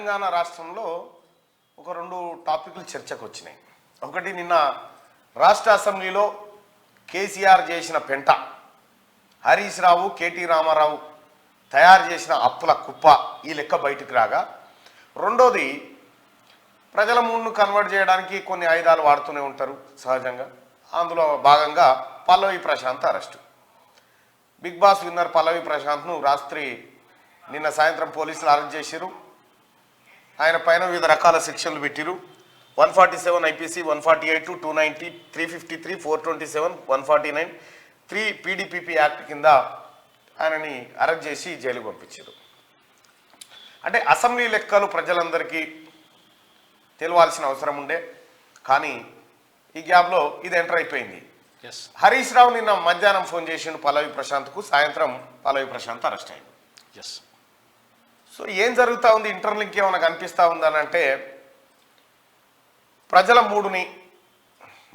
తెలంగాణ రాష్ట్రంలో ఒక రెండు టాపిక్లు చర్చకు వచ్చినాయి. ఒకటి, నిన్న రాష్ట్ర అసెంబ్లీలో కేసీఆర్ చేసిన పెంట, హరీష్ రావు, కేటీ రామారావు తయారు చేసిన అప్పుల కుప్ప ఈ లెక్క బయటికి రాగా, రెండోది ప్రజల మూడ్ను కన్వర్ట్ చేయడానికి కొన్ని ఆయుధాలు వాడుతూనే ఉంటారు సహజంగా. అందులో భాగంగా Pallavi Prashanth arrest. Big boss winner Pallavi ప్రశాంత్ను రాత్రి నిన్న సాయంత్రం పోలీసులు అరెస్ట్ చేశారు. ఆయన పైన వివిధ రకాల శిక్షలు పెట్టిరు. 147 ఐపీసీ, 148, 290, 353, 427, 149, 3 పీడీపీపీ యాక్ట్ కింద ఆయనని అరెస్ట్ చేసి జైలుకు పంపించారు. అంటే అసెంబ్లీ లెక్కలు ప్రజలందరికీ తెలియాల్సిన అవసరం ఉండే, కానీ ఈ గ్యాప్లో ఇది ఎంటర్ అయిపోయింది. హరీష్ రావు నిన్న మధ్యాహ్నం ఫోన్ చేసిండు పల్లవి ప్రశాంత్కు, సాయంత్రం పల్లవి ప్రశాంత్ అరెస్ట్ అయింది. సో ఏం జరుగుతూ ఉంది, ఇంటర్లింక్ ఏమైనా కనిపిస్తూ ఉందని అంటే, ప్రజల మూడుని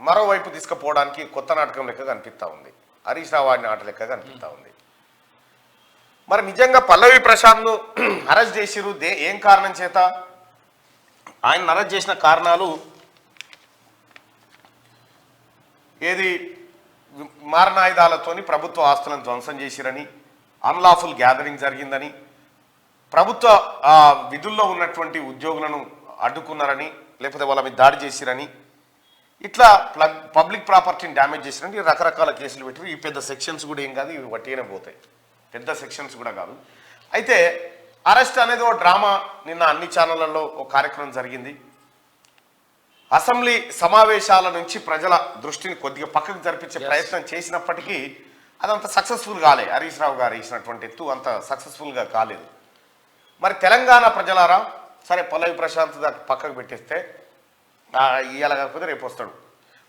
మరోవైపు తీసుకుపోవడానికి కొత్త నాటకం లెక్క కనిపిస్తూ ఉంది. హరీష్ రావు ఆడిన ఆట లెక్క కనిపిస్తూ ఉంది. మరి నిజంగా పల్లవి ప్రశాంత్ను అరెస్ట్ చేసిరు ఏం కారణం చేత? ఆయన అరెస్ట్ చేసిన కారణాలు ఏది, మారణాయుధాలతోని ప్రభుత్వ ఆస్తులను ధ్వంసం చేసిరని, అన్లాఫుల్ గ్యాదరింగ్ జరిగిందని, ప్రభుత్వ విధుల్లో ఉన్నటువంటి ఉద్యోగులను అడ్డుకున్నారని, లేకపోతే వాళ్ళ మీద దాడి చేసిరని, ఇట్లా పబ్లిక్ ప్రాపర్టీని డ్యామేజ్ చేసిరని రకరకాల కేసులు పెట్టారు. ఈ పెద్ద సెక్షన్స్ కూడా ఏం కాదు, ఇవి వట్టిగానే పోతాయి, పెద్ద సెక్షన్స్ కూడా కాదు. అయితే అరెస్ట్ అనేది ఒక డ్రామా. నిన్న అన్ని ఛానళ్లలో ఒక కార్యక్రమం జరిగింది. అసెంబ్లీ సమావేశాల నుంచి ప్రజల దృష్టిని కొద్దిగా పక్కకు జరిపించే ప్రయత్నం చేసినప్పటికీ అదంత సక్సెస్ఫుల్ కాలే. హరీష్ రావు గారు వేసినటువంటి ఎత్తు అంత సక్సెస్ఫుల్గా కాలేదు. మరి తెలంగాణ ప్రజలారా, సరే పల్లవి ప్రశాంత్ దాన్ని పక్కకు పెట్టేస్తే ఇవాళ కాకపోతే రేపు వస్తాడు,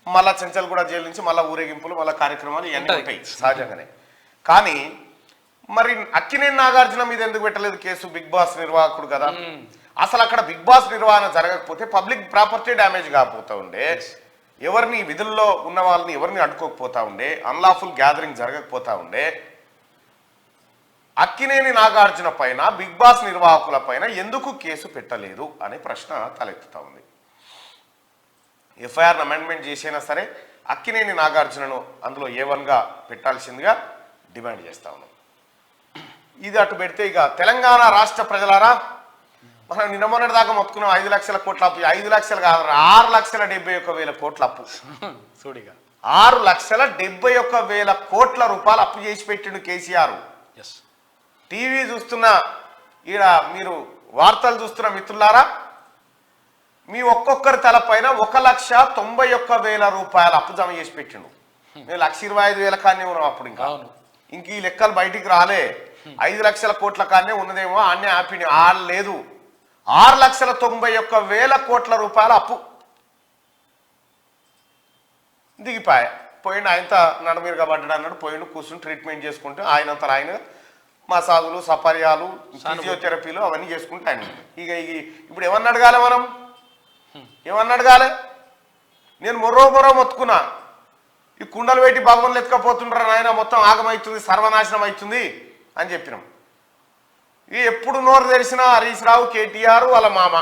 మళ్ళీ చెంచల్గూడ జైలు నుంచి మళ్ళీ ఊరేగింపులు, మళ్ళీ కార్యక్రమాలు ఇవన్నీ ఉంటాయి సహజంగానే. కానీ మరి అక్కినేని నాగార్జున మీద ఎందుకు పెట్టలేదు కేసు? బిగ్ బాస్ నిర్వాహకుడు కదా. అసలు అక్కడ బిగ్ బాస్ నిర్వహణ జరగకపోతే పబ్లిక్ ప్రాపర్టీ డ్యామేజ్ కాకపోతా ఉండే, ఎవరిని విధుల్లో ఉన్న వాళ్ళని ఎవరిని అడ్డుకోకపోతా ఉండే, అన్లాఫుల్ గ్యాదరింగ్ జరగకపోతా ఉండే, అక్కినేని నాగార్జున పైన బిగ్ బాస్ నిర్వాహకుల పైన ఎందుకు కేసు పెట్టలేదు అనే ప్రశ్న తలెత్తుతా ఉంది. ఎఫ్ఐఆర్ అమెండ్మెంట్ చేసైనా సరే అక్కినేని నాగార్జునను అందులో A1గా పెట్టాల్సిందిగా డిమాండ్ చేస్తా ఉన్నాం. ఇది అటు పెడితే, ఇక తెలంగాణ రాష్ట్ర ప్రజలారా, మనం నిన్న మొన్నటి దాకా మొత్తుకున్నాం 5 లక్షల కోట్ల అప్పు. 5 లక్షలు కాదు, 6,71,000 కోట్ల అప్పు. 6,71,000 కోట్ల రూపాయలు అప్పు చేసి పెట్టిండు కేసీఆర్. టీవీ చూస్తున్న ఈడ మీరు వార్తలు చూస్తున్న మిత్రులారా, మీ ఒక్కొక్కరి తలపైన 1,91,000 రూపాయల అప్పు జమ చేసి పెట్టిండు. మేము 1,25,000 కానే ఉన్నాం అప్పుడు. ఇంక ఈ లెక్కలు బయటికి రాలే. 5 లక్షల కోట్ల కానే ఉన్నదేమో అన్నీ ఆపిని లేదు. 6,91,000 కోట్ల రూపాయల అప్పు దిగిపాయ. పోయిండు ఆయనతో నడమీరుగా పడ్డాడు అన్నాడు. పోయిండు, కూర్చుని ట్రీట్మెంట్ చేసుకుంటూ ఆయనంతా ఆయన మసాజులు, సపర్యాలు, ఫిజియోథెరపీలు అవన్నీ చేసుకుంటే ఆయన ఇక ఇప్పుడు ఏమన్నా అడగాలి? మనం ఏమన్నా అడగాలి? నేను మొర్రో మొత్తుకున్నా, ఈ కుండలు పెట్టి భగవన్లు ఎత్తుకపోతుండ్రా నాయన, మొత్తం ఆగమవుతుంది, సర్వనాశనం అవుతుంది అని చెప్పినాం. ఎప్పుడు నోరు తెరిచినా హరీష్ రావు, కేటీఆర్, వాళ్ళ మామ.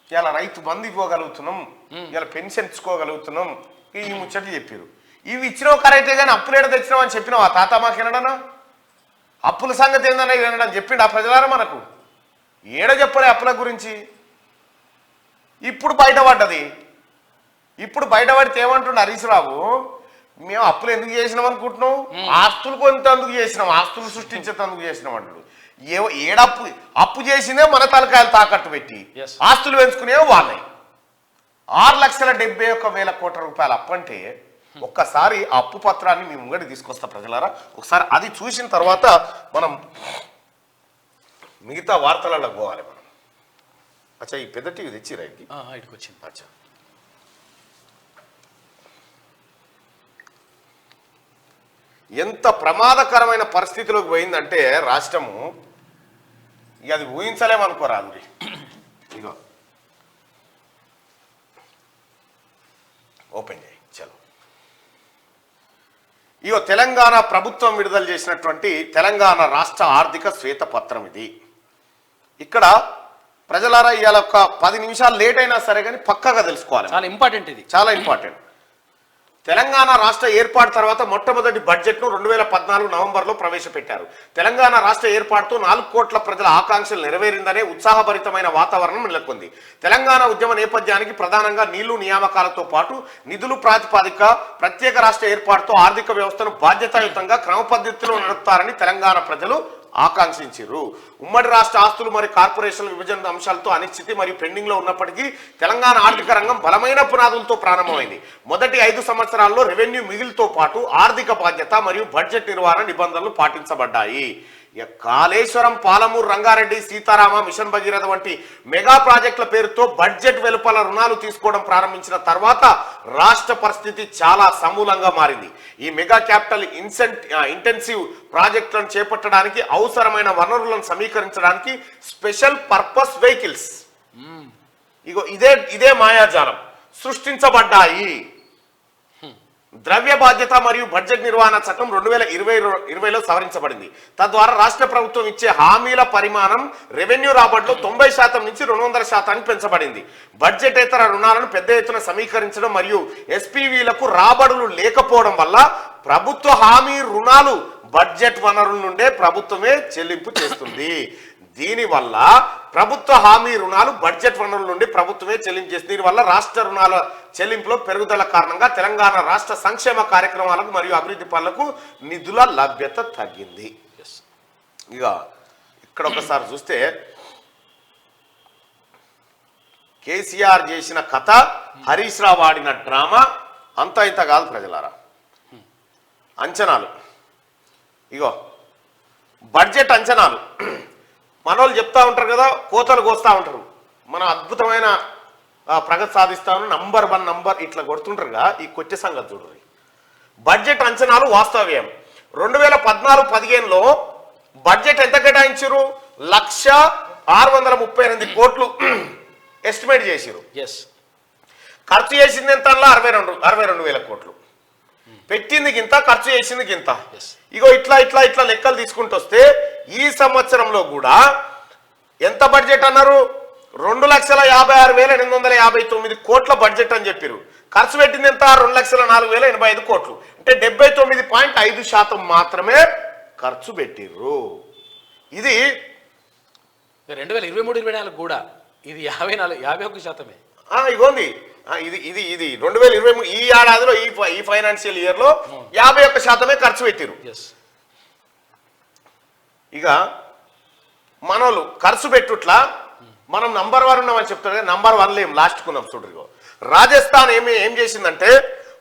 ఇలా రైతు బంధు ఇవ్వగలుగుతున్నాం, ఇలా పెన్షన్ ఇచ్చుకోగలుగుతున్నాం, ఈ ముచ్చట్లు చెప్పారు. ఇవి ఇచ్చినావు కరెక్టే, కానీ అప్పులు ఏడ తెచ్చినావు అని చెప్పినావు. ఆ తాత మాకు వినడనా? అప్పుల సంగతి ఏందన్నా వినడం చెప్పిండు ఆ ప్రజలారా మనకు? ఏడ చెప్పలే అప్పుల గురించి. ఇప్పుడు బయటపడ్డది. ఇప్పుడు బయటపడితే ఏమంటుండ హరీష్ రావు, మేము అప్పులు ఎందుకు చేసినాం అనుకుంటున్నాం? ఆస్తులు కొంతందుకు చేసినాం, ఆస్తులు సృష్టించేందుకు చేసినాం అంటాడు. అప్పు చేసినే మన తలకాయలు తాకట్టు పెట్టి ఆస్తులు పెంచుకునే వాళ్ళని. 6,71,000 కోట్ల రూపాయల అప్పు అంటే ఒక్కసారి ఆ అప్పు పత్రాన్ని మీ ముంగడి తీసుకొస్తా ప్రజలారా. ఒకసారి అది చూసిన తర్వాత మనం మిగతా వార్తలలో పోవాలి మనం. అచ్చా, ఈ పెద్ద టీవీ తెచ్చిరా ఇటుకి వచ్చింది. అచ్చా, ఎంత ప్రమాదకరమైన పరిస్థితిలోకి పోయిందంటే రాష్ట్రము, ఇక అది ఊహించలేమనుకోరాదు. ఇగో ఓపెన్ చేయి, చలో. ఇగో తెలంగాణ ప్రభుత్వం విడుదల చేసినటువంటి తెలంగాణ రాష్ట్ర ఆర్థిక శ్వేతపత్రం ఇది. ఇక్కడ ప్రజలారా ఇవాళ ఒక 10 నిమిషాలు లేట్ అయినా సరే కానీ పక్కాగా తెలుసుకోవాలి. చాలా ఇంపార్టెంట్, ఇది చాలా ఇంపార్టెంట్. తెలంగాణ రాష్ట్ర ఏర్పాటు తర్వాత మొట్టమొదటి బడ్జెట్ను 2014 నవంబర్లో ప్రవేశపెట్టారు. తెలంగాణ రాష్ట్ర ఏర్పాటుతో 4 కోట్ల ప్రజల ఆకాంక్షలు నెరవేరిందనే ఉత్సాహభరితమైన వాతావరణం నెలకొంది. తెలంగాణ ఉద్యమ నేపథ్యానికి ప్రధానంగా నీళ్లు నియామకాలతో పాటు నిధులు ప్రాతిపదిక, ప్రత్యేక రాష్ట్ర ఏర్పాటుతో ఆర్థిక వ్యవస్థను బాధ్యతాయుతంగా క్రమ పద్ధతిలో నడుపుతారని తెలంగాణ ప్రజలు ఆకాంక్షించారు. ఉమ్మడి రాష్ట్ర ఆస్తులు మరియు కార్పొరేషన్ల విభజన అంశాలతో అనిశ్చితి మరియు పెండింగ్ లో ఉన్నప్పటికీ తెలంగాణ ఆర్థిక రంగం బలమైన పునాదులతో ప్రారంభమైంది. మొదటి 5 సంవత్సరాల్లో రెవెన్యూ మిగిలితో పాటు ఆర్థిక బాధ్యత మరియు బడ్జెట్ నిర్వహణ నిబంధనలు పాటించబడ్డాయి. కాళేశ్వరం, పాలమూరు, రంగారెడ్డి, సీతారామ, మిషన్ భగీరథ వంటి మెగా ప్రాజెక్టుల పేరుతో బడ్జెట్ వెలుపల రుణాలు తీసుకోవడం ప్రారంభించిన తర్వాత రాష్ట్ర పరిస్థితి చాలా సమూలంగా మారింది. ఈ మెగా క్యాపిటల్ ఇంటెన్సివ్ ప్రాజెక్టులను చేపట్టడానికి అవసరమైన వనరులను సమీకరించడానికి స్పెషల్ పర్పస్ వెహికల్స్ ఇదే మాయాజాలం సృష్టించబడ్డాయి. ద్రవ్య బాధ్యత మరియు బడ్జెట్ నిర్వహణ చట్టం 2020లో సవరించబడింది. తద్వారా రాష్ట్ర ప్రభుత్వం ఇచ్చే హామీల పరిమాణం రెవెన్యూ రాబడిలో 90% నుంచి 200% పెంచబడింది. బడ్జెటేతర రుణాలను పెద్ద ఎత్తున సమీకరించడం మరియు ఎస్పీవీలకు రాబడులు లేకపోవడం వల్ల ప్రభుత్వ హామీ రుణాలు బడ్జెట్ వనరుల నుండే ప్రభుత్వమే చెల్లింపు చేస్తుంది. దీనివల్ల ప్రభుత్వ హామీ రుణాలు బడ్జెట్ వనరుల నుండి ప్రభుత్వమే చెల్లించేస్తుంది. దీనివల్ల రాష్ట్ర రుణాల చెల్లింపులో పెరుగుదల కారణంగా తెలంగాణ రాష్ట్ర సంక్షేమ కార్యక్రమాలకు మరియు అభివృద్ధి పనులకు నిధుల లభ్యత తగ్గింది. ఇక ఇక్కడ ఒకసారి చూస్తే కేసీఆర్ చేసిన కథ, హరీష్ రావు ఆడిన డ్రామా అంతా ఇంత కాదు ప్రజలారా. అంచనాలు ఇగో బడ్జెట్ అంచనాలు మనోళ్ళు చెప్తా ఉంటారు కదా, కోతలు కోస్తూ ఉంటారు. మనం అద్భుతమైన ప్రగతి సాధిస్తామని నంబర్ 1 నంబర్ ఇట్లా కొడుతుంటారుగా. ఈ కొచ్చే సంగతి చూడండి. బడ్జెట్ అంచనాలు వాస్తవ వ్యయం 2014-15లో బడ్జెట్ ఎంత కేటాయించారు? 1,638 కోట్లు ఎస్టిమేట్ చేసిరు. ఖర్చు చేసింది ఎంత? 62,000 కోట్లు. పెట్టింది గింత, ఖర్చు చేసింది గింత. ఇగో ఇట్లా ఇట్లా ఇట్లా లెక్కలు తీసుకుంటూ వస్తే ఈ సంవత్సరంలో కూడా ఎంత బడ్జెట్ అన్నారు? 2,56,859 కోట్ల బడ్జెట్ అని చెప్పారు. ఖర్చు పెట్టింది ఎంత? 2,04,085 కోట్లు. అంటే 79.5% మాత్రమే ఖర్చు పెట్టిర్రు. ఇది 2023-24 కూడా ఇది 51%. ఇగోంది ఇది ఇది ఇది 2023 ఈ ఏడాదిలో ఈ ఫైనాన్షియల్ ఇయర్ లో 51% ఖర్చు పెట్టిరు. ఇక మనోళ్ళు ఖర్చు పెట్టుట్లా మనం నంబర్ 1 ఉన్నామని చెప్తారు. నంబర్ 1 లేం లాస్ట్ కున్నాం చూడరు. రాజస్థాన్ ఏం చేసిందంటే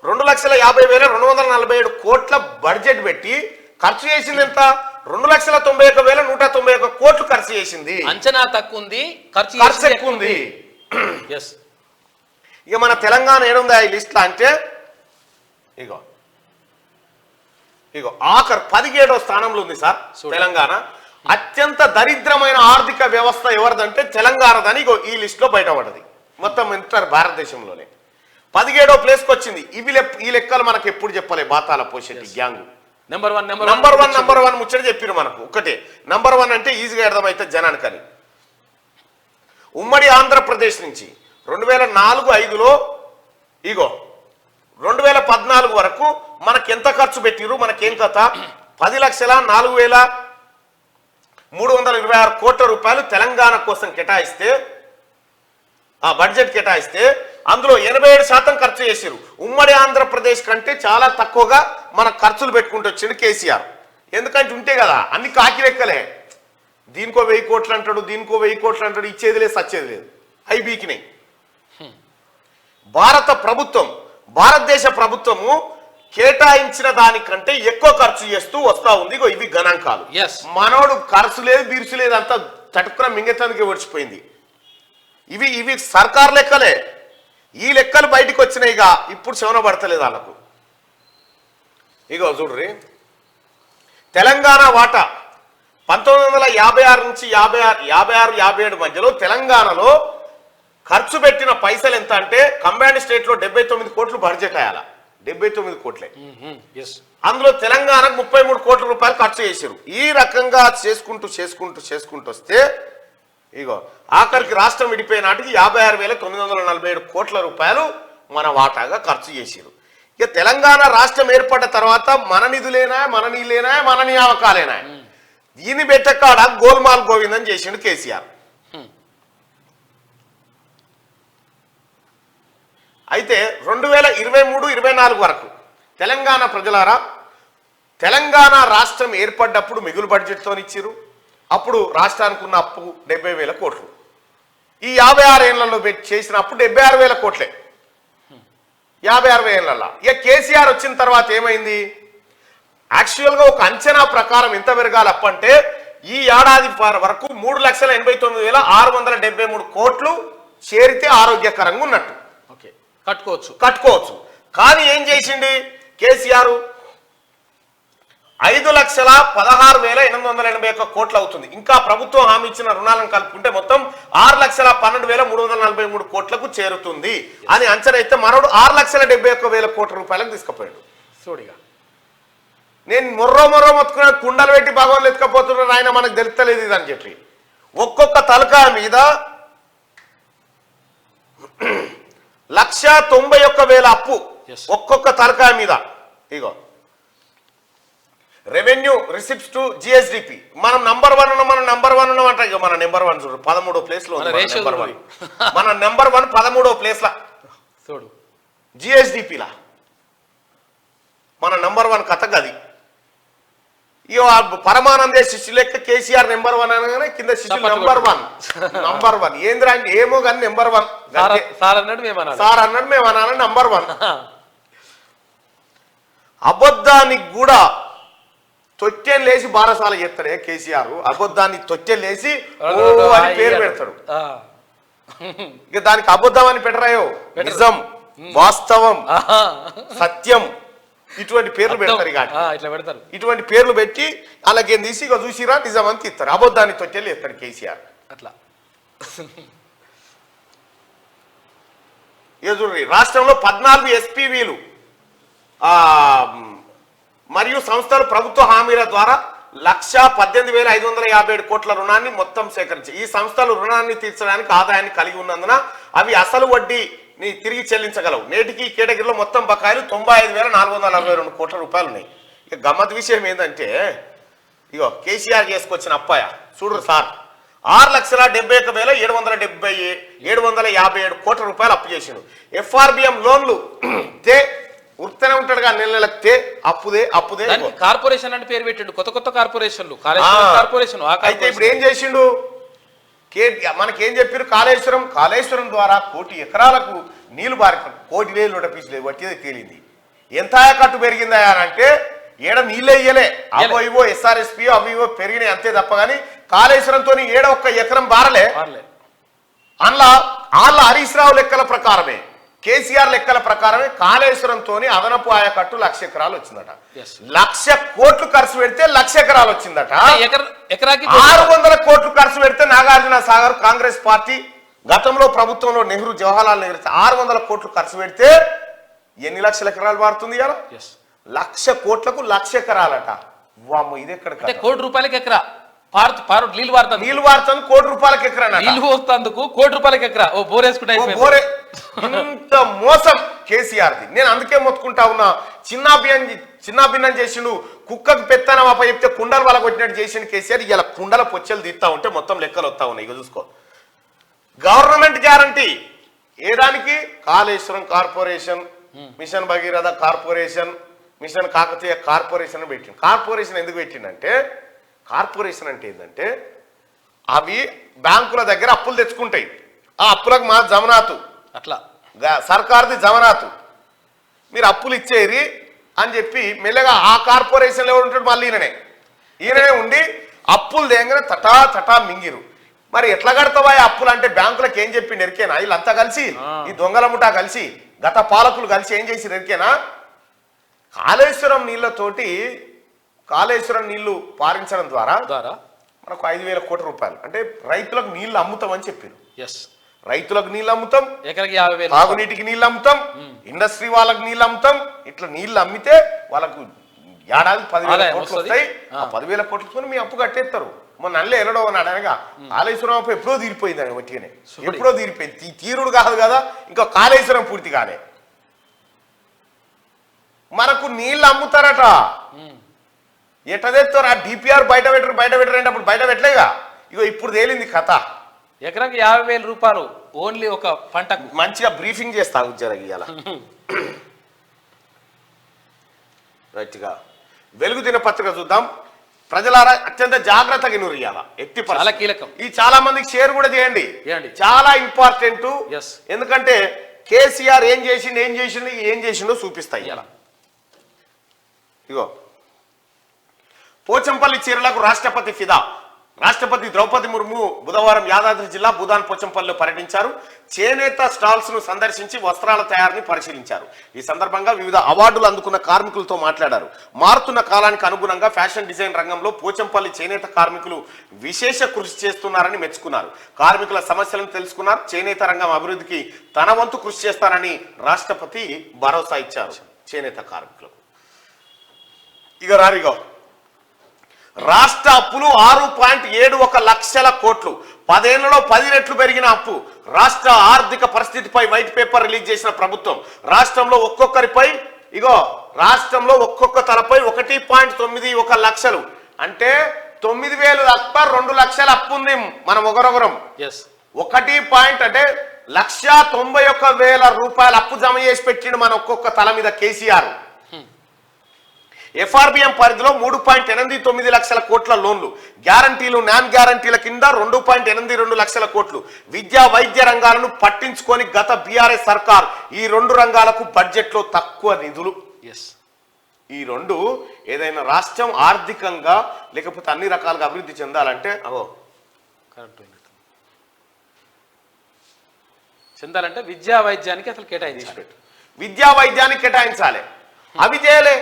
2,50,247 కోట్ల బడ్జెట్ పెట్టి ఖర్చు చేసింది ఎంత? 2,91,191 కోట్లు ఖర్చు చేసింది. అంచనా తక్కువ ఉంది, ఖర్చు ఎక్కువ ఉంది. ఇక మన తెలంగాణ ఏడుందా ఈ లిస్ట్ అంటే ఇగో ఆఖరు 17వ స్థానంలో ఉంది సార్ తెలంగాణ. అత్యంత దరిద్రమైన ఆర్థిక వ్యవస్థ ఎవరిదంటే తెలంగాణదని ఈ లిస్ట్ లో బయటపడ్డది. మొత్తం ఇంటర్ భారతదేశంలోనే 17వ ప్లేస్కి వచ్చింది. ఈ లెక్కలు మనకు ఎప్పుడు చెప్పలే బాతాల పోషెట్టి గ్యాంగ్. నంబర్ 1 ముచ్చట చెప్పిరు మనకు. ఒకటే నంబర్ 1 అంటే ఈజీగా అర్థమైతే జనానికని. ఉమ్మడి ఆంధ్రప్రదేశ్ నుంచి 2004-05లో ఇగో 2014 వరకు మనకి ఎంత ఖర్చు పెట్టిరు, మనకేం కథ? 10,04,326 కోట్ల రూపాయలు తెలంగాణ కోసం కేటాయిస్తే, ఆ బడ్జెట్ కేటాయిస్తే అందులో 87% ఖర్చు చేసిరు. ఉమ్మడి ఆంధ్రప్రదేశ్ కంటే చాలా తక్కువగా మన ఖర్చులు పెట్టుకుంటూ వచ్చిండు కేసీఆర్. ఎందుకంటే ఉంటే కదా అన్ని కాకి లెక్కలే. దీనికో 1000 కోట్లు అంటాడు, దీనికో 1000 కోట్లు అంటాడు. ఇచ్చేది లేదు, సచ్చేది లేదు. అవి బీకినాయి. భారతదేశ ప్రభుత్వము కేటాయించిన దానికంటే ఎక్కువ ఖర్చు చేస్తూ వస్తా ఉంది. ఇవి గణాంకాలు. మనోడు ఖర్చు లేదు, బీర్సు లేదు, అంతా తటుకున మింగేతానికి వచ్చిపోయింది. ఇవి సర్కార్ లెక్కలే. ఈ లెక్కలు బయటకు వచ్చినాయిగా ఇప్పుడు శవన పడతలేదు వాళ్ళకు. ఇగో చూడ్రి, తెలంగాణ వాటా 1956 నుంచి 56-57 మధ్యలో తెలంగాణలో ఖర్చు పెట్టిన పైసలు ఎంత అంటే కంబైన్డ్ స్టేట్ లో 79 కోట్లు బడ్జెట్ అయ్యాల. 79 కోట్లే. అందులో తెలంగాణకు 33 కోట్ల రూపాయలు ఖర్చు చేశారు. ఈ రకంగా చేసుకుంటూ వస్తే ఇగో ఆఖరికి రాష్ట్రం విడిపోయే నాటికి 56,947 కోట్ల రూపాయలు మన వాటాగా ఖర్చు చేసిరు. ఇక తెలంగాణ రాష్ట్రం ఏర్పడ్డ తర్వాత మన నిధులేనా, మన నీళ్ళేనా, మన నియామకాలేనా, దీన్ని పెట్టకాడ గోల్మాల్ గోవిందని చేసిండు కేసీఆర్. అయితే 2023-24 వరకు తెలంగాణ ప్రజలారా, తెలంగాణ రాష్ట్రం ఏర్పడ్డప్పుడు మిగులు బడ్జెట్తో ఇచ్చిరు. అప్పుడు రాష్ట్రానికి ఉన్న అప్పు 70,000 కోట్లు. ఈ 56 ఏళ్లలో చేసిన అప్పు 76,000 కోట్లే 56 ఏళ్లలో. ఇక కేసీఆర్ వచ్చిన తర్వాత ఏమైంది? యాక్చువల్గా ఒక అంచనా ప్రకారం ఎంత పెరగాలి అప్పు అంటే ఈ ఏడాది వరకు 3,89,673 కోట్లు చేరితే ఆరోగ్యకరంగా ఉన్నట్టు కట్టుకోవచ్చు. కానీ ఏం చేసింది కేసీఆర్? 5,16,881 కోట్లు అవుతుంది. ఇంకా ప్రభుత్వం హామీ ఇచ్చిన రుణాలను కలుపుకుంటే మొత్తం 6,12,343 కోట్లకు చేరుతుంది అని అంచనా అయితే మరోడు 6,71,000 కోట్ల రూపాయలకు తీసుకుపోయాడు. సోడిగా నేను మొర్రో మొత్తుకున్న కుండలు పెట్టి భగవాన్లు ఎత్తుకపోతున్నారు, ఆయన మనకు తెలుస్తలేదు ఇది అని చెప్పి ఒక్కొక్క తలకాయ మీద 1,91,000 అప్పు ఒక్కొక్క తలకాయ మీద. ఇగో రెవెన్యూ రిసిప్ట్స్ టు జిఎస్డిపి మనం నంబర్ 1 ఉన్నాం, మనం నంబర్ 1 ఉన్నాం అంటే ఇక మన నెంబర్ 1 చూడు 13వ ప్లేస్ లో మన నెంబర్ 1 13వ ప్లేస్ లా చూడు జిఎస్డిపిలా మన నంబర్ 1 కథ గది. ఇక పరమానందే శిష్యు లెక్క కేసీఆర్ నెంబర్ 1 అనగానే కింద శిష్యులు నంబర్ 1 ఏంద్రా అంటే ఏమో కానీ నెంబర్ 1 సార్ అన్నాడు మేము అనాలి నంబర్ 1. అబద్ధానికి కూడా తొట్టెని లేచి బారసాల చేస్తాడే కేసీఆర్. అబద్ధాన్ని తొట్టెని లేచి అని పేరు పెడతాడు. ఇక దానికి అబద్ధం అని పెట్టరాయో, నిజం, వాస్తవం, సత్యం ఇటువంటి పేర్లు పెడతారు. ఇక ఇట్లా పెడతారు, ఇటువంటి పేర్లు పెట్టి అలాగేం తీసి ఇక చూసిరా నిజం అని తీస్తారు. అబద్ధాన్ని తొట్టెలు వేస్తాడు కేసీఆర్. అట్లా చూడండి, రాష్ట్రంలో 14 ఎస్పీవీలు మరియు సంస్థలు ప్రభుత్వ హామీల ద్వారా 1,18,557 కోట్ల రుణాన్ని మొత్తం సేకరించాయి. ఈ సంస్థలు రుణాన్ని తీర్చడానికి ఆదాయాన్ని కలిగి ఉన్నందున అవి అసలు వడ్డీని తిరిగి చెల్లించగలవు. నేటికి ఈ కేటగిరీలో మొత్తం బకాయిలు 95,442 కోట్ల రూపాయలు ఉన్నాయి. ఇక గమ్మత్ విషయం ఏంటంటే ఇగో కేసీఆర్ చేసుకొచ్చిన అప్పాయ చూడు సార్ 6,71,757 కోట్ల రూపాయలు అప్పు చేసిండు. FRBM లోన్లు ఉర్తనే ఉంటాడుగా నెలలకి అప్పుదే కార్పొరేషన్ అంటే పేరు పెట్టిండు. కొత్త కార్పొరేషన్లు కార్పొరేషన్. అయితే ఇప్పుడు ఏం చేసిండు మనకేం చెప్పారు? కాళేశ్వరం ద్వారా 1 కోటి ఎకరాలకు నీళ్లు బారి 1 కోటి వేలు నోటిఫికేషన్ వచ్చేది తేలింది. ఎంత కట్టు పెరిగిందా అంటే ఏడ నీళ్ళే ఇయ్యలే, అవో ఇవో SRSP అవి ఇవో పెరిగినాయి అంతే తప్ప. కానీ కాళేశ్వరంతో ఏడ 1 ఎకరం బారలే. అందులో వాళ్ళ హరీష్ రావు లెక్కల ప్రకారమే, కేసీఆర్ లెక్కల ప్రకారమే కాళేశ్వరంతో అదనపు ఆయకట్టు 1,00,000 ఎకరాలు వచ్చిందట. 1,00,000 కోట్లు ఖర్చు పెడితే 1,00,000 ఎకరాలు వచ్చిందట. 600 కోట్లు ఖర్చు పెడితే నాగార్జున సాగర్ కాంగ్రెస్ పార్టీ గతంలో ప్రభుత్వంలో నెహ్రూ జవహర్లాల్ నెహ్రూ 600 కోట్లు ఖర్చు పెడితే ఎన్ని లక్షల ఎకరాలు మారుతుంది కదా? 1,00,000 కోట్లకు 1,00,000 ఎకరాలట. వామ్మో, ఇది ఎక్కడ? ₹1 కోటి ఎకరా నీళ్ళు వాడుతుంది. 1 కోటి రూపాయలకి ఎకరా నీళ్ళు పోస్తందుకు ₹1 కోటి ఎకరా. ఓ బోరేసుకుంటే ఇంత మోసం కేసీఆర్ది. నేను అందుకే మొత్తుకుంటా ఉన్నా, చిన్నాభిన్నం చేసిండు. కుక్కకు పెత్తనం అప్ప చెప్తే కుండలు వాళ్ళకి వచ్చినట్టు చేసిండు కేసీఆర్. ఇలా కుండల పొచ్చలు తీస్తా ఉంటే మొత్తం లెక్కలు వస్తా ఉన్నాయి. ఇక చూసుకో, గవర్నమెంట్ గ్యారంటీ ఏదానికి? Kaleshwaram corporation, mission Bhagiratha corporation, mission Kakatiya corporation పెట్టిండు. కార్పొరేషన్ ఎందుకు పెట్టిండంటే, కార్పొరేషన్ అంటే ఏంటంటే అవి బ్యాంకుల దగ్గర అప్పులు తెచ్చుకుంటాయి. ఆ అప్పులకు మా జమనాతు, అట్లా సర్కార్ది జమనాతు, మీరు అప్పులు ఇచ్చేది అని చెప్పి మెల్లగా ఆ కార్పొరేషన్లో ఎవరు ఉంటాడు? మళ్ళీ ఈయననే ఉండి అప్పులు దేంగానే తటా మింగిరు. మరి ఎట్లా కడతావా అప్పులు అంటే బ్యాంకులకు ఏం చెప్పిండు ఎరికేనా? వీళ్ళంతా కలిసి, ఈ దొంగల ముఠా కలిసి, గత పాలకులు కలిసి ఏం చేసి ఎరికేనా? కాళేశ్వరం నీళ్లతోటి కాళేశ్వరం నీళ్లు పారించడం ద్వారా మనకు 5,000 కోట్ల రూపాయలు అంటే రైతులకు నీళ్లు అమ్ముతామని చెప్పారు. రైతులకు నీళ్ళు అమ్ముతాం, తాగునీటికి నీళ్ళు అమ్ముతాం, ఇండస్ట్రీ వాళ్ళకి నీళ్ళు అమ్ముతాం. ఇట్లా నీళ్ళు అమ్మితే వాళ్ళకు ఏడాది 10,000 కోట్లు వస్తాయి. ఆ 10,000 కోట్లతో మీ అప్పు కట్టేస్తారు. మొన్న నల్లి ఎన్నడో అన్నాడు అనగా కాళేశ్వరం ఎప్పుడో తీరిపోయింది అని మట్టిగానే ఎప్పుడో తీరిపోయింది తీరుడు కాదు కదా ఇంకా కాళేశ్వరం పూర్తి కాలే మనకు నీళ్ళు అమ్ముతారట ఎట్ట తెస్తారు ఆ డిపిఆర్ బయట పెట్టరు అంటే అప్పుడు బయట పెట్టలేగా ఇగో ఇప్పుడు తేలింది కథ ఎకరాకి 50,000 రూపాయలు ఓన్లీ ఒక పంటకు మంచిగా బ్రీఫింగ్ చేస్తా ఉద్యోగ రైట్గా వెలుగు దినపత్రిక చూద్దాం ప్రజలారా అత్యంత జాగ్రత్తగా నువ్వు ఇవ్వాలా ఎత్తి చాలా కీలకం ఈ చాలా మందికి షేర్ కూడా చేయండి చాలా ఇంపార్టెంట్ ఎందుకంటే కేసీఆర్ ఏం చేసిండో చూపిస్తాయి ఇలా ఇగో పోచంపల్లి చీరలకు రాష్ట్రపతి ఫిదా రాష్ట్రపతి ద్రౌపది ముర్ము బుధవారం యాదాద్రి జిల్లా భూదాన్ పోచంపల్లిలో పర్యటించారు చేనేత స్టాల్స్ ను సందర్శించి వస్త్రాల తయారీని పరిశీలించారు ఈ సందర్భంగా వివిధ అవార్డులు అందుకున్న కార్మికులతో మాట్లాడారు మారుతున్న కాలానికి అనుగుణంగా ఫ్యాషన్ డిజైన్ రంగంలో పోచంపల్లి చేనేత కార్మికులు విశేష కృషి చేస్తున్నారని మెచ్చుకున్నారు కార్మికుల సమస్యలను తెలుసుకున్నారు చేనేత రంగం అభివృద్ధికి తన వంతు కృషి చేస్తారని రాష్ట్రపతి భరోసా ఇచ్చారు చేనేత కార్మికులకు ఇక రారిగో రాష్ట్ర అప్పులు 6.71 లక్షల కోట్లు 10 ఏళ్లలో 10 రెట్లు పెరిగిన అప్పు రాష్ట్ర ఆర్థిక పరిస్థితిపై వైట్ పేపర్ రిలీజ్ చేసిన ప్రభుత్వం రాష్ట్రంలో ఒక్కొక్క తలపై 1.91 లక్షలు అంటే 9,000 తప్ప 2 లక్షల అప్పు ఉంది మనం ఒకరొకరం 1 అంటే 1,91,000 రూపాయల అప్పు జమ చేసి పెట్టిండు మన ఒక్కొక్క తల మీద కేసీఆర్ ఎఫ్ఆర్బిఎం పరిధిలో 3.89 లక్షల కోట్ల లోన్లు గ్యారంటీలు నాన్ గ్యారంటీల కింద 2.82 లక్షల కోట్లు విద్యా వైద్య రంగాలను పట్టించుకొని గత బీఆర్ఎస్ సర్కార్ ఈ 2 రంగాలకు బడ్జెట్లో తక్కువ నిధులు ఈ 2 ఏదైనా రాష్ట్రం ఆర్థికంగా లేకపోతే అన్ని రకాలుగా అభివృద్ధి చెందాలంటే విద్యా వైద్యానికి అసలు కేటాయించాలి విద్యా వైద్యానికి కేటాయించాలి అవి చేయలే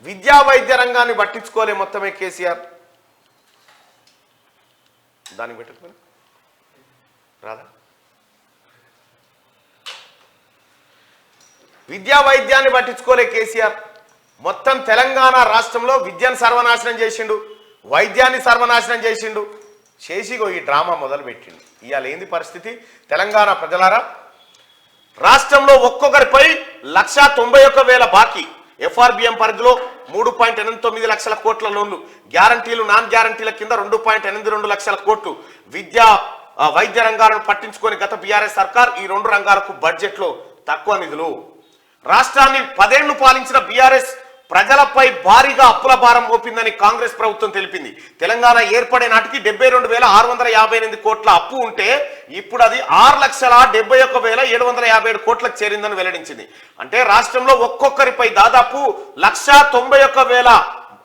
విద్యా వైద్య రంగాన్ని పట్టించుకోలే మొత్తమే కేసీఆర్ దానికి పెట్టుకుని రాదా విద్యా వైద్యాన్ని పట్టించుకోలే కేసీఆర్ మొత్తం తెలంగాణ రాష్ట్రంలో విద్యను సర్వనాశనం చేసిండు వైద్యాన్ని సర్వనాశనం చేసిండు చేసిగో ఈ డ్రామా మొదలు పెట్టిండు ఇవాళ ఏంది పరిస్థితి తెలంగాణ ప్రజలారా రాష్ట్రంలో ఒక్కొక్కరిపై 191,000 బాకీ ఎఫ్ఆర్బిఎం పరిధిలో 3.89 లక్షల కోట్ల లోన్లు గ్యారంటీలు నాన్ గ్యారంటీల కింద 2.82 లక్షల కోట్లు విద్యా వైద్య రంగాలను పట్టించుకొని గత బీఆర్ఎస్ సర్కార్ ఈ 2 రంగాలకు బడ్జెట్లో తక్కువ నిధులు రాష్ట్రాన్ని 10 ఏళ్లు పాలించిన బీఆర్ఎస్ ప్రజలపై భారీగా అప్పుల భారం మోపిందని కాంగ్రెస్ ప్రభుత్వం తెలిపింది తెలంగాణ ఏర్పడే నాటికి 72,658 కోట్ల అప్పు ఉంటే ఇప్పుడు అది 6,71,757 కోట్లకు చేరిందని వెల్లడించింది అంటే రాష్ట్రంలో ఒక్కొక్కరిపై దాదాపు 191,000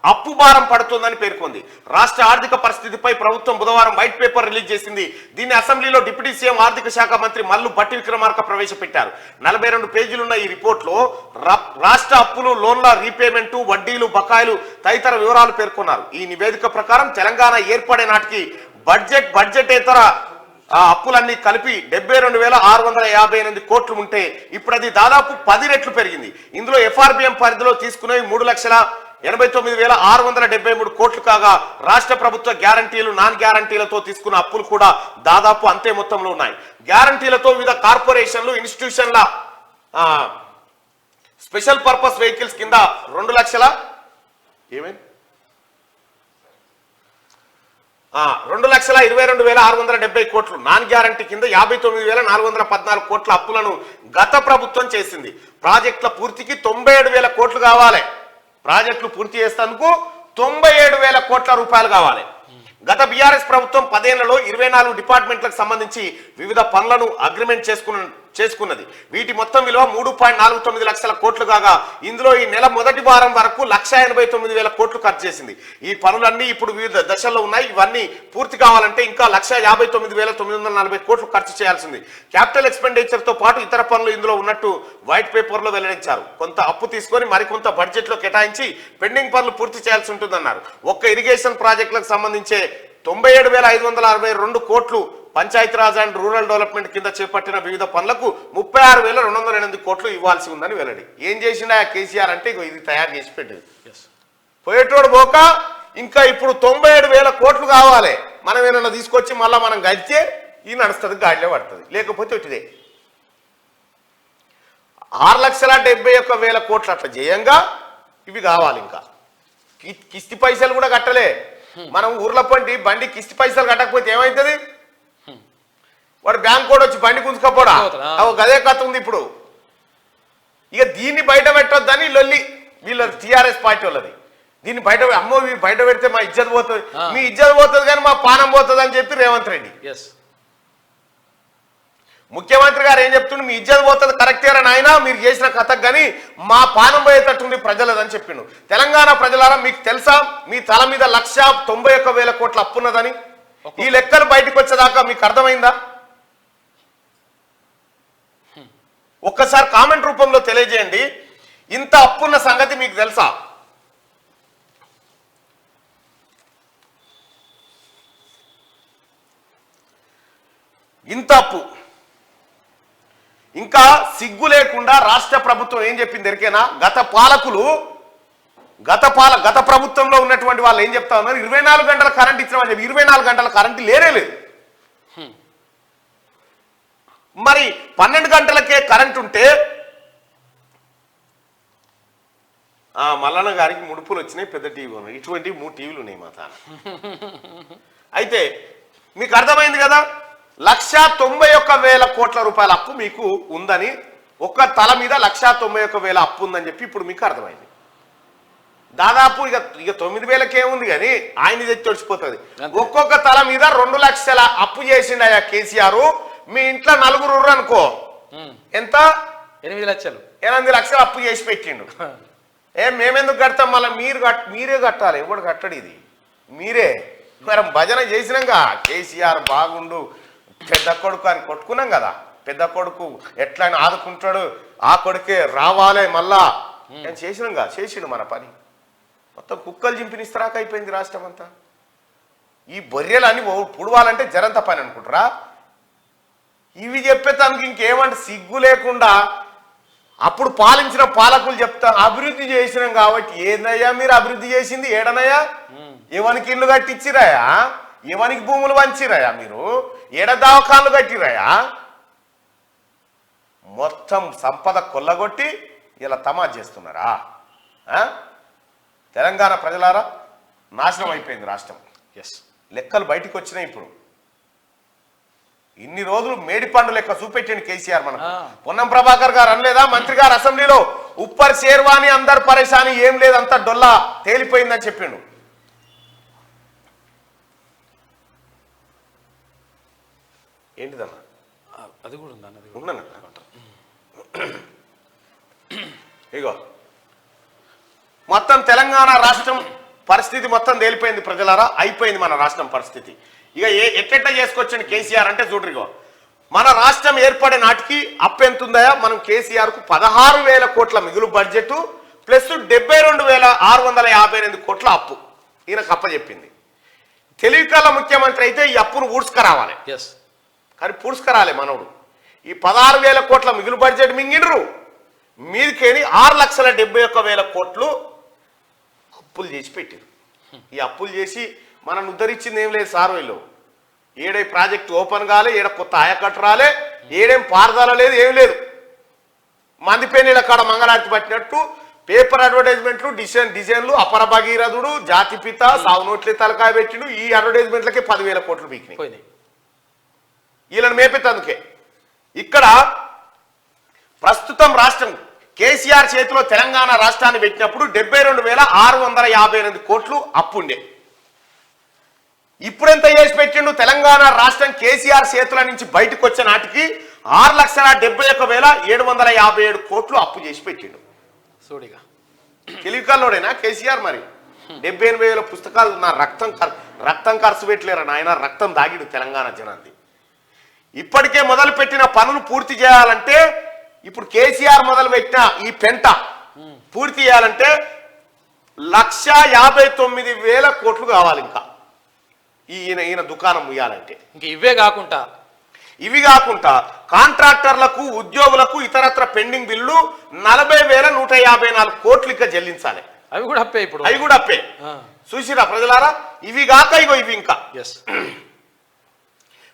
అప్పు భారం పడుతుందని పేర్కొంది రాష్ట్ర ఆర్థిక పరిస్థితిపై ప్రభుత్వం బుధవారం వైట్ పేపర్ రిలీజ్ చేసింది దీన్ని అసెంబ్లీలో డిప్యూటీ సీఎం ఆర్థిక శాఖ మంత్రి మల్లు భట్టి విక్రమార్క ప్రవేశపెట్టారు 42 పేజీలున్న ఈ రిపోర్ట్లో రాష్ట్ర అప్పులు లోన్ల రీపేమెంట్ వడ్డీలు బకాయిలు తదితర వివరాలు పేర్కొన్నారు ఈ నివేదిక ప్రకారం తెలంగాణ ఏర్పడే నాటికి బడ్జెటేతర అప్పులన్నీ కలిపి 72,658 కోట్లు ఉంటే ఇప్పుడు అది దాదాపు 10 రెట్లు పెరిగింది ఇందులో ఎఫ్ఆర్బిఎం పరిధిలో తీసుకునే 3,89,673 కోట్లు కాగా రాష్ట్ర ప్రభుత్వ గ్యారంటీలు నాన్ గ్యారంటీలతో తీసుకున్న అప్పులు కూడా దాదాపు అంతే మొత్తంలో ఉన్నాయి గ్యారంటీలతో వివిధ కార్పొరేషన్లు ఇన్స్టిట్యూషన్ల స్పెషల్ పర్పస్ వెహికల్స్ కింద 2 లక్షల 2,22,670 కోట్లు నాన్ గ్యారంటీ కింద 59,414 కోట్ల అప్పులను గత ప్రభుత్వం చేసింది ప్రాజెక్టుల పూర్తికి 97,000 కోట్లు కావాలి ప్రాజెక్టులు పూర్తి చేసేందుకు 97,000 కోట్ల రూపాయలు కావాలి గత బీఆర్ఎస్ ప్రభుత్వం 10 ఏళ్లలో 24 డిపార్ట్మెంట్లకు సంబంధించి వివిధ పనులను అగ్రిమెంట్ చేసుకున్నది వీటి మొత్తం విలువ 3.49 లక్షల కోట్లు కాగా ఇందులో ఈ నెల మొదటి వారం వరకు 1,89,000 కోట్లు ఖర్చు చేసింది ఈ పనులన్నీ ఇప్పుడు వివిధ దశల్లో ఉన్నాయి ఇవన్నీ పూర్తి కావాలంటే ఇంకా 1,59,940 కోట్లు ఖర్చు చేయాల్సింది క్యాపిటల్ ఎక్స్పెండిచర్ తో పాటు ఇతర పనులు ఇందులో ఉన్నట్టు వైట్ పేపర్ లో వెల్లడించారు కొంత అప్పు తీసుకొని మరికొంత బడ్జెట్ లో కేటాయించి పెండింగ్ పనులు పూర్తి చేయాల్సి ఉంటుందన్నారు ఒక్క ఇరిగేషన్ ప్రాజెక్టులకు సంబంధించే 97,562 కోట్లు పంచాయతీరాజ్ అండ్ రూరల్ డెవలప్మెంట్ కింద చేపట్టిన వివిధ పనులకు 36,208 కోట్లు ఇవ్వాల్సి ఉందని వెల్లడి ఏం చేసిండా కేసీఆర్ అంటే ఇది తయారు చేసి పెట్టింది పోయేటోడు పోక ఇంకా ఇప్పుడు 97,000 కోట్లు కావాలి మనం ఏమైనా తీసుకొచ్చి మళ్ళీ మనం గడిచే ఈ నడుస్తుంది, గాడిలో పడుతుంది, లేకపోతే ఇటుదే 6,71,000 కోట్లు అట్లా చేయంగా ఇవి కావాలి. ఇంకా కిస్తి పైసలు కూడా కట్టలే. మనం ఊర్ల బండి కిస్తి పైసలు కట్టకపోతే ఏమవుతుంది? వాడు బ్యాంక్ కూడా వచ్చి బండి గుంజుకపోడా, గదే కథ ఉంది ఇప్పుడు. ఇక దీన్ని బయట పెట్టొద్దని లొల్లి వీళ్ళ టీఆర్ఎస్ పార్టీ వాళ్ళది. దీన్ని బయట అమ్మో బయట పెడితే మా ఇజ్జత్ పోతుంది, మీ ఇజ్జత్ పోతుంది కానీ మా పానం పోతుంది అని చెప్పి రేవంత్ రెడ్డి. ముఖ్యమంత్రి గారు ఏం చెప్తుండే, మీ ఇజ్జత్ పోతుంది కరెక్టేరా నాయన, మీరు చేసిన కథకు కానీ మా పానం పోయేటట్టుంది ప్రజలదని చెప్పిండు. తెలంగాణ ప్రజలారా, మీకు తెలుసా మీ తల మీద 1,91,000 కోట్ల అప్పున్నదని? ఈ లెక్కలు బయటకు వచ్చేదాకా మీకు అర్థమైందా? ఒక్కసారి కామెంట్ రూపంలో తెలియజేయండి. ఇంత అప్పున్న సంగతి మీకు తెలుసా? ఇంత అప్పు. ఇంకా సిగ్గు లేకుండా రాష్ట్ర ప్రభుత్వం ఏం చెప్పింది ఎరికేనా? గత ప్రభుత్వంలో ఉన్నటువంటి వాళ్ళు ఏం చెప్తా ఉన్నారు, 24 గంటల కరెంట్ ఇచ్చినామని చెప్పి 24 గంటల కరెంట్ లేదు. మరి 12 గంటలకే కరెంట్ ఉంటే మల్లన్న గారికి ముడుపులు వచ్చినాయి, పెద్ద టీవీ ఉన్నాయి, ఇటువంటి 3 టీవీలు ఉన్నాయి మా తాన. అయితే మీకు అర్థమైంది కదా, 1,91,000 కోట్ల రూపాయల అప్పు మీకు ఉందని, ఒక్క తల మీద 1,91,000 అప్పు ఉందని చెప్పి ఇప్పుడు మీకు అర్థమైంది. దాదాపు ఇక 9,000కే ఉంది కానీ ఆయన తెచ్చి వచ్చిపోతుంది. ఒక్కొక్క తల మీద 2 లక్షల అప్పు చేసిండు అయ్యా కేసీఆర్. మీ ఇంట్లో 4 అనుకో, ఎంత? 8 లక్షలు అప్పు చేసి పెట్టిండు. మేమెందుకు కడతాం? మళ్ళీ మీరే కట్టాలి, ఎవడు కట్టడు, ఇది మీరే. మరి భజన చేసినాక కేసీఆర్ బాగుండు, పెద్ద కొడుకు అని కొట్టుకున్నాం కదా, పెద్ద కొడుకు ఎట్లయినా ఆదుకుంటాడు, ఆ కొడుకే రావాలే మళ్ళా నేను చేసినాం కదా, చేసిండు మన పని. మొత్తం కుక్కలు చింపినిస్తరాక అయిపోయింది రాష్ట్రం అంతా. ఈ బొర్రెలని పుడవాలంటే జరంత పని అనుకుంటారా? ఇవి చెప్పేదానికి ఇంకేమంటే సిగ్గు లేకుండా అప్పుడు పాలించిన పాలకులు చెప్తా అభివృద్ధి చేసినాం కాబట్టి. ఏందయ్యా మీరు అభివృద్ధి చేసింది? ఏడనయ్యా? ఎవరికి ఇల్లు కట్టించిరాయా? ఎవరికి భూములు వంచిరాయా? మీరు ఏడ దవాఖాన్లు కట్టిరాయా? మొత్తం సంపద కొల్లగొట్టి ఇలా తమాషా చేస్తున్నారా? తెలంగాణ ప్రజలారా, నాశనం అయిపోయింది రాష్ట్రం. లెక్కలు బయటికి వచ్చినాయి ఇప్పుడు. ఇన్ని రోజులు మేడిపండు లెక్క చూపెట్టింది కేసీఆర్ మనకు. పొన్నం ప్రభాకర్ గారు అనలేదా మంత్రి గారు అసెంబ్లీలో, ఉప్పర్ షేర్వాణి అందరు పరేషాని, ఏం లేదు అంతా డొల్లా తేలిపోయిందని చెప్పిండు. ఏంటిదన్నా? అది కూడా ఉందన్న. ఇగో మొత్తం తెలంగాణ రాష్ట్రం పరిస్థితి మొత్తం తేలిపోయింది ప్రజలారా, అయిపోయింది మన రాష్ట్రం పరిస్థితి. ఇక ఎట్లెట్లా చేసుకొచ్చండి కేసీఆర్ అంటే చూడరిగో, మన రాష్ట్రం ఏర్పడే నాటికి అప్పు ఎంత ఉందా? మనం కేసీఆర్కు 16,000 కోట్ల మిగులు బడ్జెట్ ప్లస్ 72,658 కోట్ల అప్పు ఈయనకు అప్పచెప్పింది. తెలివికల్ల ముఖ్యమంత్రి అయితే ఈ అప్పును ఊడ్చుకరావాలి, కానీ పూడ్చుకరాలే మనోడు. ఈ 16,000 కోట్ల మిగులు బడ్జెట్ మింగిండ్రు, మీదికేని 6,71,000 కోట్లు అప్పులు చేసి పెట్టారు. ఈ అప్పులు చేసి మనం ఉద్ధరించింది ఏం లేదు సార్. వీళ్ళు ఏడే ప్రాజెక్టు ఓపెన్ కాలే, ఏడ కొత్త ఆయకట్టు రాలే, ఏడేం పారదాల లేదు, ఏం లేదు. మందిపేనీళ్ళ కాడ మంగళారతి పట్టినట్టు పేపర్ అడ్వర్టైజ్మెంట్లు, డిజైన్లు, అపర భగీరథుడు, జాతిపిత, సాగు నోట్లే తలకాయ పెట్టిండు. ఈ అడ్వర్టైజ్మెంట్లకే 10,000 కోట్లు పీకినాయి వీళ్ళని మేపేతందుకే. ఇక్కడ ప్రస్తుతం రాష్ట్రం కేసీఆర్ చేతిలో తెలంగాణ రాష్ట్రాన్ని పెట్టినప్పుడు 72,658 కోట్లు అప్పుండే. ఇప్పుడెంత చేసి పెట్టిండు? తెలంగాణ రాష్ట్రం కేసీఆర్ చేతుల నుంచి బయటకు వచ్చే నాటికి 6,71,757 కోట్లు అప్పు చేసి పెట్టిండు. సోడిగా తెలివికల్లోడేనా కేసీఆర్? మరి 78,000 పుస్తకాలు నా రక్తం ఖర్చు పెట్టలేరా నాయన, రక్తం దాగిడు తెలంగాణ జనాన్ని. ఇప్పటికే మొదలు పెట్టిన పనులు పూర్తి చేయాలంటే, ఇప్పుడు కేసీఆర్ మొదలు పెట్టిన ఈ పెంట పూర్తి చేయాలంటే 1,59,000 కోట్లు కావాలి. ఇంకా ఈయన దుకాణం ముయ్యాలంటే. ఇంకా ఇవి కాకుండా కాంట్రాక్టర్లకు, ఉద్యోగులకు ఇతరత్ర పెండింగ్ బిల్లు 40,154 కోట్లు ఇంకా చెల్లించాలి. అవి కూడా అప్పే ఇప్పుడు. అవి కూడా అప్పే. చూసిరా ప్రజలారా, ఇవి కాక ఇగో ఇవి ఇంకా. ఎస్,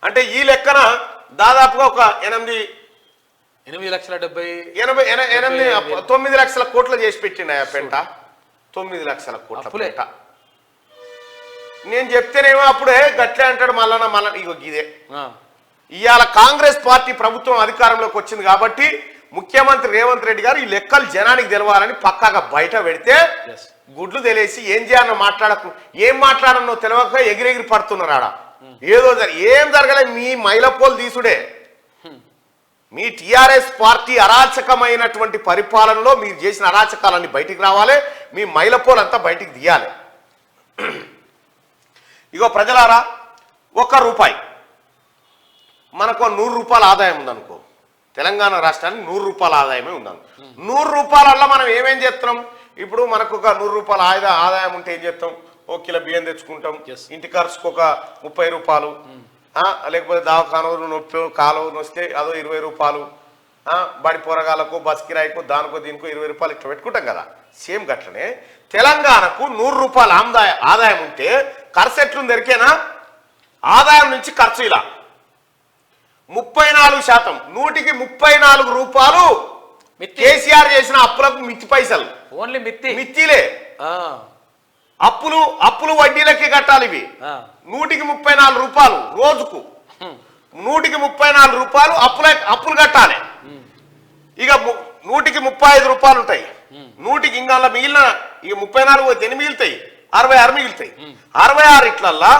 అంటే ఈ లెక్కన దాదాపుగా ఒక 9 లక్షల కోట్ల చేసి పెట్టిండు ఆ పెంట. 9 లక్షల కోట్ల పెంట. నేను చెప్తేనేమో అప్పుడే గట్లే అంటాడు మళ్ళా ఇగో ఇదే. ఇవాళ కాంగ్రెస్ పార్టీ ప్రభుత్వం అధికారంలోకి వచ్చింది కాబట్టి ముఖ్యమంత్రి రేవంత్ రెడ్డి గారు ఈ లెక్కలు జనానికి తెలవాలని పక్కాగా బయట పెడితే గుడ్లు తెలిసి ఏం చేయాలనో మాట్లాడకు, ఏం మాట్లాడనో తెలియక ఎగిరెగిరి పడుతున్నారు ఆడ. ఏదో ఏం జరగలే, మీ మైలపోలు తీసుడే. మీ టిఆర్ఎస్ పార్టీ అరాచకమైనటువంటి పరిపాలనలో మీరు చేసిన అరాచకాలన్నీ బయటికి రావాలి, మీ మైలపోలంతా బయటికి తీయాలి. ఇగో ప్రజలారా, 1 రూపాయి మనకు 100 రూపాయల ఆదాయం ఉందనుకో, తెలంగాణ రాష్ట్రానికి 100 రూపాయల ఆదాయమే ఉందనుకో. 100 రూపాయలల్లో మనం ఏమేం చేస్తున్నాం? ఇప్పుడు మనకు ఒక 100 రూపాయల ఆదాయం ఉంటే ఏం చేస్తాం? 1 కిలో బియ్యం తెచ్చుకుంటాం, ఇంటి ఖర్చుకు ఒక 30 రూపాయలు, లేకపోతే దవాఖాన నొప్పి కాలువ వస్తే అదో 20 రూపాయలు, బడి పొరగాలకు బస్ కిరాయికు దానికో దీనికో 20 రూపాయలు ఇట్లా పెట్టుకుంటాం కదా. సేమ్ గట్లనే తెలంగాణకు 100 రూపాయల ఆదాయం ఉంటే ఖర్చు ఎట్లుంది ఎరికేనా? ఆదాయం నుంచి ఖర్చు ఇలా 34%, 100కి 34 రూపాయలు కేసీఆర్ చేసిన అప్పులకు మిత్తి పైసలు. ఓన్లీ మిత్తిలే. అప్పులు వడ్డీలకి కట్టాలి ఇవి. 100కి 34 రూపాయలు రోజుకు, 100కి 34 రూపాయలు అప్పులు కట్టాలి. ఇక 100కి 35 రూపాయలు ఉంటాయి. 100కి ఇంకా మిగిలిన ఇక 34 పోతే ఎన్ని మిగులుతాయి? 66 మిగులుతాయి. 66 ఇట్లల్లా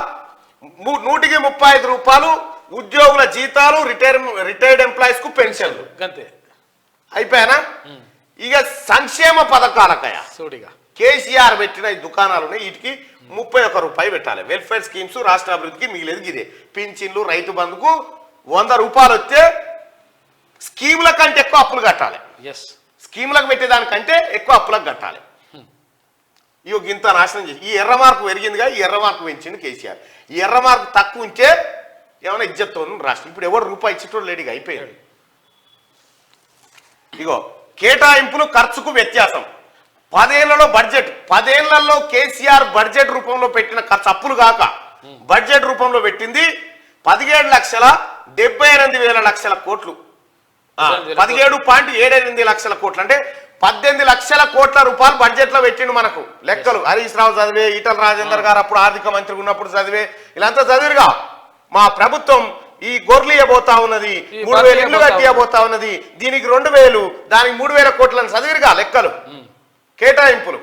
100కి 35 రూపాయలు ఉద్యోగుల జీతాలు, రిటైర్డ్ ఎంప్లాయీస్ కు పెన్షన్లు. అంతే అయిపోయానా? ఇక సంక్షేమ పథకాలకయ కేసీఆర్ పెట్టిన ఈ దుకాణాలు ఉన్నాయి, వీటికి 31 రూపాయి పెట్టాలి. వెల్ఫేర్ స్కీమ్స్ రాష్ట్ర అభివృద్ధికి మిగిలేదు ఇదే. పింఛన్లు, రైతు బంధుకు 100 రూపాయలు వస్తే స్కీముల కంటే ఎక్కువ అప్పులు కట్టాలి. స్కీములకు పెట్టేదానికంటే ఎక్కువ అప్పులకు కట్టాలి. ఇగో ఇంత నాశనం చేసి ఈ ఎర్ర మార్కు పెరిగిందిగా, ఈ ఎర్ర మార్కు పెంచింది కేసీఆర్. ఈ ఎర్ర మార్కు తక్కువ ఉంటే ఏమైనా ఇజ్జత్తో రాష్ట్రం. ఇప్పుడు ఎవరు రూపాయి ఇచ్చేటోడు లేడీగా అయిపోయింది. ఇగో కేటాయింపులు ఖర్చుకు వ్యత్యాసం. 10 ఏళ్లలో బడ్జెట్, 10 ఏళ్లలో కేసీఆర్ బడ్జెట్ రూపంలో పెట్టిన ఖర్చు అప్పులు కాక బడ్జెట్ రూపంలో పెట్టింది 17,78,000 కోట్లు. 17.78 లక్షల కోట్లు అంటే 18 లక్షల కోట్ల రూపాయలు బడ్జెట్ లో పెట్టిండు మనకు. లెక్కలు హరీష్ రావు చదివే, ఈటల రాజేందర్ గారు అప్పుడు ఆర్థిక మంత్రి ఉన్నప్పుడు చదివే, ఇలాంతా చదివిరుగా. మా ప్రభుత్వం ఈ గొర్రెలియబోతా ఉన్నది, 3,000 ఇళ్లు కట్టియబోతా ఉన్నది, దీనికి 2,000, దానికి 3,000 కోట్లని చదివిరుగా లెక్కలు. కేటాయింపులు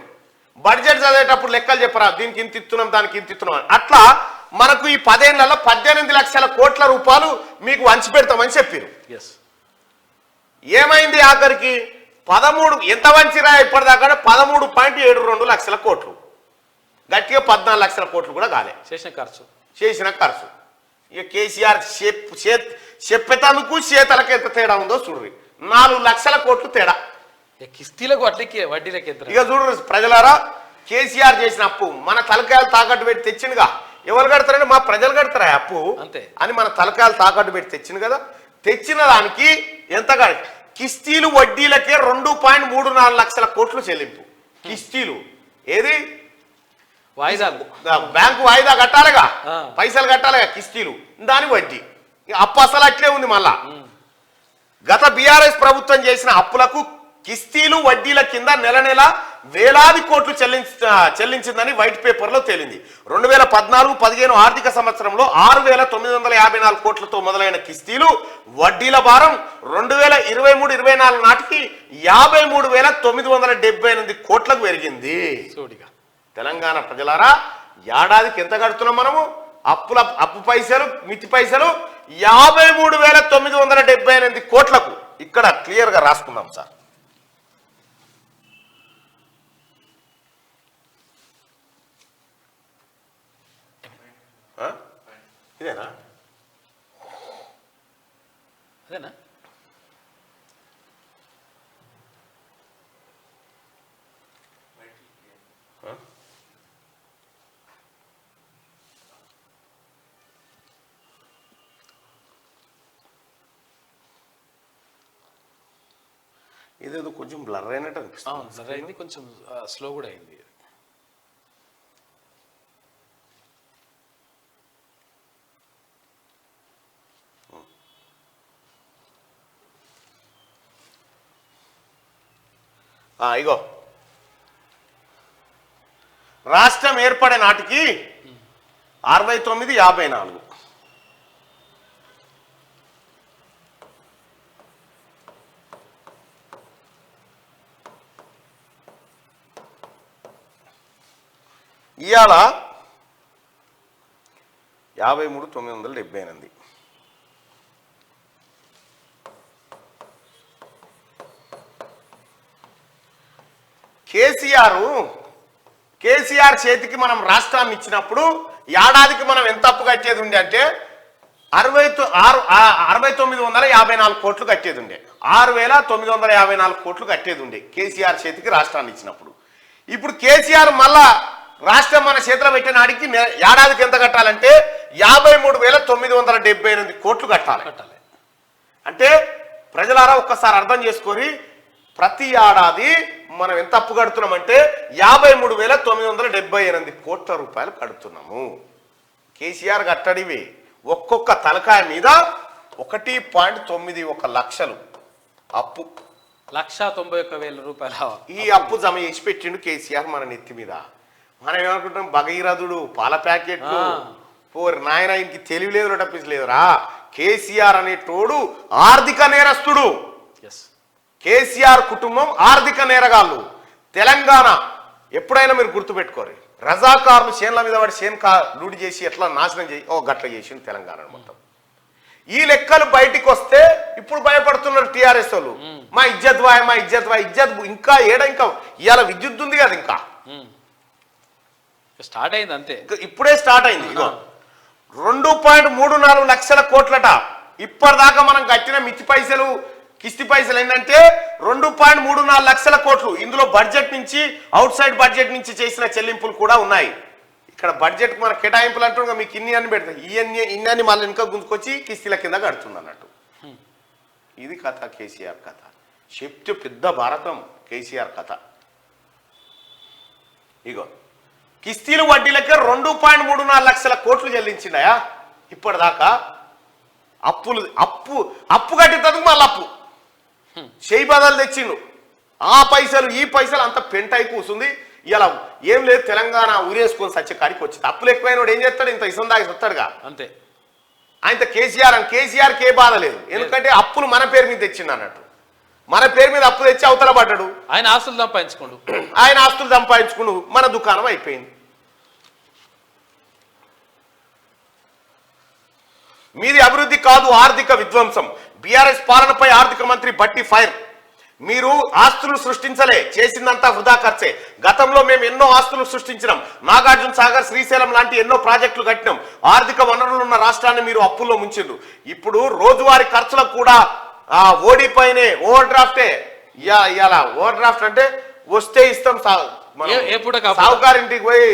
బడ్జెట్ చదివేటప్పుడు లెక్కలు చెప్పరా, దీనికి ఇంత ఇస్తున్నాం, దానికి ఇంత ఇస్తున్నాం. అట్లా మనకు ఈ 10 ఏళ్లలో 18 లక్షల కోట్ల రూపాయలు మీకు వంచి పెడతామని చెప్పారు. ఏమైంది? ఆఖరికి 13 ఎంత వంచిరా ఇప్పటిదాకా 13.72 లక్షల కోట్లు, గట్టిగా 14 లక్షల కోట్లు కూడా కాలే చేసిన ఖర్చు. ఇక కేసీఆర్ చెప్పేతందుకు చేతలకు ఎంత తేడా ఉందో చూడ్రి. 4 లక్షల కోట్లు తేడా కిస్తీలకు వడ్డీలకి. ఇక చూడరు ప్రజలారా, కేసీఆర్ చేసిన అప్పు మన తలకాయలు తాకట్టు పెట్టి తెచ్చిండుగా. ఎవరు కడతారంటే మా ప్రజలు కడతారా అప్పు అంతే అని మన తలకాయలు తాకట్టు పెట్టి తెచ్చింది కదా. తెచ్చిన దానికి ఎంత కిస్తీలు వడ్డీలకే 2.34 లక్షల కోట్లు చెల్లింపు. కిస్తీలు ఏది? వాయిదాలు, బ్యాంకు వాయిదా కట్టాలిగా, పైసలు కట్టాలిగా, కిస్తీలు దాని వడ్డీ. అప్పు అసలు అట్లే ఉంది. మళ్ళా గత బీఆర్ఎస్ ప్రభుత్వం చేసిన అప్పులకు కిస్తీలు వడ్డీల కింద నెల నెల వేలాది కోట్లు చెల్లించిందని వైట్ పేపర్ లో తేలింది. 2014-15 ఆర్థిక సంవత్సరంలో 6,954 కోట్లతో మొదలైన కిస్తీలు వడ్డీల భారం 2023-24 నాటికి 53,978 కోట్లకు పెరిగింది. తెలంగాణ ప్రజలారా, ఏడాదికి ఎంత కడుతున్నాం మనము? అప్పు పైసలు, మితి పైసలు 53,978 కోట్లకు. ఇక్కడ క్లియర్ గా రాసుకుందాం సార్. ఇదేనా? అదేనా? ఇదేదో కొంచెం బ్లర్ అయినట్టు అనిపిస్తుంది. బ్లర్ అయింది, కొంచెం స్లో కూడా అయింది. ఇగో రాష్ట్రం ఏర్పడే నాటికి 69, 54. ఇవాళ 53,978. కేసీఆర్ చేతికి మనం రాష్ట్రాన్ని ఇచ్చినప్పుడు ఏడాదికి మనం ఎంత అప్పు కట్టేది ఉండే అంటే 6954 కోట్లు కట్టేది ఉండే. 6954 కోట్లు కట్టేది ఉండే కేసీఆర్ చేతికి రాష్ట్రాన్ని ఇచ్చినప్పుడు. ఇప్పుడు కేసీఆర్ మళ్ళా రాష్ట్రం మన చేతిలో పెట్టిన నాడికి ఏడాదికి ఎంత కట్టాలంటే 53,978 కోట్లు కట్టాలి. అంటే ప్రజలారా ఒక్కసారి అర్థం చేసుకొని ప్రతి ఏడాది మనం ఎంత అప్పు కడుతున్నామంటే 53,978 కోట్ల రూపాయలు కడుతున్నాము. కేసీఆర్ కట్టడివి ఒక్కొక్క తలకాయ మీద 1.91 లక్షలు అప్పు. 1,91,000 రూపాయలు ఈ అప్పు జమ చేసి పెట్టిండు కేసీఆర్ మన నెత్తి మీద. మనం ఏమనుకుంటాం, భగీరథుడు పాల ప్యాకెట్ పోరు నాయన, ఇంక తెలివిలేదు తప్పించలేదురా. కేసీఆర్ అనేటోడు ఆర్థిక నేరస్తుడు. కేసీఆర్ కుటుంబం ఆర్థిక నేరగాళ్ళు. తెలంగాణ ఎప్పుడైనా మీరు గుర్తుపెట్టుకోరు, రజాకారులు చేన్ల మీద వాడి లూడి చేసి ఎట్లా నాశనం చేసి గట్ల చేసింది తెలంగాణ మొత్తం. ఈ లెక్కలు బయటికి వస్తే ఇప్పుడు భయపడుతున్నారు టీఆర్ఎస్ వాళ్ళు. మా ఇజ్జత్ ఇంకా ఇంకా ఇవాళ విద్యుత్ ఉంది కదా, ఇంకా స్టార్ట్ అయింది అంతే, ఇప్పుడే స్టార్ట్ అయింది. 2.34 లక్షల కోట్లట ఇప్పటిదాకా మనం కట్టిన మిత్తి పైసలు, కిస్తి పైసలు ఏంటంటే 2.34 లక్షల కోట్లు. ఇందులో బడ్జెట్ నుంచి, అవుట్ సైడ్ బడ్జెట్ నుంచి చేసిన చెల్లింపులు కూడా ఉన్నాయి. ఇక్కడ బడ్జెట్ మన కేటాయింపులు అంటున్నా మీకు ఇన్ని అని పెడతాయి, ఇన్ని మళ్ళీ ఇంకా గుంజుకొచ్చి కిస్తీల కింద కడుతుంది అన్నట్టు. ఇది కథ, కేసీఆర్ కథ. చెప్తే పెద్ద భారతం కేసీఆర్ కథ. ఇగో కిస్తీలు వడ్డీలకే 2.34 లక్షల కోట్లు చెల్లించిండయా ఇప్పటిదాకా. అప్పు కట్టినందుకు మళ్ళీ అప్పు చేయి బదలు తెచ్చిండు. ఆ పైసలు ఈ పైసలు అంత పెంటై కూసుంది. ఇలా ఏం లేదు, తెలంగాణ ఊరేసుకొని సచ్చే కాడికి వచ్చింది. అప్పులు ఎక్కువైన వాడు ఏం చేస్తాడు, ఇంత ఇసం దాగి వస్తాడుగా అంతే. ఆయన కేసీఆర్కి ఏ బాధ లేదు, ఎందుకంటే అప్పులు మన పేరు మీద తెచ్చిండు అన్నట్టు. మన పేరు మీద అప్పు తెచ్చి అవతల పడ్డాడు. ఆయన ఆస్తులు సంపాదించుకుండు, మన దుకాణం అయిపోయింది. మీది అభివృద్ధి కాదు, ఆర్థిక విధ్వంసం. బీఆర్ఎస్ పాలనపై ఆర్థిక మంత్రి బట్టి ఫైర్. మీరు ఆస్తులు సృష్టించలే, చేసిందంతా వృధా ఖర్చే. గతంలో మేము ఎన్నో ఆస్తులు సృష్టించినాం. నాగార్జున సాగర్, శ్రీశైలం లాంటి ఎన్నో ప్రాజెక్టులు కట్టినాం. ఆర్థిక వనరులు ఉన్న రాష్ట్రాన్ని మీరు అప్పుల్లో ముంచిండ్రు. ఇప్పుడు రోజువారీ ఖర్చులకు కూడా ఓడిపోయినే ఓవర్ డ్రాఫ్టే. ఇలా ఓవర్ డ్రాఫ్ట్ అంటే వస్తే ఇస్తాం, సావుకారింటికి పోయి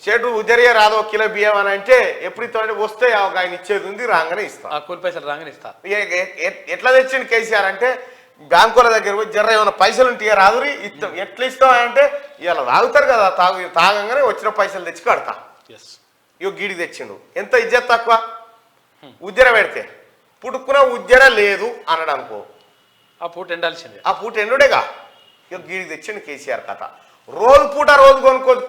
చెడు ఉదరియ రాదో కిలో బియ్యం అని అంటే ఎప్పుడు ఇస్తామంటే వస్తే ఆయన ఇచ్చేది ఉంది, రాగానే ఇస్తాం, కూలి పైసలు రాగానే ఇస్తా. ఎట్లా తెచ్చిండు కేసీఆర్ అంటే బ్యాంకుల దగ్గర పోయి జర్ర ఏమైనా పైసలు ఉంటే రాదురి ఇస్తాం. ఎట్లా ఇస్తాం అంటే ఇలా తాగుతారు కదా, తాగంగానే వచ్చిన పైసలు తెచ్చి కడతా. ఇగో గీడికి తెచ్చిండు. ఎంత ఇజ్జత్ తక్కువ, ఉజ్జర పెడితే పుట్టుకున్న ఉజ్జర లేదు అన్నాడు అనుకో, ఆ పూట ఎండాల్సిందే. ఆ పూట ఎండుడేగా. ఇక గీడికి తెచ్చిండు కేసీఆర్ కథ. రోజు పూట రోజు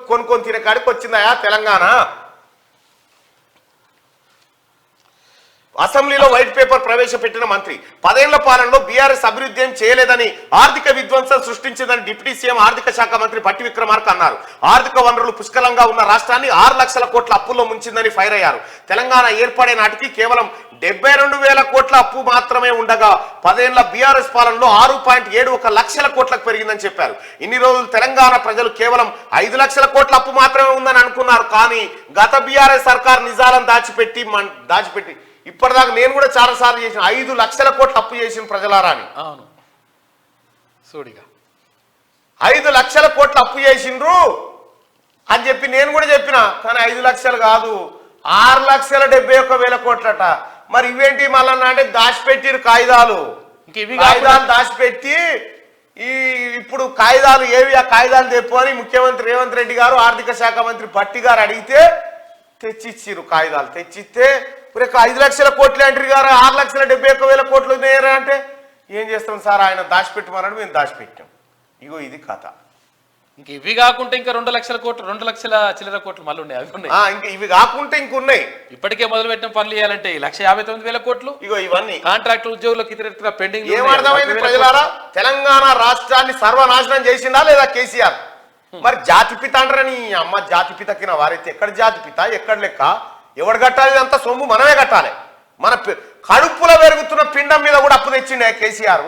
కొనుక్కొని తినే కాడికి వచ్చిందయా తెలంగాణ. అసెంబ్లీలో వైట్ పేపర్ ప్రవేశపెట్టిన మంత్రి 10 ఏళ్ల పాలనలో బీఆర్ఎస్ అభివృద్ధి ఏం చేయలేదని, ఆర్థిక విధ్వంసం సృష్టించిందని డిప్యూటీ సీఎం ఆర్థిక శాఖ మంత్రి భట్టి విక్రమార్క అన్నారు. ఆర్థిక వనరులు పుష్కలంగా ఉన్న రాష్ట్రాన్ని 6 లక్షల కోట్ల అప్పుల్లో ముంచిందని ఫైర్ అయ్యారు. తెలంగాణ ఏర్పడే నాటికి కేవలం 72,000 కోట్ల అప్పు మాత్రమే ఉండగా 10 ఏళ్ల బీఆర్ఎస్ పాలనలో 6.71 లక్షల కోట్లకు పెరిగిందని చెప్పారు. ఇన్ని రోజులు తెలంగాణ ప్రజలు కేవలం 5 లక్షల కోట్ల అప్పు మాత్రమే ఉందని అనుకున్నారు. కానీ గత బీఆర్ఎస్ సర్కార్ నిజాలను దాచిపెట్టి ఇప్పటిదాకా నేను కూడా చాలా సార్లు చేసిన 5 లక్షల కోట్ల అప్పు చేసిన ప్రజలారాని. అవును, సూడిగా 5 లక్షల కోట్ల అప్పు చేసిండ్రు అని చెప్పి నేను కూడా చెప్పిన. కానీ 5 లక్షలు కాదు, 6,71,000 కోట్లట. మరి ఇవేంటి మళ్ళా అంటే దాచిపెట్టిరు కాగితాలు దాచిపెట్టి ఇప్పుడు కాగితాలు ఏవి, ఆ కాగితాలు తెప్పు అని ముఖ్యమంత్రి రేవంత్ రెడ్డి గారు ఆర్థిక శాఖ మంత్రి భట్టి గారు అడిగితే తెచ్చిచ్చిరు. కాగితాలు తెచ్చిస్తే 5 లక్షల కోట్లు అంటారు గారు, 6,71,000 కోట్లు ఉన్నాయరా అంటే ఏం చేస్తాం సార్, ఆయన దాచిపెట్టమన్నాడు, మేము దాచిపెట్టాం. ఇగో ఇది కథ. ఇంక ఇవి కాకుండా ఇంకా 2 లక్షల కోట్లు, 2 లక్షల చిల్లర కోట్లు మళ్ళీ ఉన్నాయి, అవి ఉన్నాయి. ఇంకా ఇవి కాకుండా ఇంకున్నాయి. ఇప్పటికే మొదలు పెట్టిన పనులు చేయాలంటే 1,59,000 కోట్లు. ఇగో ఇవన్నీ కాంట్రాక్ట్ ఉద్యోగులకు ఇతర పెండింగ్. ఏమర్థమైంది ప్రజలారా? తెలంగాణ రాష్ట్రాన్ని సర్వనాశనం చేసిందా లేదా కేసీఆర్? మరి జాతిపిత అంటారని అమ్మ, జాతిపిత కింద వారైతే ఎక్కడ జాతిపిత, ఎక్కడ లెక్క, ఎవడు కట్టాలి? అంతా సొమ్ము మనమే కట్టాలి. మన కడుపులో పెరుగుతున్న పిండం మీద కూడా అప్పు తెచ్చిండే కేసీఆర్.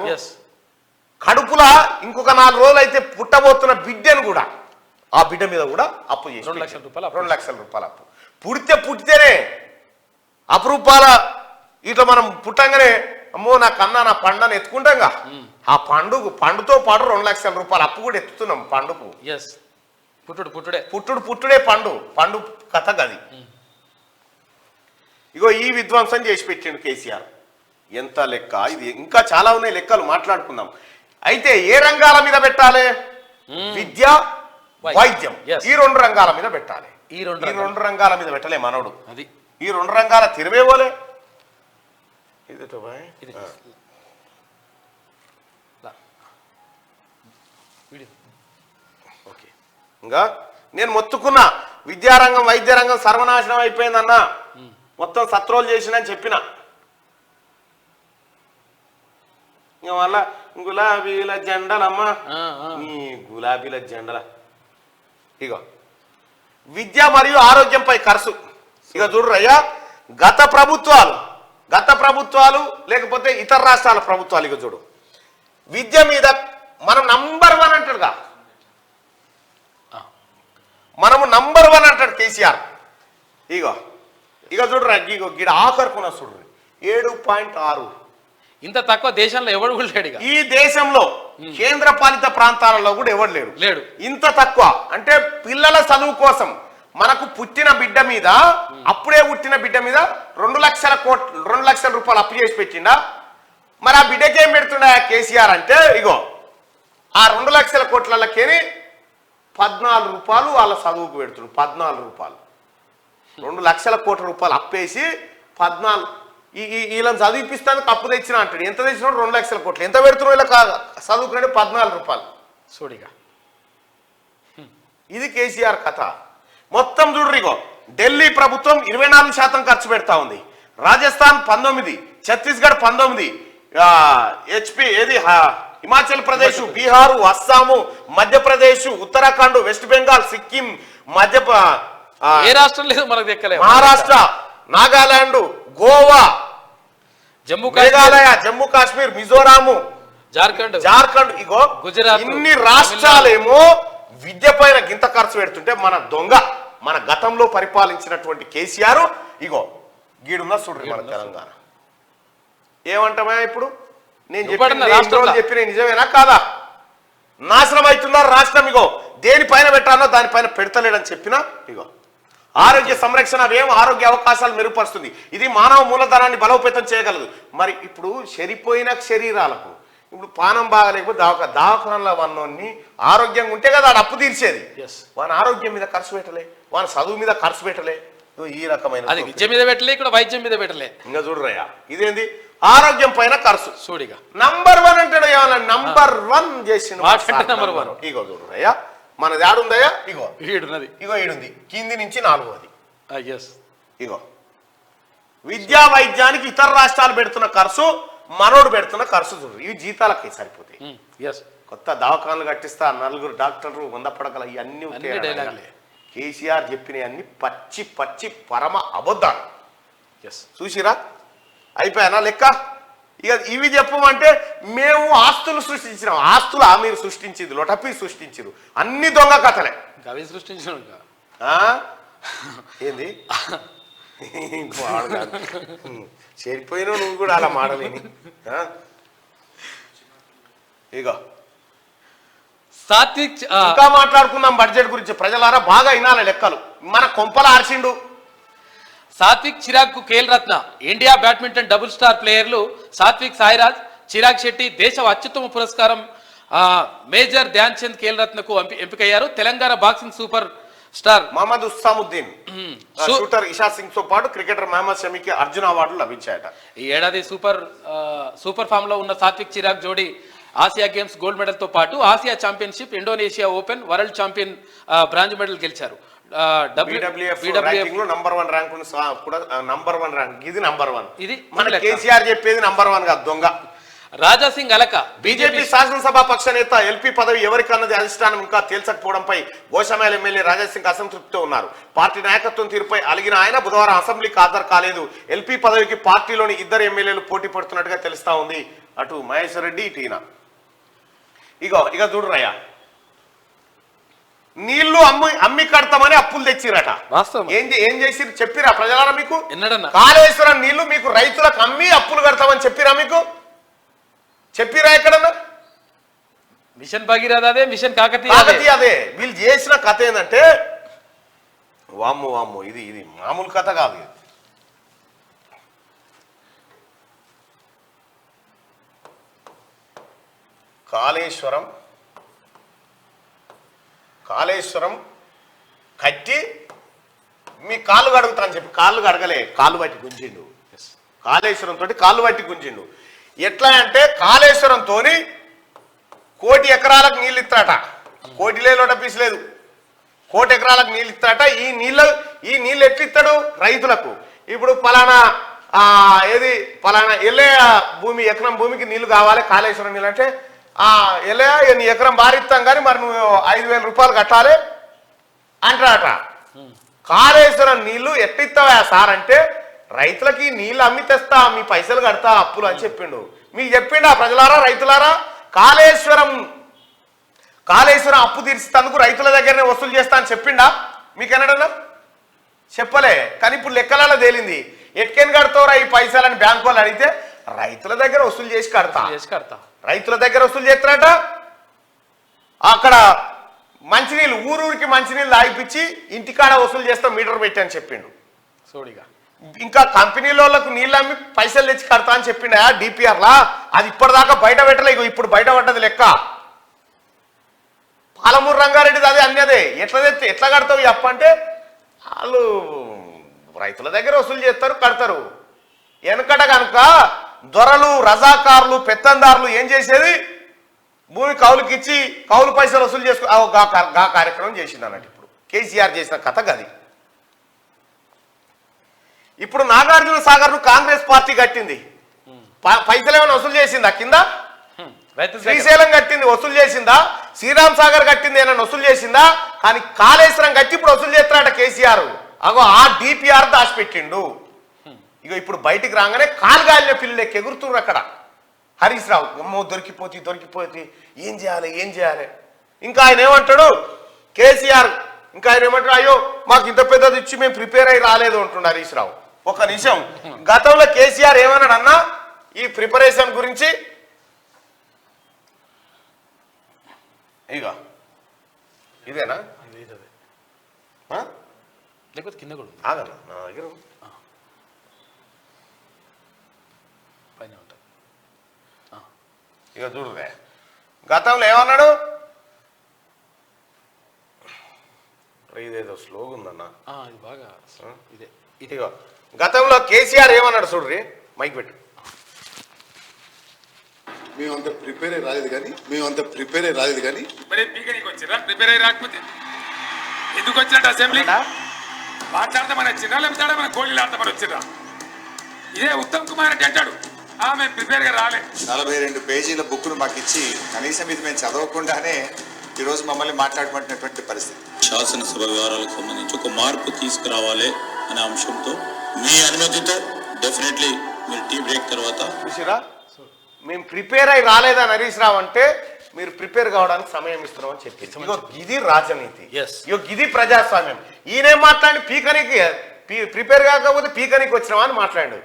కడుపులా ఇంకొక 4 రోజులు అయితే పుట్టబోతున్న బిడ్డను కూడా, ఆ బిడ్డ మీద కూడా అప్పు చేసి 2 లక్షల రూపాయలు 2 లక్షల రూపాయలు అప్పు. పుడితేనే అపురూపాల ఇట్లా మనం పుట్టంగానే అమ్మో నా కన్నా నా పండని ఎత్తుకుంటాంగా, ఆ పండుతో పాటు 2 లక్షల రూపాయలు అప్పు కూడా ఎత్తుతున్నాం పండుకు. పుట్టుడే పండు కథ గది. ఇగో ఈ విధ్వంసం చేసి పెట్టిండు కేసీఆర్. ఎంత లెక్క ఇది, ఇంకా చాలా ఉన్నాయి లెక్కలు, మాట్లాడుకుందాం. అయితే ఏ రంగాల మీద పెట్టాలి? విద్య, వైద్యం, ఈ 2 రంగాల మీద పెట్టాలి. ఈ 2 రంగాల మీద పెట్టలే మనోడు. అది ఈ 2 రంగాల తిరివేవోలే. ఓకే, ఇంకా నేను మొత్తుకున్నా, విద్యారంగం వైద్య రంగం సర్వనాశనం అయిపోయిందన్నా, మొత్తం సత్రోలు చేసినని చెప్పిన. ఇంకా మళ్ళా గులాబీల జెండలమ్మా, ఈ గులాబీల జెండల. ఇగో విద్య మరియు ఆరోగ్యంపై ఖర్చు. ఇక చూడరయ్యా, గత ప్రభుత్వాలు లేకపోతే ఇతర రాష్ట్రాల ప్రభుత్వాలు, ఇక చూడు విద్య మీద మనం నంబర్ 1 అంటాడుగా, మనము నంబర్ 1 అంటాడు కేసీఆర్. ఇక చూడరా, ఇగో గిడ ఆఖరుకున్న చూడు 7.6. ఇంత తక్కువ దేశంలో ఎవడు కూడా లేడు. ఈ దేశంలో కేంద్ర పాలిత ప్రాంతాలలో కూడా ఎవడు లేడు. ఇంత తక్కువ అంటే పిల్లల చదువు కోసం మనకు పుట్టిన బిడ్డ మీద, అప్పుడే పుట్టిన బిడ్డ మీద 2 లక్షల రూపాయలు అప్పు చేసి పెట్టిండా. మరి ఆ బిడ్డకి ఏం పెడుతుండ కేసీఆర్ అంటే, ఇగో ఆ 2 లక్షల కోట్లకేని 14 రూపాయలు వాళ్ళ చదువుకు పెడుతుండు. 14 రూపాయలు, 2 లక్షల కోట్ల రూపాయలు అప్పేసి 14 వీళ్ళని చదివిపిస్తానికి అప్పు తెచ్చిన అంటాడు. ఎంత తెచ్చినాడు? 2 లక్షల కోట్లు. ఎంత పెడుతున్నాడు ఇలా చదువుకున్నాడు? 14 రూపాయలు. చూడిగా ఇది కేసీఆర్ కథ మొత్తం. చూడ్రు, ఇగో ఢిల్లీ ప్రభుత్వం 24% ఖర్చు పెడతా ఉంది, రాజస్థాన్ 19, ఛత్తీస్గఢ్ 19, హిమాచల్ ప్రదేశ్, బీహారు, అస్సాము, మధ్యప్రదేశ్, ఉత్తరాఖండ్, వెస్ట్ బెంగాల్, సిక్కిం, ఏ రాష్ట్రం లేదు మనకు దక్కలే, మహారాష్ట్ర, నాగాలాండ్, గోవా, మేఘాలయ, జమ్మూ కాశ్మీర్, మిజోరాము, జార్ఖండ్, ఇగో గుజరాత్, ఇన్ని రాష్ట్రాలేమో విద్య పైన గింత ఖర్చు పెడుతుంటే మన గతంలో పరిపాలించినటువంటి కేసీఆర్ ఇగో గీడున్న చూడ్రి మన తెలంగాణ. ఏమంటామా ఇప్పుడు? నేను చెప్పిన నిజమేనా కాదా? నాశనం అవుతున్నారు రాష్ట్రం. ఇగో దేనిపైన పెట్టానో దానిపైన పెడతలేడని చెప్పినా, ఇగో ఆరోగ్య సంరక్షణ వ్యయం ఆరోగ్య అవకాశాలు మెరుగుపరుస్తుంది, ఇది మానవ మూలధనాన్ని బలోపేతం చేయగలదు. మరి ఇప్పుడు చెరిపోయిన శరీరాలకు ఇప్పుడు పానం బాగలేకపోతే దవాఖానలో వన్నోన్ని ఆరోగ్యంగా ఉంటే కదా అప్పు తీర్చేది. వాని ఆరోగ్యం మీద ఖర్చు పెట్టలే, వాని చదువు మీద ఖర్చు పెట్టలే. ఈ రకమైన విద్య మీద పెట్టలే, ఇక్కడ వైద్యం మీద పెట్టలే. ఇంకా చూడరయ్యా, ఇదేంది ఆరోగ్యం పైన ఖర్చు. చూడిగా నంబర్ 1 అంటాడు. ఏమన్నా నంబర్ 1 చేసిన నంబర్ 1. ఇగో చూడరయ్యా, మనది ఆడుందయ్యా, ఇగో ఈడుంది, కింది నుంచి 4వది. ఇగో విద్యా వైద్యానికి ఇతర రాష్ట్రాలు పెడుతున్న ఖర్చు, మనోడు పెడుతున్న ఖర్చు చూడు. ఇవి జీతాలకి సరిపోతాయి. కొత్త దవాఖానలు కట్టిస్తా, 4 డాక్టర్లు, 100 పడకలు, ఇవన్నీ కేసీఆర్ చెప్పినవి అన్ని పచ్చి పరమ అబద్ధాలు. చూసిరా, అయిపోయానా లెక్క? ఇక ఇవి చెప్పమంటే మేము ఆస్తులు సృష్టించినాం. ఆస్తులు మీరు సృష్టించింది, లొటపి సృష్టించారు, అన్ని దొంగ కథలే అవి సృష్టించిన. ఏంది చేరిపోయినా నువ్వు కూడా అలా మాడలేని. ఇక ఇంకా మాట్లాడుకుందాం బడ్జెట్ గురించి. ప్రజలారా బాగా వినాలి లెక్కలు. మన కొంపల ఆర్చిండు సాత్విక్, చిరాగ్ కు Khel Ratna. India badminton double star ప్లేయర్లు సాత్విక్ సాయిరాజ్, చిరాగ్ శెట్టి దేశ అత్యుత్తమ పురస్కారం మేజర్ ధ్యాన్ చంద్ ఖేల్ రత్నకు ఎంపికయ్యారు. Telangana boxing super star Mohammed Usthamuddin, shooter Ishad Singh తో పాటు క్రికెటర్ మహమ్మద్ షమీకి అర్జున అవార్డులు లభించాయట. ఈ ఏడాది సూపర్ ఫామ్ లో ఉన్న సాత్విక్ చిరాగ్ జోడీ ఆసియా గేమ్స్ గోల్డ్ మెడల్ తో పాటు Asia championship, Indonesia open, world champion bronze medal గెలిచారు. నంబర్ 1 ర్యాంక్ కూడా నంబర్ 1 ర్యాంక్. ఇది నంబర్ 1. ఇది మన కేసీఆర్ చెప్పేది నంబర్ 1 కాదు, దొంగ. రాజా సింగ్ అలక బీజేపీ శాసనసభ పక్ష నేత ఎల్పీ పదవి ఎవరికన్నది అధిష్టానం ఇంకా తేల్చకపోవడంపై గోషామేల్ ఎమ్మెల్యే రాజా సింగ్ అసంతృప్తితో ఉన్నారు. పార్టీ నాయకత్వం తీరుపై అలిగిన ఆయన బుధవారం అసెంబ్లీకి హాజరు కాలేదు. ఎల్పీ పదవికి పార్టీలోని 2 ఎమ్మెల్యేలు పోటీ పడుతున్నట్టుగా తెలుస్తా ఉంది. అటు మహేశ్వర్ రెడ్డి, ఇటు ఈయన. ఇక చూడరయ్యా, నీళ్లు అమ్మి కడతామని అప్పులు తెచ్చిరట. ఏం చేసి చెప్పిరా ప్రజలారా మీకు? కాళేశ్వరం నీళ్లు మీకు రైతులకు అమ్మి అప్పులు కడతామని చెప్పిరా మీకు? చెప్పిరా ఎక్కడన్నా? మిషన్ భగీరథ అదే, మిషన్ కాకతీయ అదే. వీళ్ళు చేసిన కథ ఏంటంటే వామ్ము ఇది మామూలు కథ కాదు. ఇది కాళేశ్వరం కట్టి మీ కాళ్ళు కడుగుతా అని చెప్పి కాళ్ళు కడగలే, కాళ్ళు పట్టి గుంజిండు. కాళేశ్వరం తోటి కాళ్ళు పట్టి గుంజిండు. ఎట్లా అంటే కాళేశ్వరంతో 1 కోటి ఎకరాలకు నీళ్ళు ఇస్తారట. కోటి లేలోట పీసు లేదు, 1 కోటి ఎకరాలకు నీళ్ళు ఇస్తారట. ఈ నీళ్ళు ఎట్లు ఇస్తాడు రైతులకు? ఇప్పుడు పలానా ఎల్లే భూమి, ఎకరం భూమికి నీళ్లు కావాలి కాళేశ్వరం నీళ్ళు అంటే, ఎల్లయ్య నీ ఎకరం బారిస్తాం కానీ మరి నువ్వు 5,000 రూపాయలు కట్టాలి అంటారట. కాళేశ్వరం నీళ్లు ఎట్టిస్తావా సార్ అంటే, రైతులకి నీళ్ళు అమ్మి తెస్తా, మీ పైసలు కడతా అప్పులు అని చెప్పిండు. మీకు చెప్పిండా ప్రజలారా, రైతులారా? కాళేశ్వరం అప్పు తీర్చేందుకు రైతుల దగ్గరనే వసూలు చేస్తా అని చెప్పిండా మీకెన్నడన్నా? చెప్పలే. కానీ ఇప్పుడు లెక్కలలో తేలింది. ఎట్కెన్ కడతావురా ఈ పైసలని బ్యాంకు వాళ్ళు అడిగితే, రైతుల దగ్గర వసూలు చేసి కడతా. రైతుల దగ్గర వసూలు చేస్తారట. అక్కడ మంచినీళ్ళు ఊరూరికి మంచినీళ్ళు తాగిపించి ఇంటికాడ వసూలు చేస్తాం మీటర్ పెట్టి అని చెప్పిండు. సోడిగా ఇంకా కంపెనీలకు నీళ్ళు అమ్మి పైసలు తెచ్చి కడతా అని చెప్పిండ డిపిఆర్లా. అది ఇప్పటిదాకా బయట పెట్టలే, ఇప్పుడు బయట పడ్డది లెక్క. పాలమూరు రంగారెడ్డిది అదే అన్నదే. ఎట్లా కడతావు అప్ప అంటే, వాళ్ళు రైతుల దగ్గర వసూలు చేస్తారు, కడతారు. వెనకట కనుక దొరలు, రజాకారులు, పెత్తందారులు ఏం చేసేది? భూమి కౌలుకి ఇచ్చి కౌలు పైసలు వసూలు చేసుకో గా కార్యక్రమం చేసింది అన్నట్టు. ఇప్పుడు కేసీఆర్ చేసిన కథ గది. ఇప్పుడు నాగార్జున సాగర్ ను కాంగ్రెస్ పార్టీ కట్టింది. పైసలు ఏమైనా వసూలు చేసిందా కింద? శ్రీశైలం కట్టింది, వసూలు చేసిందా? శ్రీరామ్ సాగర్ కట్టింది, ఏమైనా వసూలు చేసిందా? కానీ కాళేశ్వరం కట్టి ఇప్పుడు వసూలు చేస్తున్నాడ కేసీఆర్. ఆ డిపిఆర్ దాచిపెట్టిండు. ఇప్పుడు బయటికి రాగానే కాలుగాలిన పిల్లలు ఎగురుతున్నారు అక్కడ. హరీష్ రావు అమ్మో దొరికిపోతే ఏం చేయాలి. ఇంకా ఆయన ఏమంటాడు కేసీఆర్, ఇంకా ఆయన ఏమంటాడు, అయ్యో మాకు ఇంత పెద్దది ఇచ్చి మేము ప్రిపేర్ అయ్యి రాలేదు అంటున్నాడు హరీష్ రావు. ఒక నిమిషం, గతంలో కేసీఆర్ ఏమన్నాడు అన్నా ఈ ప్రిపరేషన్ గురించి? ఇదేనా? లేకపోతే కింద కూడా ఆగన్నా నా దగ్గర పైన ఉంటుంది. చూడలే గతంలో ఏమన్నాడు? ఇదేదో స్లోగా ఉందన్నా. ఇది బాగా ఇదే. ఇదిగో గతంలో కేసీఆర్ ఏమన్నాడు చూడ్రి, మైక్ పెట్టు. మేమంత ప్రిపేర్ అయ్యి రాలేదు కానీ మరి పీకనికి వచ్చిర్రా? ప్రిపేర్ అయ్యి రాకపోతే ఎందుకు వచ్చినట్టు అసెంబ్లీ మాట్లాడతామని వచ్చిర్రా, లేకపోతే మన గోళీలు ఆడతామని వచ్చిర్రా? ఇదే ఉత్తమ్ కుమార్ రెడ్డి అంటాడు మేము ప్రిపేర్ గా రాలే. 42 పేజీల బుక్ను మాకు ఇచ్చి కనీసం ఇది మేము చదవకుండానే ఈరోజు మమ్మల్ని మాట్లాడమంటున్నటువంటి పరిస్థితి. శాసనసభ వ్యవహారాలకు సంబంధించి ఒక మార్పు తీసుకురావాలి అనే అంశంతో మీ అనుమతితో డెఫినెట్లీ మీరు టీ బ్రేక్ తర్వాత చూసిరా, మేము ప్రిపేర్ అయ్యి రాలేదని హరీష్ రావు అంటే మీరు ప్రిపేర్ కావడానికి సమయం ఇస్తున్నామని చెప్పి. ఇది రాజనీతి, ఇది ప్రజాస్వామ్యం. ఈయనేం మాట్లాడి పీకనికి ప్రిపేర్ కాకపోతే పీకనికి వచ్చినావా అని మాట్లాడు.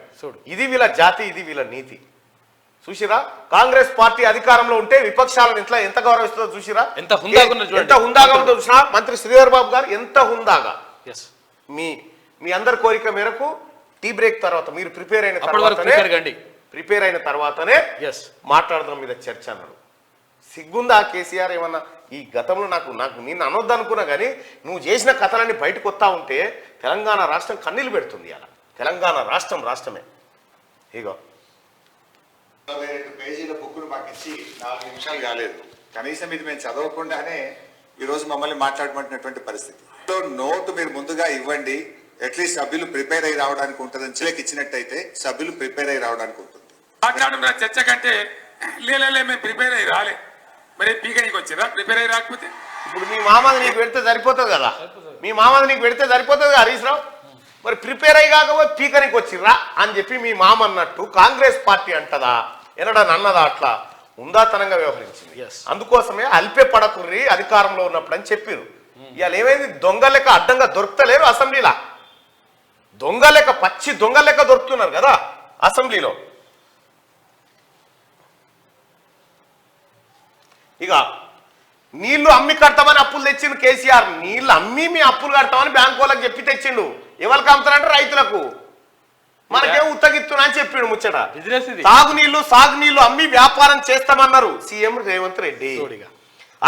ఇది వీళ్ళ జాతి, ఇది వీళ్ళ నీతి. చూసిరా, కాంగ్రెస్ పార్టీ అధికారంలో ఉంటే విపక్షాలను ఎంత గౌరవిస్తుందో చూసిరా, ఎంత హుందాగా ఉందో చూసినా. మంత్రి శ్రీధర్ బాబు గారు ఎంత హుందాగా. మీ అందరి కోరిక మేరకు టీ బ్రేక్ తర్వాత మీరు ప్రిపేర్ అయిన తర్వాతనే మాట్లాడడం మీద చర్చ అన్నాడు. సిగ్గుందా కేసీఆర్ ఏమన్నా? ఈ గతంలో నాకు నిన్ను అనొద్దు అనుకున్నా కానీ నువ్వు చేసిన కథలన్నీ బయటకు వస్తా ఉంటే తెలంగాణ రాష్ట్రం కన్నీళ్ళు పెడుతుంది. అలా తెలంగాణ రాష్ట్రమే. ఇగో 22 పేజీల బుక్ను మాకు ఇచ్చి 4 నిమిషాలు కాలేదు. కనీసం ఇది మేము చదవకుండానే ఈరోజు మమ్మల్ని మాట్లాడమంటున్నటువంటి పరిస్థితి. నోటు మీరు ముందుగా ఇవ్వండి, అట్లీస్ట్ సభ్యులు ప్రిపేర్ అయ్యి రావడానికి ఉంటుందని చిలకి ఇచ్చినట్టయితే సభ్యులు ప్రిపేర్ అయ్యి రావడానికి ఉంటుంది. మాట్లాడడం చర్చ కంటే లేలే మేము ప్రిపేర్ అయ్యి రాలే, మరి పీకనికి వచ్చిరా ప్రిపేర్ అయ్యి రాకపోతే? ఇప్పుడు మీ మామది నీకు పెడితే సరిపోతుంది కదా, మీ మామది నీకు పెడితే సరిపోతుంది కదా హరీష్ రావు. మరి ప్రిపేర్ అయ్యి కాకపోతే పీకనికి వచ్చిర్రా అని చెప్పి మీ మామ అన్నట్టు కాంగ్రెస్ పార్టీ అంటదా, ఎనడని అన్నదా? అట్లా ఉందాతనంగా వ్యవహరించింది. అందుకోసమే అల్పే పడకుర్రి అధికారంలో ఉన్నప్పుడు అని చెప్పారు. ఇవాళ ఏమైంది? దొంగ లెక్క అడ్డంగా దొరకలేరు అసెంబ్లీలో. దొంగ లెక్క, పచ్చి దొంగ లెక్క దొరుకుతున్నారు కదా అసెంబ్లీలో. ఇక నీళ్లు అమ్మి కడతామని అప్పులు తెచ్చిండు కేసీఆర్. నీళ్లు అమ్మి మీ అప్పులు కడతామని బ్యాంకు వాళ్ళకి చెప్పి తెచ్చిండు. ఎవరికి అమ్ముతారంటే రైతులకు. మనకేం ఉత్తగిస్తున్నా అని చెప్పిండు ముచ్చట. సాగునీళ్లు అమ్మి వ్యాపారం చేస్తామన్నారు సీఎం రేవంత్ రెడ్డి.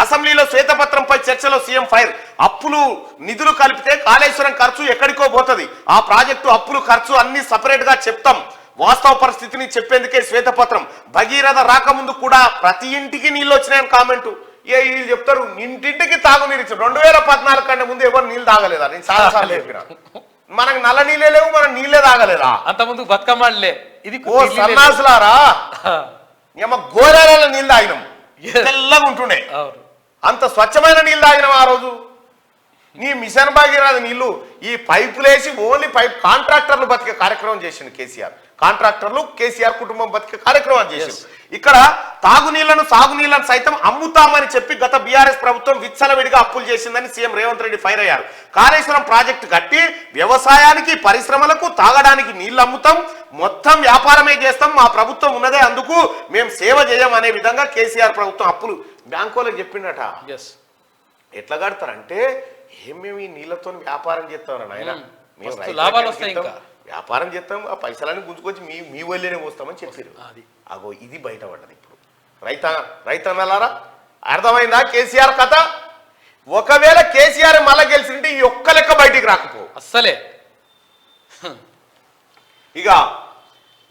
అసెంబ్లీలో శ్వేతపత్రంపై చర్చలో సీఎం ఫైర్. అప్పులు నిధులు కలిపితే కాళేశ్వరం ఖర్చు ఎక్కడికో పోతుంది. ఆ ప్రాజెక్టు అప్పులు ఖర్చు అన్ని సపరేట్ గా చెప్తాం. వాస్తవ పరిస్థితిని చెప్పేందుకే శ్వేతపత్రం. భగీరథ రాకముందు కూడా ప్రతి ఇంటికి నీళ్ళు వచ్చినాయని కామెంటు. వీళ్ళు చెప్తారు ఇంటింటికి తాగునీరు ఇచ్చారు. 2014 కంటే ముందు ఎవరు నీళ్ళు తాగలేదా? నేను చాలాసార్లు చెప్పిన. మనకు నల్ల నీళ్ళే లేవు, మనం నీళ్ళే తాగలేదా? అంత ముందు బతుకమ్మలే. ఇది ఓ సన్నాసులారా, గోదావరిలో నీళ్ళు తాగినాం, తెల్లగా ఉంటుండే. అంత స్వచ్ఛమైన నీళ్ళు తాగినాం ఆ రోజు. నీ మిషన్ భాగీరథ నీళ్లు ఈ పైపులేసి ఓన్లీ కాంట్రాక్టర్లు బతికే కార్యక్రమం చేసిండు కేసీఆర్. కాంట్రాక్టర్లు కేసీఆర్ కుటుంబం బతికే కార్యక్రమం చేసిండు. ఇక్కడ తాగునీళ్లను సాగునీళ్లను సైతం అమ్ముతామని చెప్పి గత బీఆర్ఎస్ ప్రభుత్వం విచ్చలవిడిగా అప్పులు చేసిందని సీఎం రేవంత్ రెడ్డి ఫైర్ అయ్యారు. కాళేశ్వరం ప్రాజెక్టు కట్టి వ్యవసాయానికి పరిశ్రమలకు తాగడానికి నీళ్లు అమ్ముతాం, మొత్తం వ్యాపారమే చేస్తాం, మా ప్రభుత్వం ఉన్నదే అందుకు మేము సేవ చేయం అనే విధంగా కేసీఆర్ ప్రభుత్వం అప్పులు బ్యాంకులకు చెప్పిండట. ఎట్లా కడతారంటే మేము ఈ నీళ్లతో వ్యాపారం చేస్తాం నాయన, మేము లాభాలు వస్తాయి, వ్యాపారం చేస్తాం, ఆ పైసలన్నీ గుంజుకొచ్చి మీ వల్లేనే పోస్తామని చెప్పారు. అగో ఇది బయటపడ్డది. ఇప్పుడు రైతన్నలారా అర్థమైందా కేసీఆర్ కథ? ఒకవేళ కేసీఆర్ మళ్ళా గెలిచింటే ఈ ఒక్క లెక్క బయటికి రాకపో అస్సలే. ఇక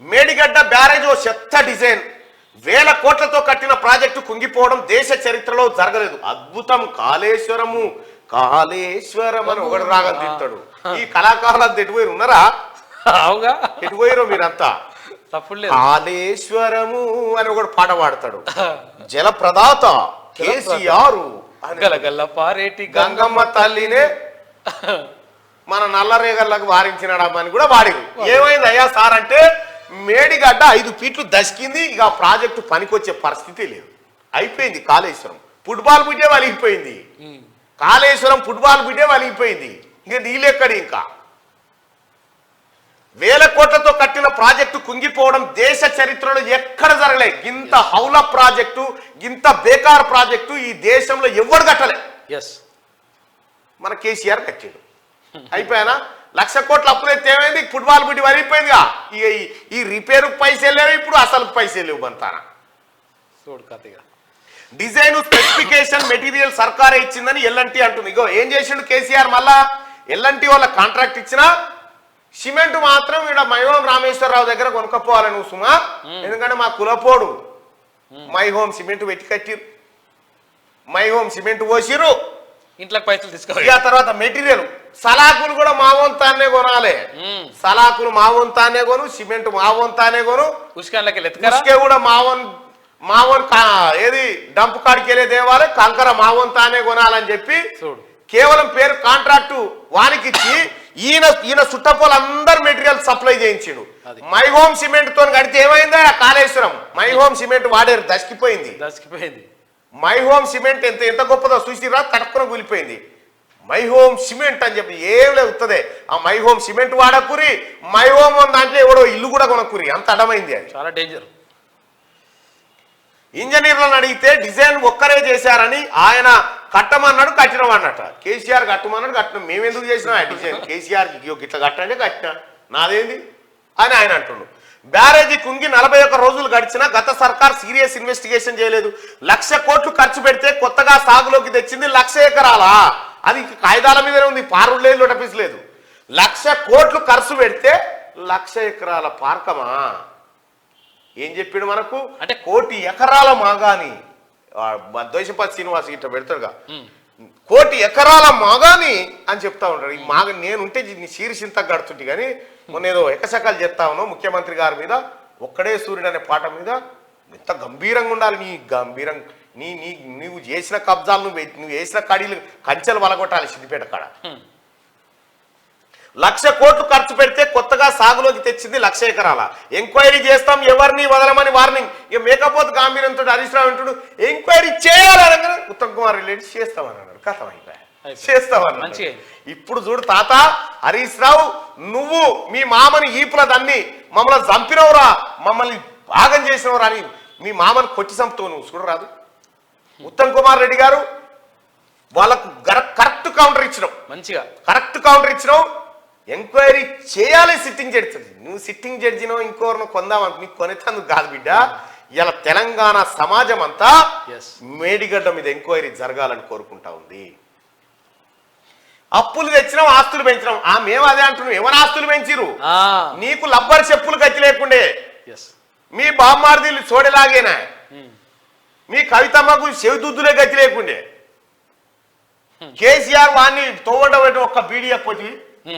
మేడిగడ్డ బ్యారేజ్ ఓ చెత్త డిజైన్, 1000 కోట్లతో కట్టిన ప్రాజెక్టు కుంగిపోవడం దేశ చరిత్రలో జరగలేదు. అద్భుతం కాళేశ్వరం అని ఒకటి రాగం తింటాడు. ఈ కళాకారులు అంతా ఎటుపోయి ఉన్నారా? అవుగా ఎటుపోయారో మీరంతా. తప్పులేదు. కాళేశ్వరము అని ఒకటి పాట పాడతాడు. జలప్రదాత కేసీఆర్ పారేటి గంగమ్మ తల్లినే మన నల్లరేగల్లకు వారించినాడమ్మని కూడా వాడిరు. ఏమైంది అయ్యా సార్ అంటే మేడిగడ్డ 5 ఫీట్లు దశకింది. ఇక ఆ ప్రాజెక్టు పనికొచ్చే పరిస్థితి లేదు, అయిపోయింది. కాళేశ్వరం ఫుట్బాల్ బిడ్డే వలిగిపోయింది. కాళేశ్వరం ఫుట్బాల్ బిడ్డే వలిగిపోయింది. ఇక నీళ్ళెక్కడి? ఇంకా 1000 కోట్లతో కట్టిన ప్రాజెక్టు కుంగిపోవడం దేశ చరిత్రలో ఎక్కడ జరగలే. ఇంత హౌల ప్రాజెక్టు, ఇంత బేకార్ ప్రాజెక్టు ఈ దేశంలో ఎవరు కట్టలే. మన కేసీఆర్ కట్టాడు. అయిపోయానా? 1,00,000 కోట్ల అప్పులు అయితే ఏమైంది? ఫుట్బాల్ బిడ్డి వరిగిపోయిందిగా. ఈ రిపేరు పైసలు లేవు, ఇప్పుడు అసలు పైసలు లేవు. బంతానా డిజైన్ స్పెసిఫికేషన్ మెటీరియల్ సర్కారే ఇచ్చిందని ఎల్ఎన్టీ అంటుంది. ఇగో ఏం చేసిండు కేసీఆర్, మళ్ళా ఎల్ఎన్టీ వాళ్ళ కాంట్రాక్ట్ ఇచ్చినా సిమెంట్ మాత్రం ఇక్కడ మైహోం రామేశ్వరరావు దగ్గర కొనుక్కపోవాలి నువ్వు సుమా, ఎందుకంటే మా కులపోడు. మైహోం సిమెంట్ పెట్టి కట్టిరు, మైహోం సిమెంట్ పోసిరు, ఇంట్లోకి పైసలు తీసుకోవాలి. ఇక తర్వాత మెటీరియల్ సలాకులు కూడా మా వంతానే కొనాలి. సలాకులు మా వంతానే కొను, సిమెంట్ మా వంతానే కొను, ఉసుకే కూడా మావన్ ఏది డంప్ కాడికి వెళ్ళే దేవాలి, కంకర మా వంతానే కొనాలని చెప్పి కేవలం పేరు కాంట్రాక్టు వానికి ఇచ్చి ఈయన చుట్టపోలందరూ మెటీరియల్ సప్లై చేయించిండు. మై హోమ్ సిమెంట్ తో కడితే ఏమైందా? కాళేశ్వరం మై హోమ్ సిమెంట్ వాడేరు, దశకిపోయింది. మై హోమ్ సిమెంట్ ఎంత గొప్పదో చూసిరా, తక్కువ కూలిపోయింది. మై హోమ్ సిమెంట్ అని చెప్పి ఏం లేవుతుంది. ఆ మై హోమ్ సిమెంట్ వాడకురి, మై హోమ్ దాంట్లో ఎవడో ఇల్లు కూడా కొనకురి, అంత అడమైంది. అది చాలా డేంజర్. ఇంజనీర్లను అడిగితే డిజైన్ ఒక్కరే చేశారని ఆయన కట్టమన్నాడు, కట్టినమన్నట. కేసీఆర్ కట్టమన్నాడు, కట్టిన మేమెందుకు చేసినాం ఆ డిజైన్? కేసీఆర్ ఇట్లా కట్టంటే కట్టినా, నాదేంది అని ఆయన అంటుండు. బ్యారేజీ కుంగి 41 రోజులు గడిచినా గత సర్కార్ సీరియస్ ఇన్వెస్టిగేషన్ చేయలేదు. 1,00,000 కోట్లు ఖర్చు పెడితే కొత్తగా సాగులోకి తెచ్చింది 1,00,000 ఎకరాలా? అది కాగితాల మీదనే ఉంది, పారుడు లేదు, లోటపీస్ లేదు. 1,00,000 కోట్లు ఖర్చు పెడితే 1,00,000 ఎకరాల పార్కమా? ఏం చెప్పాడు మనకు అంటే 1,00,000 ఎకరాల మాగాని ద్వైశంపతి శ్రీనివాస్ ఇట్లా పెడతాడుగా 1,00,000 ఎకరాల మాగాని అని చెప్తా ఉంటాడు. ఈ మాగ నేనుంటే శీర్షింత గడుతుంటే కానీ మొన్న ఏదో ఎకశకాలు చెప్తా ఉన్నావు ముఖ్యమంత్రి గారి మీద, ఒక్కడే సూర్యుడు అనే పాట మీద ఎంత గంభీరంగా ఉండాలి. నీ గంభీరం నీవు చేసిన కబ్జాలు నువ్వు వేసిన కడీలు కంచెలు వలగొట్టాలి. సిద్దిపేట కాడ 1,00,000 కోట్లు ఖర్చు పెడితే కొత్తగా సాగులోకి తెచ్చింది 1,00,000 ఎకరాల. ఎంక్వైరీ చేస్తాం, ఎవరిని వదలమని వార్నింగ్. ఇక మేకపోతే గాంభీర్యంతో హరీష్ రావు అంటాడు ఎంక్వైరీ చేయాలనగా ఉత్తమ్ కుమార్ రెడ్డి చేస్తామని అన్నాడు. కథం అయిపోయా చేస్తామని. ఇప్పుడు చూడు తాత హరీష్ రావు, నువ్వు మీ మామని ఈపుల దాన్ని మమ్మల్ని చంపినవురా, మమ్మల్ని భాగం చేసినవురా అని మీ మామని కొట్టి చంపుతావు నువ్వు చూడరాదు. ఉత్తమ్ కుమార్ రెడ్డి గారు వాళ్ళకు కరెక్ట్ కౌంటర్ ఇచ్చినావు, మంచిగా కరెక్ట్ కౌంటర్ ఇచ్చినావు. ఎంక్వైరీ చేయాలి సిట్టింగ్ జడ్జి. నువ్వు సిట్టింగ్ జడ్జినో ఇంకోరినో కొందామని నీకు కొనేందుకు కాదు బిడ్డ. ఇలా తెలంగాణ సమాజం అంతా మేడిగడ్డ మీద ఎంక్వైరీ జరగాలని కోరుకుంటా ఉంది. అప్పులు తెచ్చినాం, ఆస్తులు పెంచినాం. మేము అదే అంటున్నాం. ఎవరు ఆస్తులు పెంచిరు? నీకు లబ్బర్ చెప్పులు గతి లేకుండే, మీ బామ్మార్దీలు చోడేలాగేనా, మీ కవితమ్మకు చెవిదుద్దులే గతి లేకుండే, కేసీఆర్ వాడిని తోవడం ఒక్క బీడీఎఫ్ వచ్చి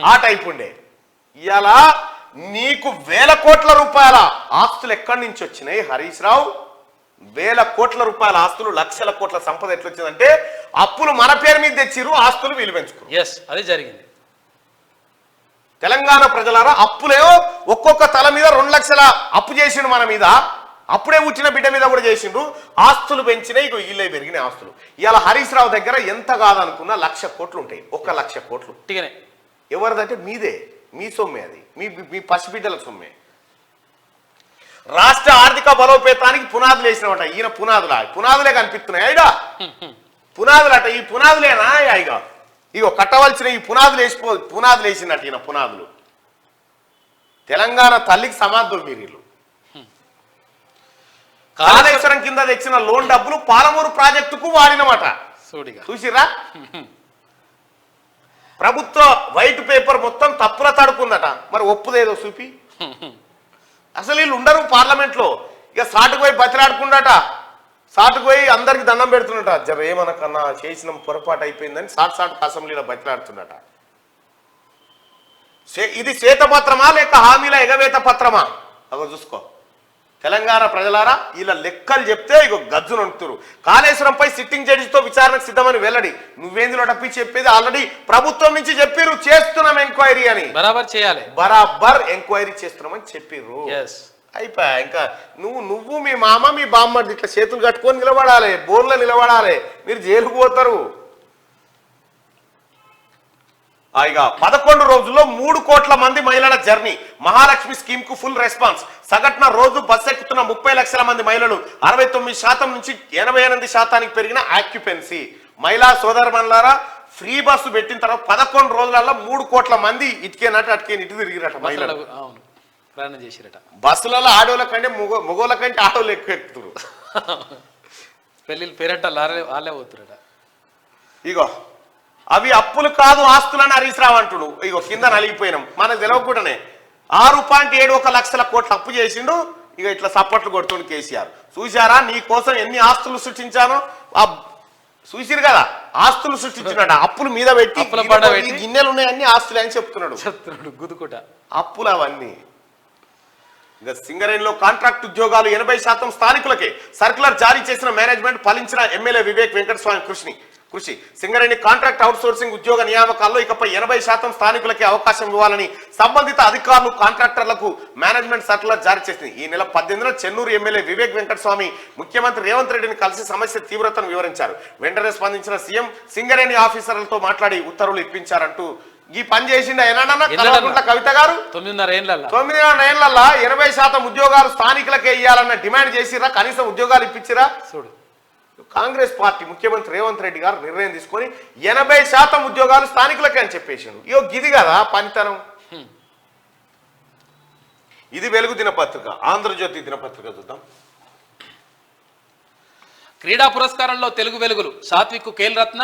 ఆ టైప్ ఉండే. ఇలా నీకు 1,000 కోట్ల రూపాయల ఆస్తులు ఎక్కడి నుంచి వచ్చినాయి హరీష్ రావు? 1,000 కోట్ల రూపాయల ఆస్తులు, 1,00,000 కోట్ల సంపద ఎట్లొచ్చిందంటే అప్పులు మన పేరు మీద తెచ్చిరు, ఆస్తులు వీలు పెంచుకున్నారు. అది జరిగింది. తెలంగాణ ప్రజలారా, అప్పులేమో ఒక్కొక్క తల మీద 2 లక్షల అప్పు చేసిండు మన మీద, అప్పుడే పుట్టిన బిడ్డ మీద కూడా చేసిండ్రు. ఆస్తులు పెంచినాయి, ఇగో ఇల్లే పెరిగినాయి ఆస్తులు. ఇవాళ హరీష్ రావు దగ్గర ఎంత కాదనుకున్నా 1,00,000 కోట్లు ఉంటాయి. 1,00,000 కోట్లు ఎవరిదంటే మీదే, మీ సొమ్మే, అది మీ పసిబిడ్డల సొమ్మే. రాష్ట్ర ఆర్థిక బలోపేతానికి పునాదులు వేసినమాట. ఈయన పునాదులే కనిపిస్తున్నాయి. అయిడా పునాదులు అట, ఈ పునాదులేనా? ఇక ఇగో కట్టవలసిన ఈ పునాదులు వేసినట్టు ఈయన పునాదులు. తెలంగాణ తల్లికి సమాధులు మీరు వీళ్ళు. కాళేశ్వరం కింద తెచ్చిన లోన్ డబ్బులు పాలమూరు ప్రాజెక్టుకు వాడినమాట. చూసిరా? ప్రభుత్వ వైట్ పేపర్ మొత్తం తప్పుల తడుకుందట. మరి ఒప్పుదేదో చూపి. అసలు వీళ్ళు ఉండరు పార్లమెంట్ లో. ఇక సాటుకు పోయి బతిలాడుకుండాట, సాటుకు పోయి అందరికి దండం పెడుతున్నట. జర ఏమనకన్నా చేసిన పొరపాటు అయిపోయిందని సాటుకు అసెంబ్లీలో బతిలాడుతున్నట. ఇది శ్వేతపత్రమా లేక హామీల ఎగవేత పత్రమా? అగో చూసుకో. తెలంగాణ ప్రజలారా, ఇలా లెక్కలు చెప్తే ఇగో గజ్జు నొంటురు. కాళేశ్వరంపై సిట్టింగ్ జడ్జితో విచారణకు సిద్ధమని వెల్లడి. నువ్వేందులో డప్పి చెప్పేది ఆల్రెడీ ప్రభుత్వం నుంచి చెప్పిర్రు, చేస్తున్నాం ఎంక్వైరీ అని. బరాబర్ ఎంక్వైరీ చేస్తున్నామని చెప్పిర్రు. అయిపోయా. ఇంకా నువ్వు మీ మామ మీ బామ్మ ఇట్లా చేతులు కట్టుకొని నిలబడాలి, బోర్లో నిలబడాలి. మీరు జైలుకు పోతారు. ఇక 11 రోజుల్లో 3 కోట్ల మంది మహిళల జర్నీ. మహాలక్ష్మి స్కీమ్ కు ఫుల్ రెస్పాన్స్. సగటున రోజు బస్ ఎక్కుతున్న 30 లక్షల మంది మహిళలు. 69% నుంచి 88% పెరిగిన ఆక్యుపెన్సీ. మహిళా సోదరుమణులారా, ఫ్రీ బస్సు పెట్టిన తర్వాత 11 రోజులలో 3 కోట్ల మంది ఇటుకేనట అటుకేని ఇటు తిరిగిరట మహిళలు. బస్సులలో ఆడోళ్ళ కంటే మగోళ్ళ కంటే ఆడోళ్ళు ఎక్కువ ఎక్కుతురు. పెళ్ళిళ్ళు పేరట వాళ్ళే పోతురట. ఇగో అవి అప్పులు కాదు ఆస్తులని హరీష్ రావు అంటుడు. ఇగో కింద నలిగిపోయినాం. మనకు తెలవకుండానే 6.71 లక్షల కోట్లు అప్పు చేసిండు. ఇక ఇట్లా సప్పట్లు కొడుతుండు కేసీఆర్. చూశారా నీ కోసం ఎన్ని ఆస్తులు సృష్టించానో? చూసిరు కదా, ఆస్తులు సృష్టించినాడు. అప్పులు మీద పెట్టి గిన్నెలు ఉన్నాయన్ని ఆస్తులు అని చెప్తున్నాడు గుదుకుట. అప్పులు అవన్నీ. ఇక సింగరేణిలో కాంట్రాక్ట్ ఉద్యోగాలు 80% స్థానికులకే. సర్కులర్ జారీ చేసిన మేనేజ్మెంట్, ఫలించిన ఎమ్మెల్యే వివేక్ వెంకటస్వామి కృషి. సింగరేణి కాంట్రాక్ట్ అవుట్ సోర్సింగ్ ఉద్యోగ నియామకాల్లో ఇకపై 80% స్థానికులకే అవకాశం ఇవ్వాలని సంబంధిత అధికారులు, కాంట్రాక్టర్లకు మేనేజ్మెంట్ సర్కులర్ జారీ చేసింది. ఈ నెల 18న చెన్నూరు ఎమ్మెల్యే వివేక్ వెంకటస్వామి ముఖ్యమంత్రి రేవంత్ రెడ్డిని కలిసి సమస్య తీవ్రతను వివరించారు. వెంటనే స్పందించిన సీఎం సింగరేణి ఆఫీసర్లతో మాట్లాడి ఉత్తర్వులు ఇప్పించారంటూ ఈ పని చేసిండ కవిత గారు 9.5 ఏళ్లలో 80% ఉద్యోగాలు స్థానికులకే ఇవ్వాలన్న డిమాండ్ చేసిరా. కనీసం ఉద్యోగాలు ఇప్పించిరా? చూడు, కాంగ్రెస్ పార్టీ ముఖ్యమంత్రి రేవంత్ రెడ్డి గారు నిర్ణయం తీసుకొని 80% ఉద్యోగాలు స్థానికులకే అని చెప్పేసిండు. ఇగో గిది కదా పనితనం. ఇది వెలుగు దినపత్రిక. ఆంధ్రజ్యోతి దినపత్రిక చూద్దాం. క్రీడా పురస్కారంలో తెలుగు వెలుగులు. సాత్విక్ ఖేల్ రత్న,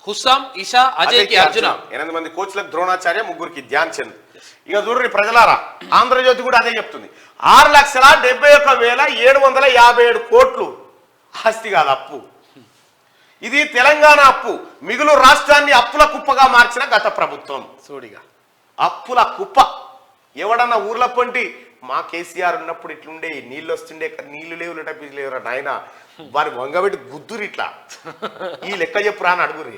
హుస్సాం, ఇషా, అజయ్కి అర్జున. 8 మంది కోచ్లకు ద్రోణాచార్య, 3 ధ్యాన్ చంద్. ఇక చూడండి ప్రజలారా, ఆంధ్రజ్యోతి కూడా అదే చెప్తుంది. 6,71,757 కోట్లు ఆస్తి కాదు, అప్పు. ఇది తెలంగాణ అప్పు. మిగులు రాష్ట్రాన్ని అప్పుల కుప్పగా మార్చిన గత ప్రభుత్వం. సోడిగా అప్పుల కుప్ప. ఎవడన్నా ఊర్ల పొంటి మా కేసీఆర్ ఉన్నప్పుడు ఇట్లుండే, నీళ్ళు వస్తుండే, నీళ్లు లేవు లేవురా నాయన, వారి వంగబెట్టి గుద్దురు ఇట్లా ఈ లెక్క చెప్పురా అని అడుగురి.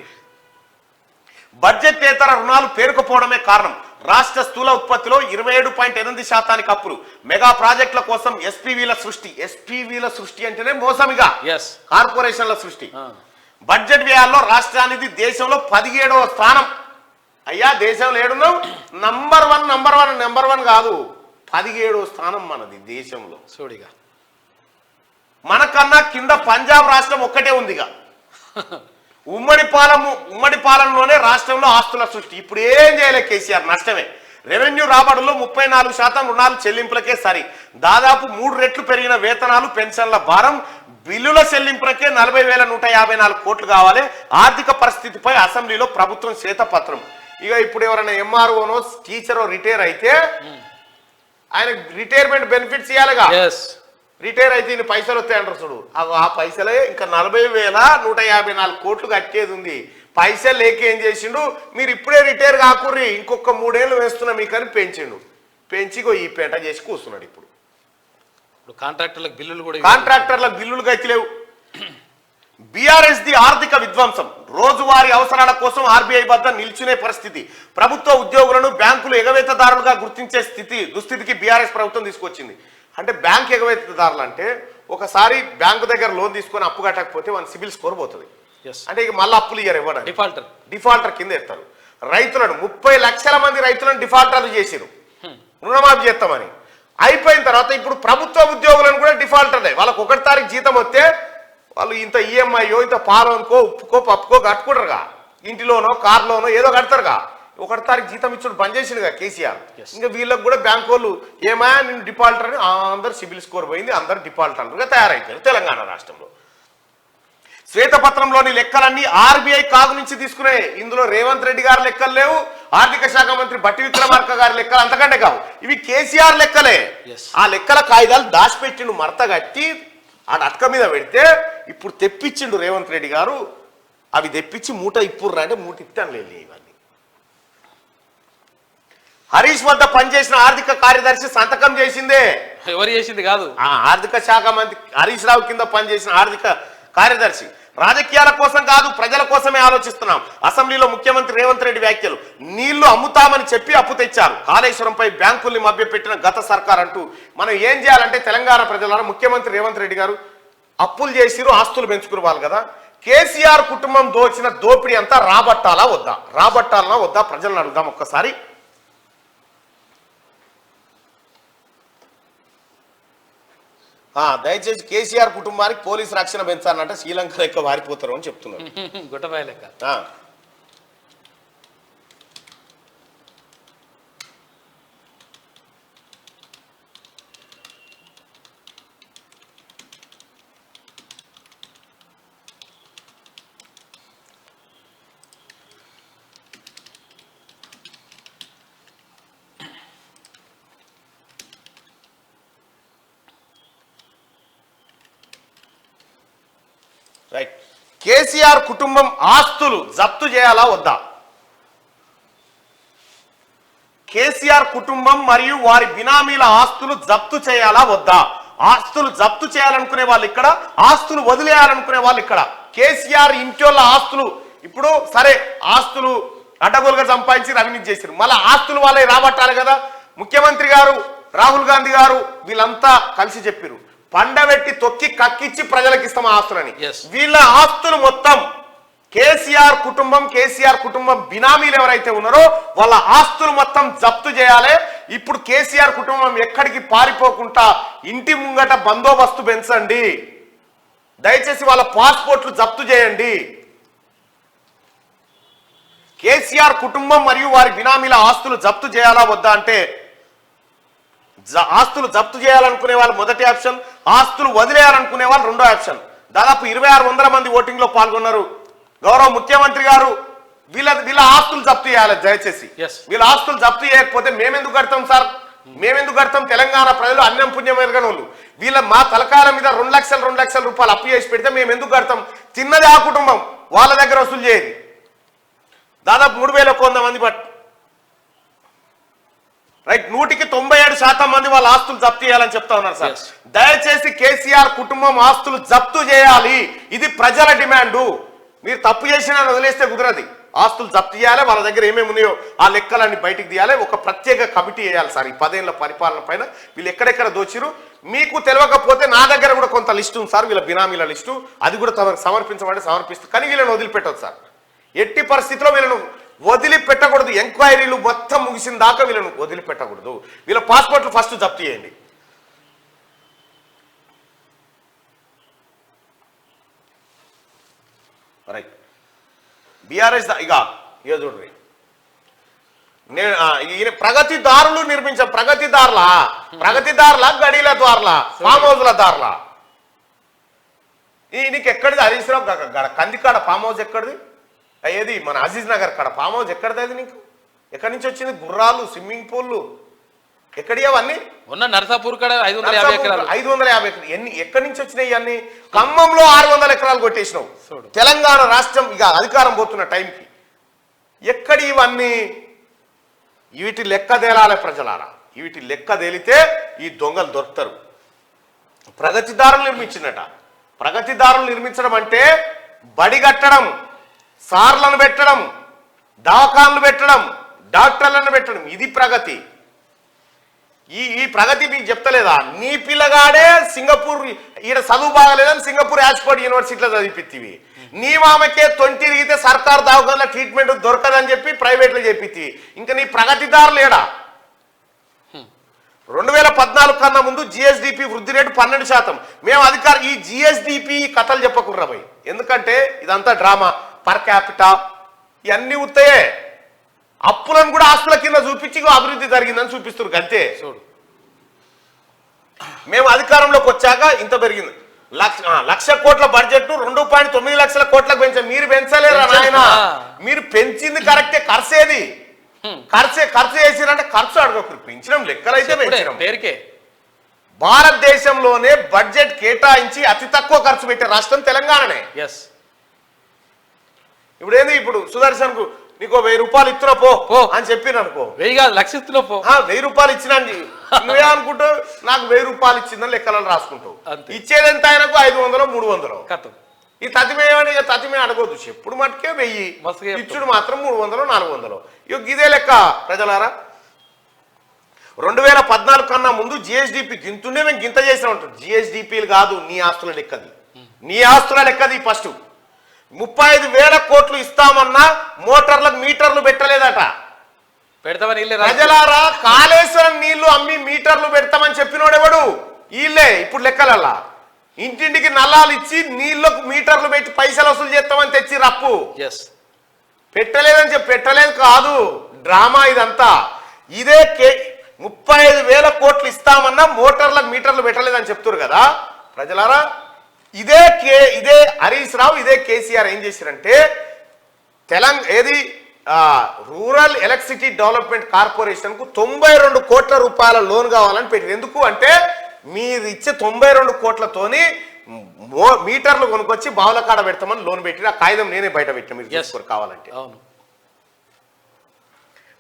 బడ్జెటేతర రుణాలు పేరుకుపోవడమే కారణం. రాష్ట్ర స్థూల ఉత్పత్తిలో 27.8% అప్పులు. మెగా ప్రాజెక్టుల కోసం ఎస్పీవీల సృష్టి అంటేనే మోసమిగా కార్పొరేషన్ల సృష్టి. బడ్జెట్ వ్యయాల్లో రాష్ట్రానికి దేశంలో 17వ స్థానం. అయ్యా దేశంలో ఏడున్నాం? నంబర్ వన్ కాదు, 17వ స్థానం మనది దేశంలో. సోడిగా మనకన్నా కింద పంజాబ్ రాష్ట్రం ఒక్కటే ఉందిగా. ఉమ్మడి పాలనలోనే రాష్ట్రంలో ఆస్తుల సృష్టి. ఇప్పుడు ఏం చేయలే కేసీఆర్, నష్టమే. రెవెన్యూ రాబడుల్లో 34% రుణాలు చెల్లింపులకే సరి. దాదాపు 3 రెట్లు పెరిగిన వేతనాలు, పెన్షన్ల భారం, బిల్లుల చెల్లింపులకే 40,154 కోట్లు కావాలి. ఆర్థిక పరిస్థితిపై అసెంబ్లీలో ప్రభుత్వం శ్వేతపత్రం. ఇక ఇప్పుడు ఎవరైనా ఎంఆర్ఓనో టీచరో రిటైర్ అయితే ఆయన రిటైర్మెంట్ బెనిఫిట్స్ ఇవ్వాలిగా. రిటైర్ అయితే ఇన్ని పైసలు వస్తాయంటారు చూడు, ఆ పైసలే ఇంకా 40,154 కోట్లు కట్టేది ఉంది. పైసలు లేక ఏం చేసిండు, మీరు ఇప్పుడే రిటైర్ కాకుర్రి, ఇంకొక 3 ఏళ్ళు వేస్తున్నా మీకని పెంచిండు. పెంచిగో ఈ పేట చేసి కూర్చున్నాడు. ఇప్పుడు కాంట్రాక్టర్లకు బిల్లులు గతిలేవు. బీఆర్ఎస్ ది ఆర్థిక విధ్వంసం. రోజువారీ అవసరాల కోసం ఆర్బీఐ వద్ద నిల్చునే పరిస్థితి. ప్రభుత్వ ఉద్యోగులను బ్యాంకులు ఎగవేతదారులుగా గుర్తించే దుస్థితికి బీఆర్ఎస్ ప్రభుత్వం తీసుకొచ్చింది. అంటే బ్యాంక్ ఎగవేతదారులు అంటే ఒకసారి బ్యాంకు దగ్గర లోన్ తీసుకొని అప్పు కట్టకపోతే మన సిబిల్ స్కోర్ పోతుంది. అంటే ఇక మళ్ళీ అప్పులు ఇయ్యరు, ఇవ్వడం డిఫాల్టర్ కింద ఎత్తారు. రైతులను 30 లక్షల మంది రైతులను డిఫాల్టర్లు చేసిరు రుణమాఫీ చేస్తామని. అయిపోయిన తర్వాత ఇప్పుడు ప్రభుత్వ ఉద్యోగులను కూడా డిఫాల్టర్లే. వాళ్ళకు 1 తారీఖు జీతం వస్తే వాళ్ళు ఇంత ఈఎంఐయో ఇంత పాలనుకో ఉప్పుకో పప్పుకో కట్టుకుంటారుగా, ఇంటిలోనో కార్లోనో ఏదో కడతారుగా. 1 తారీఖు జీతం ఇచ్చుడు బంద్ చేసిండుగా కేసీఆర్. ఇంకా వీళ్ళకి కూడా బ్యాంక్ వాళ్ళు ఏమా నేను డిఫాల్టర్ అని అందరు సిబిల్ స్కోర్ పోయింది, అందరు డిఫాల్టర్లుగా తయారైపోయారు తెలంగాణ రాష్ట్రంలో. శ్వేతపత్రంలోని లెక్కలన్నీ ఆర్బీఐ కాగు నుంచి తీసుకునే. ఇందులో రేవంత్ రెడ్డి గారి లెక్కలు లేవు, ఆర్థిక శాఖ మంత్రి బట్టి విక్రమార్క గారి లెక్కలు అంతకంటే కావు. ఇవి కేసీఆర్ లెక్కలే. ఆ లెక్కల కాగితాలు దాచిపెట్టిండు, మడత కట్టి ఆ అటక మీద పెడితే ఇప్పుడు తెప్పించిండు రేవంత్ రెడ్డి గారు. అవి తెప్పించి మూట ఇప్పుర్రా అంటే మూట ఇప్పాను లేదు. ఇవన్నీ హరీష్ వద్ద పనిచేసిన ఆర్థిక కార్యదర్శి సంతకం చేసిందే. ఎవరు చేసింది కాదు, ఆర్థిక శాఖ మంత్రి హరీష్ రావు కింద పనిచేసిన ఆర్థిక కార్యదర్శి. రాజకీయాల కోసం కాదు, ప్రజల కోసమే ఆలోచిస్తున్నాం. అసెంబ్లీలో ముఖ్యమంత్రి రేవంత్ రెడ్డి వ్యాఖ్యలు. నీళ్లు అమ్ముతామని చెప్పి అప్పు తెచ్చారు. కాళేశ్వరంపై బ్యాంకుల్ని మభ్యపెట్టిన గత సర్కార్ అంటూ మనం ఏం చేయాలంటే తెలంగాణ ప్రజల ముఖ్యమంత్రి రేవంత్ రెడ్డి గారు అప్పులు చేసిరు, ఆస్తులు పెంచుకునేవాళ్ళు కదా. కేసీఆర్ కుటుంబం దోచిన దోపిడీ అంతా రాబట్టాలా వద్దా ప్రజలను అడుగుదాం ఒక్కసారి. దయచేసి కేసీఆర్ కుటుంబానికి పోలీసు రక్షణ పెంచాలంటే శ్రీలంక లెక్క వారిపోతారు అని చెప్తున్నారు. గుట్టబాయ్ లెక్క. రైట్. కేసీఆర్ కుటుంబం ఆస్తులు జప్తు చేయాలా వద్దా? కేసీఆర్ కుటుంబం మరియు వారి బినామీల ఆస్తులు జప్తు చేయాలా వద్దా? ఆస్తులు జప్తు చేయాలనుకునే వాళ్ళు ఇక్కడ, ఆస్తులు వదిలేయాలనుకునే వాళ్ళు ఇక్కడ. కేసీఆర్ ఇంటోళ్ళ ఆస్తులు ఇప్పుడు సరే, ఆస్తులు అడ్డగోలుగా సంపాదించి అవినీతి చేశారు, మళ్ళీ ఆస్తులు వాళ్ళే రాబట్టాలి కదా. ముఖ్యమంత్రి గారు, రాహుల్ గాంధీ గారు వీళ్ళంతా కలిసి చెప్పారు, పండబెట్టి తొక్కి కక్కిచ్చి ప్రజలకు ఇస్తాం ఆస్తులని. వీళ్ళ ఆస్తులు మొత్తం కేసీఆర్ కుటుంబం బినామీలు ఎవరైతే ఉన్నారో వాళ్ళ ఆస్తులు మొత్తం జప్తు చేయాలి. ఇప్పుడు కేసీఆర్ కుటుంబం ఎక్కడికి పారిపోకుండా ఇంటి ముంగట బందోబస్తు పెంచండి. దయచేసి వాళ్ళ పాస్పోర్ట్లు జప్తు చేయండి. కేసీఆర్ కుటుంబం మరియు వారి బినామీల ఆస్తులు జప్తు చేయాలా వద్దా అంటే ఆస్తులు జప్తు చేయాలనుకునే వాళ్ళు మొదటి ఆప్షన్, ఆస్తులు వదిలేయాలనుకునే వాళ్ళు రెండో ఆప్షన్. దాదాపు 2600 మంది ఓటింగ్ లో పాల్గొన్నారు. గౌరవ ముఖ్యమంత్రి గారు వీళ్ళ ఆస్తులు జప్తు చేయాలి దయచేసి. వీళ్ళ ఆస్తులు జప్తు చేయకపోతే మేమెందుకు కడతాం సార్, మేమెందుకు కడతాం? తెలంగాణ ప్రజలు అన్నం పుణ్యం ఎరగని వాళ్ళు. వీళ్ళ మా తలకాయల మీద 2 లక్షల రూపాయలు అప్పు చేసి పెడితే మేము ఎందుకు కడతాం? తిన్నది ఆ కుటుంబం, వాళ్ళ దగ్గర వసూలు చేయదు. దాదాపు 3100 మంది రైట్, 197% మంది వాళ్ళ ఆస్తులు జప్తు చేయాలని చెప్తా ఉన్నారు సార్. దయచేసి కేసీఆర్ కుటుంబం ఆస్తులు జప్తు చేయాలి, ఇది ప్రజల డిమాండు. మీరు తప్పు చేసినా వదిలేస్తే కుదరది. ఆస్తులు జప్తు చేయాలి, వాళ్ళ దగ్గర ఏమేమి ఉన్నాయో ఆ లెక్కలన్నీ బయటికి తీయాలి. ఒక ప్రత్యేక కమిటీ వేయాలి సార్ ఈ 10 ఏళ్ల పరిపాలన పైన. వీళ్ళు ఎక్కడెక్కడ దోచిరు మీకు తెలియకపోతే నా దగ్గర కూడా కొంత లిస్టు ఉంది సార్, వీళ్ళ బినామీల లిస్టు. అది కూడా సమర్పించమంటే సమర్పిస్తుంది. కానీ వీళ్ళని వదిలిపెట్టదు సార్, ఎట్టి పరిస్థితిలో వీళ్ళను వదిలిపెట్టకూడదు. ఎంక్వైరీలు మొత్తం ముగిసిన దాకా వీళ్ళను వదిలిపెట్టకూడదు. వీళ్ళ పాస్పోర్ట్లు ఫస్ట్ జప్తు చేయండి. రైట్, బీఆర్ఎస్ ఇక చూడండి, ఈయన ప్రగతిదారులు ప్రగతిదారుల గడీల ద్వారలా ఫామ్ హౌస్ల దారులా. ఈయనకి ఎక్కడిది హరీష్ రావు కందికాడ ఫామ్ హౌస్ ఎక్కడిది? ఏది మన అజీజ్ నగర్ కాడ ఫామ్ హౌస్ ఎక్కడిది? అది నీకు ఎక్కడి నుంచి వచ్చింది? గుర్రాలు, స్విమ్మింగ్ పూల్లు ఎక్కడి అవన్నీ? ఉన్న నర్సాపూర్ కాడ 550 ఎకరాలు. 550 ఎకరాలు ఎక్కడి నుంచి వచ్చినాయి అన్ని? ఖమ్మంలో 600 ఎకరాలు కొట్టేసినావు. తెలంగాణ రాష్ట్రం ఇక అధికారం పోతున్న టైంకి ఎక్కడి ఇవన్నీ? వీటి లెక్క తేలాలి ప్రజలారా, వీటి లెక్క తేలితే ఈ దొంగలు దొరుకుతారు. ప్రగతిదారులు నిర్మించిందట. ప్రగతిదారులు నిర్మించడం అంటే బడి కట్టడం, సార్లను పెట్టడం, దవాఖాన్లు పెట్టడం, డాక్టర్లను పెట్టడం, ఇది ప్రగతి. ఈ ప్రగతి మీకు చెప్తలేదా? నీ పిల్లగాడే సింగపూర్ ఈడ చదువు బాగలేదని సింగపూర్ ఆక్స్ఫర్డ్ యూనివర్సిటీలో చదివిపిత్తివి. నీ మామకే తొంటి తిరిగితే సర్కారు దవాఖాన్ల ట్రీట్మెంట్ దొరకదని చెప్పి ప్రైవేట్లో చెప్పిత్తి. ఇంకా నీ ప్రగతిదారులు ఏడా? 2014 కన్నా ముందు జిఎస్డిపి వృద్ధి రేటు 12%. మేము ఈ జిఎస్డిపి కథలు చెప్పకుండా పోయి, ఎందుకంటే ఇదంతా డ్రామా. పర్ క్యాపిటా ఇవన్నీ ఉత్తాయే. అప్పులను కూడా ఆస్తుల కింద చూపించి అభివృద్ధి జరిగిందని చూపిస్తారు అంతే. మేము అధికారంలోకి వచ్చాక ఇంత పెరిగింది. 1,00,000 కోట్ల బడ్జెట్ 2.9 లక్షల కోట్లకు పెంచాం. మీరు పెంచలేరా నాయన? మీరు పెంచింది కరెక్టే, ఖర్చేది ఖర్చు చేసిరంటే ఖర్చు అడగకూడదు. పెంచడం లెక్కలైతే పెంచడం పేరుకే. భారతదేశంలోనే బడ్జెట్ కేటాయించి అతి తక్కువ ఖర్చు పెట్టే రాష్ట్రం తెలంగాణనే. ఇప్పుడు ఏంది, ఇప్పుడు సుదర్శన్ కు నీకు 1000 రూపాయలు ఇస్తున్నా పో అని చెప్పిన అనుకో, 1000 కాదు 1,00,000 ఇస్తున్నా పో. 1000 రూపాయలు ఇచ్చినా నువ్వే అనుకుంటావు నాకు 1000 రూపాయలు ఇచ్చిందని లెక్కలను రాసుకుంటావు. ఇచ్చేది ఎంత ఆయనకు? 500 300. ఈ తతిమే అడగొద్దు, చెప్పుడు మట్టుకే 1000, ఇచ్చుడు మాత్రం 300 400. ఇదే లెక్క ప్రజలారా. 2014 కన్నా ముందు జిఎస్డిపి గింతుండే మేము గింత చేసిన ఉంటాం. జిఎస్డిపిలు కాదు, నీ ఆస్తుల లెక్కది, నీ ఆస్తుల లెక్కది. ఫస్ట్ 35,000 కోట్లు ఇస్తామన్నా మోటార్లకు మీటర్లు పెట్టలేదట. ప్రజలారా, కాళేశ్వరం నీళ్లు అమ్మి మీటర్లు పెడతామని చెప్పినోడెవడు? వీళ్ళే. ఇప్పుడు లెక్కలల్లా ఇంటింటికి నల్లాలు ఇచ్చి నీళ్లకు మీటర్లు పెట్టి పైసలు వసూలు చేస్తామని తెచ్చి రప్పు పెట్టలేదని చెప్పి. పెట్టలేదు కాదు, డ్రామా ఇదంతా. ఇదే 35,000 కోట్లు ఇస్తామన్నా మోటార్లకు మీటర్లు పెట్టలేదని చెప్తారు కదా ప్రజలారా. ఇదే హరీష్ రావు, ఇదే కేసీఆర్ ఏం చేశారంటే రూరల్ ఎలక్ట్రిసిటీ డెవలప్మెంట్ కార్పొరేషన్ కు 92 కోట్ల రూపాయల లోన్ కావాలని పెట్టింది. ఎందుకు అంటే మీరు ఇచ్చే 92 కోట్లతోని మీటర్లు కొనుక్కొచ్చి బావుల కాడ పెడతామని లోన్ పెట్టి, ఆ కాగితం నేనే బయట పెట్టిన, మీరు చేసుకోరు కావాలంటే.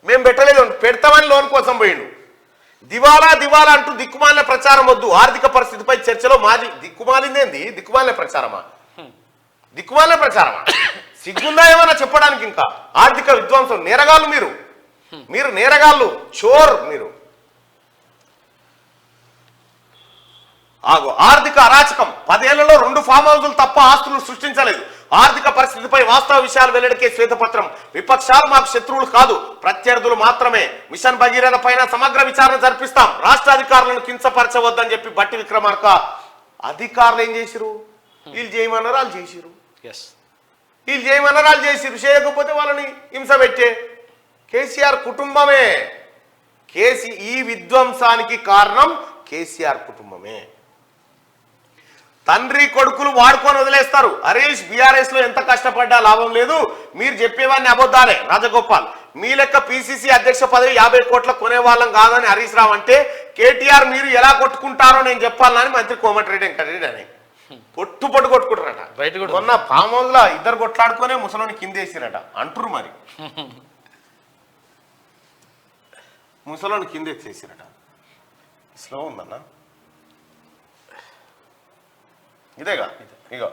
మేము పెట్టలేదు, పెడతామని లోన్ కోసం పోయిండు. దివాలా అంటూ దిక్కుమాలిన ప్రచారం వద్దు. ఆర్థిక పరిస్థితిపై చర్చలో మాది దిక్కుమాలిందేంది? దిక్కుమాలిన ప్రచారమా? సిగ్గుందా ఏమన్నా చెప్పడానికి? ఇంకా ఆర్థిక విధ్వంసం, నేరగాళ్ళు మీరు నేరగాళ్ళు, చోర్ మీరు. ఆర్థిక అరాచకం. 10 ఏళ్లలో 2 ఫామ్ హౌజులు తప్ప ఆస్తులు సృష్టించలేదు. ఆర్థిక పరిస్థితిపై వాస్తవ విషయాలు వెల్లడికే శ్వేతపత్రం. విపక్షాలు మాకు శత్రువులు కాదు, ప్రత్యర్థులు మాత్రమే. మిషన్ భగీరథ పైన సమగ్ర విచారణ జరిపిస్తాం. రాష్ట్ర అధికారులను కించపరచవద్దని చెప్పి బట్టి విక్రమార్క. అధికారులు ఏం చేసిరు? వీళ్ళు చేయమన్నారు, వాళ్ళు చేసిరు. వీళ్ళు చేయమన్నారు, వాళ్ళు చేసిరు. చేయకపోతే వాళ్ళని హింస పెట్టే కేసీఆర్ కుటుంబమే. ఈ విధ్వంసానికి కారణం కేసీఆర్ కుటుంబమే. తండ్రి కొడుకులు వాడుకొని వదిలేస్తారు. హరీష్ బీఆర్ఎస్ లో ఎంత కష్టపడ్డా లాభం లేదు, మీరు చెప్పేవాడిని అబద్ధాలే. రాజగోపాల్, మీ లెక్క పిసిసి అధ్యక్ష పదవి 50 కోట్ల కొనేవాళ్ళం కాదని హరీష్ రావు అంటే కేటీఆర్ మీరు ఎలా కొట్టుకుంటారో నేను చెప్పాలని మంత్రి కోమటిరెడ్డి వెంకటరెడ్డి అని పొట్టు కొట్టుకుంటారట. రైట్ కూడా మొన్న ఫామ్ హౌస్ లో ఇద్దరు కొట్లాడుకునే ముసలోని కిందేసిరట అంటురు. మరి ముసలోని కిందేసేసిరట. స్లో ఉందన్న ఇదేగా, ఇగో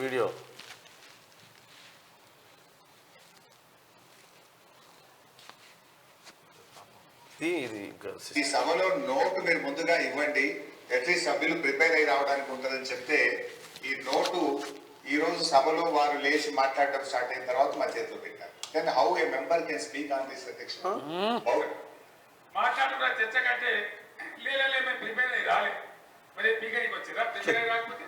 వీడియో. ఈ సభలో నోటు మీరు ముందుగా ఇవ్వండి, అట్లీస్ట్ సభ్యులు ప్రిపేర్ అయి రావడానికి ఉంటుందని చెప్తే ఈ నోటు ఈ రోజు సభలో వారు లేచి మాట్లాడటం స్టార్ట్ అయిన తర్వాత మా చేతిలో పెట్టారు. Then how a member can speak on this అధ్యక్ష? మాట్లాడుతున్న చర్చ కంటే లేలే మేము ప్రిపేర్ అయ్యి రాలే, మరి పీకనికి వచ్చిరా ప్రిపేర్ అయ్యి రాకపోతే.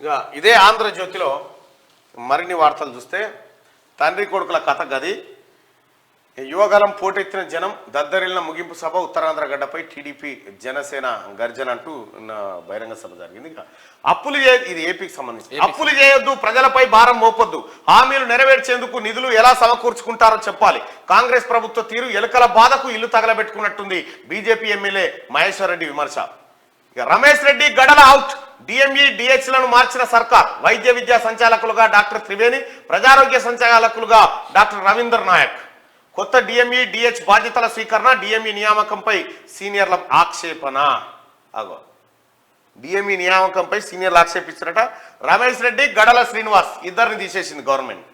ఇక ఇదే ఆంధ్రజ్యోతిలో మరిన్ని వార్తలు చూస్తే తండ్రి కొడుకుల కథ గది. యువగలం పోటెత్తిన జనం, దద్దరిల్లిన ముగింపు సభ, ఉత్తరాంధ్ర గడ్డపై టీడీపీ జనసేన గర్జన అంటూ బహిరంగ సభ జరిగింది. అప్పులు ఇది ఏపీకి సంబంధించి. అప్పులు చేయొద్దు, ప్రజలపై భారం మోపొద్దు, హామీలు నెరవేర్చేందుకు నిధులు ఎలా సమకూర్చుకుంటారో చెప్పాలి. కాంగ్రెస్ ప్రభుత్వ తీరు ఎలుకల బాధకు ఇల్లు తగలబెట్టుకున్నట్టుంది బీజేపీ ఎమ్మెల్యే మహేశ్వర్ రెడ్డి విమర్శ. ఇక రమేష్ రెడ్డి గడల అవుట్, డిఎంఈ డిహెచ్లను మార్చిన సర్కార్. వైద్య విద్యా సంచాలకులుగా డాక్టర్ త్రివేణి, ప్రజారోగ్య సంచాలకులుగా డాక్టర్ రవీందర్ నాయక్. కొత్త డిఎంఈ డిహెచ్ బాధ్యతల స్వీకరణ, డిఎంఈ నియామకంపై సీనియర్ల ఆక్షేపణ. అగో డిఎంఈ నియామకంపై సీనియర్లు ఆక్షేపించారట. రమేష్ రెడ్డి, గడల శ్రీనివాస్ ఇద్దరిని తీసేసింది గవర్నమెంట్.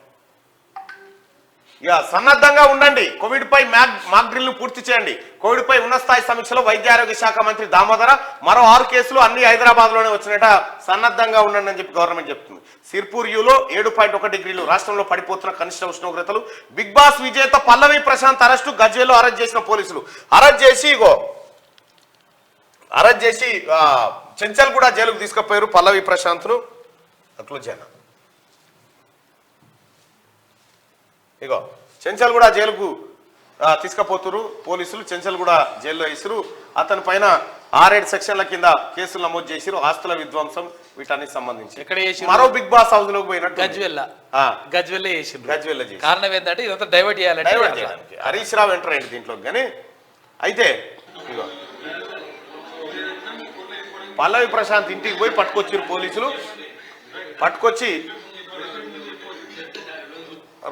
ఇక సన్నద్ధంగా ఉండండి, కోవిడ్ పై మాక్ డ్రిల్ ను పూర్తి చేయండి. కోవిడ్ పై ఉన్నత స్థాయి సమీక్షలో వైద్య ఆరోగ్య శాఖ మంత్రి దామోదర. మరో 6 కేసులు అన్ని హైదరాబాద్ లోనే వచ్చినట. సన్నద్ధంగా ఉండండి అని చెప్పి గవర్నమెంట్ చెప్తుంది. సిర్పూర్ యూలో 7.1 డిగ్రీలు, రాష్ట్రంలో పడిపోతున్న కనిష్ట ఉష్ణోగ్రతలు. బిగ్ బాస్ విజేత పల్లవి ప్రశాంత్ అరెస్టు, గజ్వేల్లో అరెస్ట్ చేసిన పోలీసులు. అరెస్ట్ చేసి చెంచల్ కూడా జైలుకు తీసుకుపోయారు పల్లవి ప్రశాంత్ను. ఇగో చెంచల్ కూడా జైలుకు తీసుకుపోతున్నారు పోలీసులు. చెంచల్ కూడా జైల్లో వేసారు. అతని పైన 6-7 సెక్షన్ల కింద కేసులు నమోదు చేసిరు. ఆస్తుల విధ్వంసం వీటన్నిటి సంబంధించి. మరో బిగ్ బాస్ హౌస్ లోకి పోయినట్టు గజ్వెల్ల చేసి కారణం ఏంటంటే ఇదంతా డైవర్ట్ చేయడానికి హరీష్ రావు ఎంటర్ అయ్యింది దీంట్లోకి. కానీ అయితే ఇగో పల్లవి ప్రశాంత్ ఇంటికి పోయి పట్టుకొచ్చారు పోలీసులు. పట్టుకొచ్చి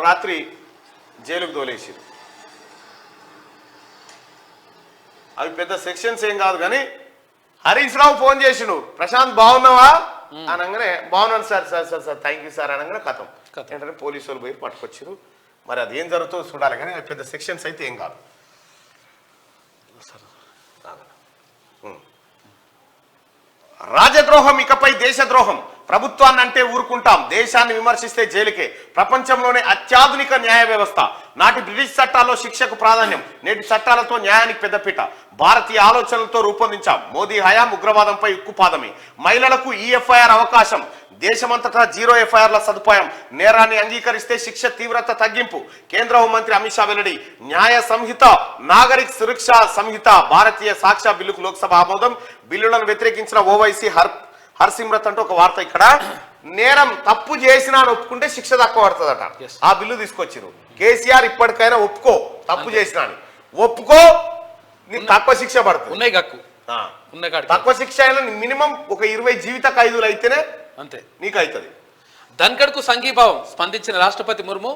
రాత్రి జైలుకు తోలేసారు. అవి పెద్ద సెక్షన్స్ ఏం కాదు. కానీ హరీష్ రావు ఫోన్ చేసిండు, ప్రశాంత్ బాగున్నావా అనగానే బాగున్నాను సార్ థ్యాంక్ యూ సార్ అనగానే కథం ఏంటంటే పోలీసు వాళ్ళు పోయి పట్టుకొచ్చారు. మరి అది ఏం జరుగుతుందో చూడాలి. కానీ అవి పెద్ద సెక్షన్స్ అయితే ఏం కాదు. రాజద్రోహం ఇకపై దేశద్రోహం. ప్రభుత్వాన్ని అంటే ఊరుకుంటాం, దేశాన్ని విమర్శిస్తే జైలుకే. ప్రపంచంలోనే అత్యాధునిక న్యాయ వ్యవస్థ. నాటి బ్రిటిష్ చట్టాల్లో శిక్షకు ప్రాధాన్యం, నేటి చట్టాలతో న్యాయానికి పెద్దపీట. భారతీయ ఆలోచనలతో రూపొందించాం. మోదీ హయాం ఉగ్రవాదంపై ఉక్కుపాదమే. మహిళలకు ఈఎఫ్ఐఆర్ అవకాశం, దేశమంతటా 0 ఎఫ్ఐఆర్ల సదుపాయం. నేరాన్ని అంగీకరిస్తే శిక్ష తీవ్రత తగ్గింపు. కేంద్ర హోంమంత్రి అమిత్ షా వెల్లడి. న్యాయ సంహిత, నాగరిక్ సురక్ష సంహిత, భారతీయ సాక్ష్య బిల్లుకు లోక్సభ ఆమోదం. బిల్లులను వ్యతిరేకించిన ఓవైసీ హర్సిమ్రత్ అంటూ ఒక వార్త. ఇక్కడ నేరం తప్పు చేసినా అని ఒప్పుకుంటే శిక్ష తక్కువ పడుతుందట. ఆ బిల్లు తీసుకొచ్చారు. కేసీఆర్ ఇప్పటికైనా ఒప్పుకో, తప్పు చేసినా అని ఒప్పుకో, నీకు తక్కువ శిక్ష పడుతుంది. తక్కువ శిక్ష అయినా మినిమం ఒక 20 జీవిత ఖైదులు అయితేనే అంతే నీకు అవుతుంది. ధన్కడ్కు సంఘీభావం స్పందించిన రాష్ట్రపతి ముర్ము,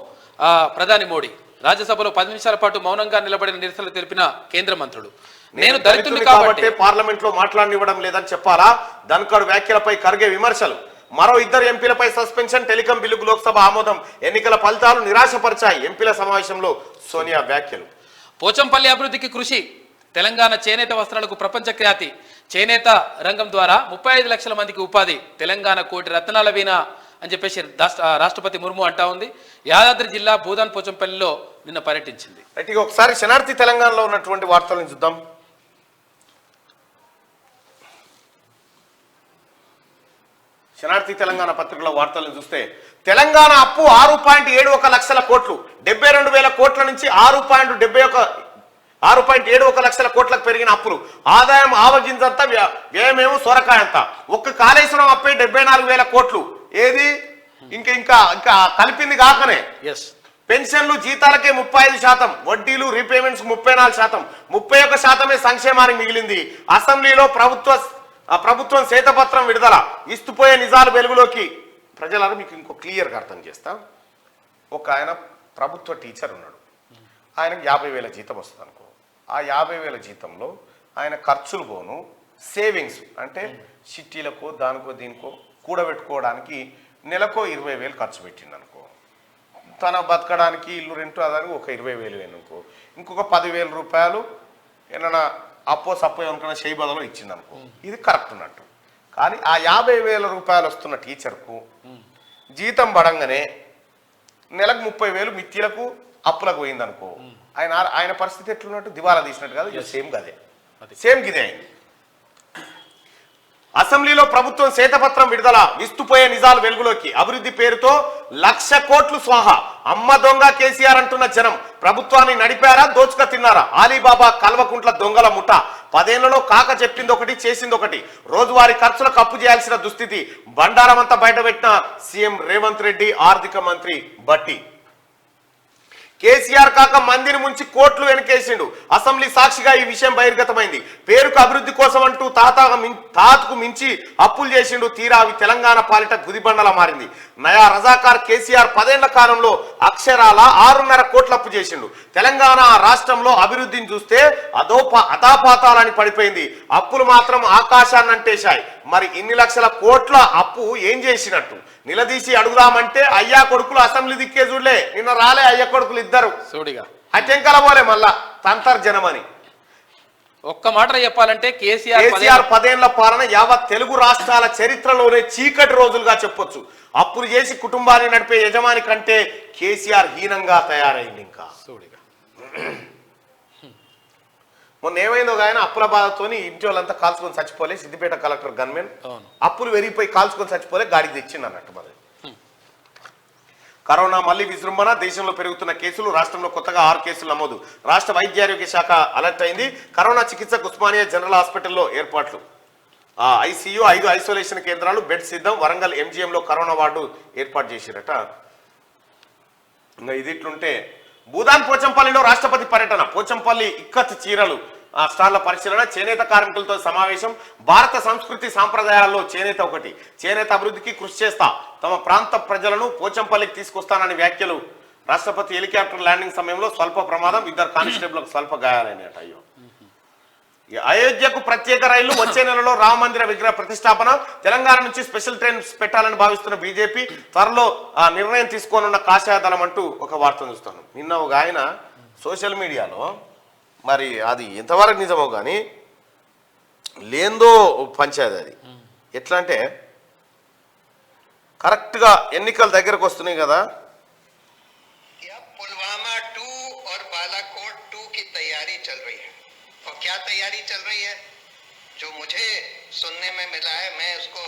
ప్రధాని మోడీ. రాజ్యసభలో 10 నిమిషాల పాటు మౌనంగా నిలబడిన నిరసనలు తెలిపిన కేంద్ర మంత్రులు. నేను దళితుడిని కాబట్టి పార్లమెంట్ లో మాట్లాడనివ్వడం లేదని చెప్పాలా? ధన్కడ్ వ్యాఖ్యలపై ఖర్గే విమర్శలు. మరో 2 ఎంపీలపై సస్పెన్షన్. టెలికాం బిల్లుకు లోక్సభ ఆమోదం. ఎన్నికల ఫలితాలు నిరాశపరిచాయి. ఎంపీల సమావేశంలో సోనియా వ్యాఖ్యలు. పోచంపల్లి అభివృద్ధికి కృషి. తెలంగాణ చేనేత వస్త్రాలకు ప్రపంచ ఖ్యాతి. చేనేత రంగం ద్వారా 35 లక్షల మందికి ఉపాధి. తెలంగాణ కోటి రత్నాల వీణ అని చెప్పేసి రాష్ట్రపతి ముర్ము అంటా ఉంది. యాదాద్రి జిల్లా భూదాన్ పోచంపల్లిలో నిన్న పర్యటించింది. అయితే ఒకసారి శనార్థి తెలంగాణలో ఉన్నటువంటి వార్తలను చూద్దాం. శనార్థి తెలంగాణ పత్రికలో వార్తలను చూస్తే తెలంగాణ అప్పు 6.71 లక్షల కోట్లు, 72,000 కోట్ల నుంచి 6.71 లక్షల కోట్లకు పెరిగిన అప్పులు. ఆదాయం ఆవగింజంతా, వ్యయమేమో సొరకాయంతా. ఒక్క కాళేశ్వరం అప్పే 74,000 కోట్లు. ఏది ఇంకా కలిపింది కాకనే. పెన్షన్లు జీతాలకే 35%, వడ్డీలు రీపేమెంట్స్ 34%, 31% సంక్షేమానికి మిగిలింది. అసెంబ్లీలో ప్రభుత్వం శ్వేతపత్రం విడుదల, ఇస్తుపోయే నిజాలు వెలుగులోకి. ప్రజలను మీకు ఇంకో క్లియర్గా అర్థం చేస్తా. ఒక ఆయన ప్రభుత్వ టీచర్ ఉన్నాడు, ఆయనకు 50,000 జీతం వస్తుంది అనుకో. ఆ 50,000 జీతంలో ఆయన ఖర్చులు పోను సేవింగ్స్ అంటే చిట్టీలకో దానికో దీనికో కూడబెట్టుకోవడానికి నెలకో 20,000 ఖర్చు పెట్టిండు అనుకో. తన బతకడానికి ఇల్లు రెంట్ అదానికి ఒక 20,000 అనుకో. ఇంకొక 10,000 రూపాయలు ఏమన్నా అప్పో సప్పో అనుకున్న చేయి బదులు ఇచ్చింది అనుకో. ఇది కరెక్ట్ ఉన్నట్టు. కానీ ఆ 50,000 రూపాయలు వస్తున్న టీచర్కు జీతం పడంగానే నెలకు 30,000 మిత్తిలకు అప్పులకు పోయింది అనుకో. ఆయన పరిస్థితి ఎట్లున్నట్టు? దివాలా తీసినట్టు కాదు, సేమ్ గదే, సేమ్ గిదే అయింది. అసెంబ్లీలో ప్రభుత్వం శ్వేతపత్రం విడుదల, విస్తుపోయే నిజాలు వెలుగులోకి. అభివృద్ధి పేరుతో 1,00,000 కోట్లు స్వాహా. అమ్మ దొంగ కేసీఆర్ అంటున్న జనం. ప్రభుత్వాన్ని నడిపారా, దోచుక తిన్నారా? అలీబాబా కల్వకుంట్ల దొంగల ముఠ. 10 ఏళ్లలో కాక చెప్పింది ఒకటి, చేసింది ఒకటి. రోజువారీ ఖర్చులకు అప్పు చేయాల్సిన దుస్థితి. బండారం అంతా బయటపెట్టిన సీఎం రేవంత్ రెడ్డి, ఆర్థిక మంత్రి బట్టి. కేసీఆర్ కాక మందిని ముంచి కోట్లు వెనకేసిండు. అసెంబ్లీ సాక్షిగా ఈ విషయం బహిర్గతమైంది. పేరుకు అభివృద్ధి కోసం అంటూ తాతకు మించి అప్పులు చేసిండు. తీరా అవి తెలంగాణ పాలిట గుదిబండలా మారింది. నయా రజాకార్ కేసీఆర్ 10 ఏళ్ల కాలంలో అక్షరాల 6.5 కోట్ల అప్పు చేసిండు. తెలంగాణ రాష్ట్రంలో అభివృద్ధిని చూస్తే అదాపాతాలని పడిపోయింది. అప్పులు మాత్రం ఆకాశాన్ని అంటేశాయి. మరి ఇన్ని లక్షల కోట్ల అప్పు ఏం చేసినట్టు నిలదీసి అడుగుదామంటే అయ్యా కొడుకులు అసెంబ్లీ దిక్కే చూడలే. నిన్న రాలే అయ్య కొడుకులు ఇద్దరు అటెంకల పోలే మళ్ళా తంతర్జనమని. ఒక్క మాట చెప్పాలంటే కేసీఆర్ 10 ఏళ్ల పాలన యావత్ తెలుగు రాష్ట్రాల చరిత్రలోనే చీకటి రోజులుగా చెప్పొచ్చు. అప్పులు చేసి కుటుంబాన్ని నడిపే యజమాని కంటే కేసీఆర్ హీనంగా తయారైంది. ఇంకా మొన్న ఏమైందో ఆయన అప్పుల బాధతోని ఇంటి వాళ్ళంతా కాల్చుకొని చచ్చిపోలే. సిద్దిపేట కలెక్టర్ గన్మెన్ అప్పులు వెరిగిపోయి కాల్చుకొని చచ్చిపోలే, గాడికి తెచ్చింది అన్నట్టు. మరి కరోనా మళ్లీ విజృంభణ. దేశంలో పెరుగుతున్న కేసులు. రాష్ట్రంలో కొత్తగా 6 కేసులు నమోదు. రాష్ట్ర వైద్యారోగ్య శాఖ అలర్ట్ అయింది. కరోనా చికిత్సకు ఉస్మానియా జనరల్ హాస్పిటల్లో ఏర్పాట్లు. ఐసీయూ 5 ఐసోలేషన్ కేంద్రాలు, బెడ్ సిద్ధం. వరంగల్ ఎంజీఎంలో కరోనా వార్డు ఏర్పాటు చేసిరట. ఇంకా ఇది ఇట్లుంటే భూదాన్ పోచంపల్లిలో రాష్ట్రపతి పర్యటన. పోచంపల్లి ఇక్కత్ చీరలు స్టాళ్ల పరిశీలన. చేనేత కార్మికులతో సమావేశం. భారత సంస్కృతి సాంప్రదాయాల్లో చేనేత ఒకటి. చేనేత అభివృద్ధికి కృషి చేస్తా. తమ ప్రాంత ప్రజలను పోచంపల్లికి తీసుకొస్తానని వ్యాఖ్యలు. రాష్ట్రపతి హెలికాప్టర్ ల్యాండింగ్ సమయంలో స్వల్ప ప్రమాదం. 2 కానిస్టేబుల్లకు స్వల్ప గాయాలైనట. అయ్యో. అయోధ్యకు ప్రత్యేక రైళ్లు. వచ్చే నెలలో రామ మందిర విగ్రహ ప్రతిష్టాపన. తెలంగాణ నుంచి స్పెషల్ ట్రైన్స్ పెట్టాలని భావిస్తున్న బీజేపీ. త్వరలో నిర్ణయం తీసుకోనున్న కాషాయ దళం అంటూ ఒక వార్త చూస్తాను. నిన్న ఒక ఆయన సోషల్ మీడియాలో, మరి అది ఎంతవరకు నిజమో కానీ లేందో పంచాయతీ. అది ఎట్లా అంటే కరెక్ట్గా ఎన్నికల దగ్గరకు వస్తున్నాయి కదా. पुलवामा 2 और बालाकोट 2 की तैयारी चल रही है. और क्या तैयारी चल रही है जो मुझे सुनने में मिला है, मैं उसको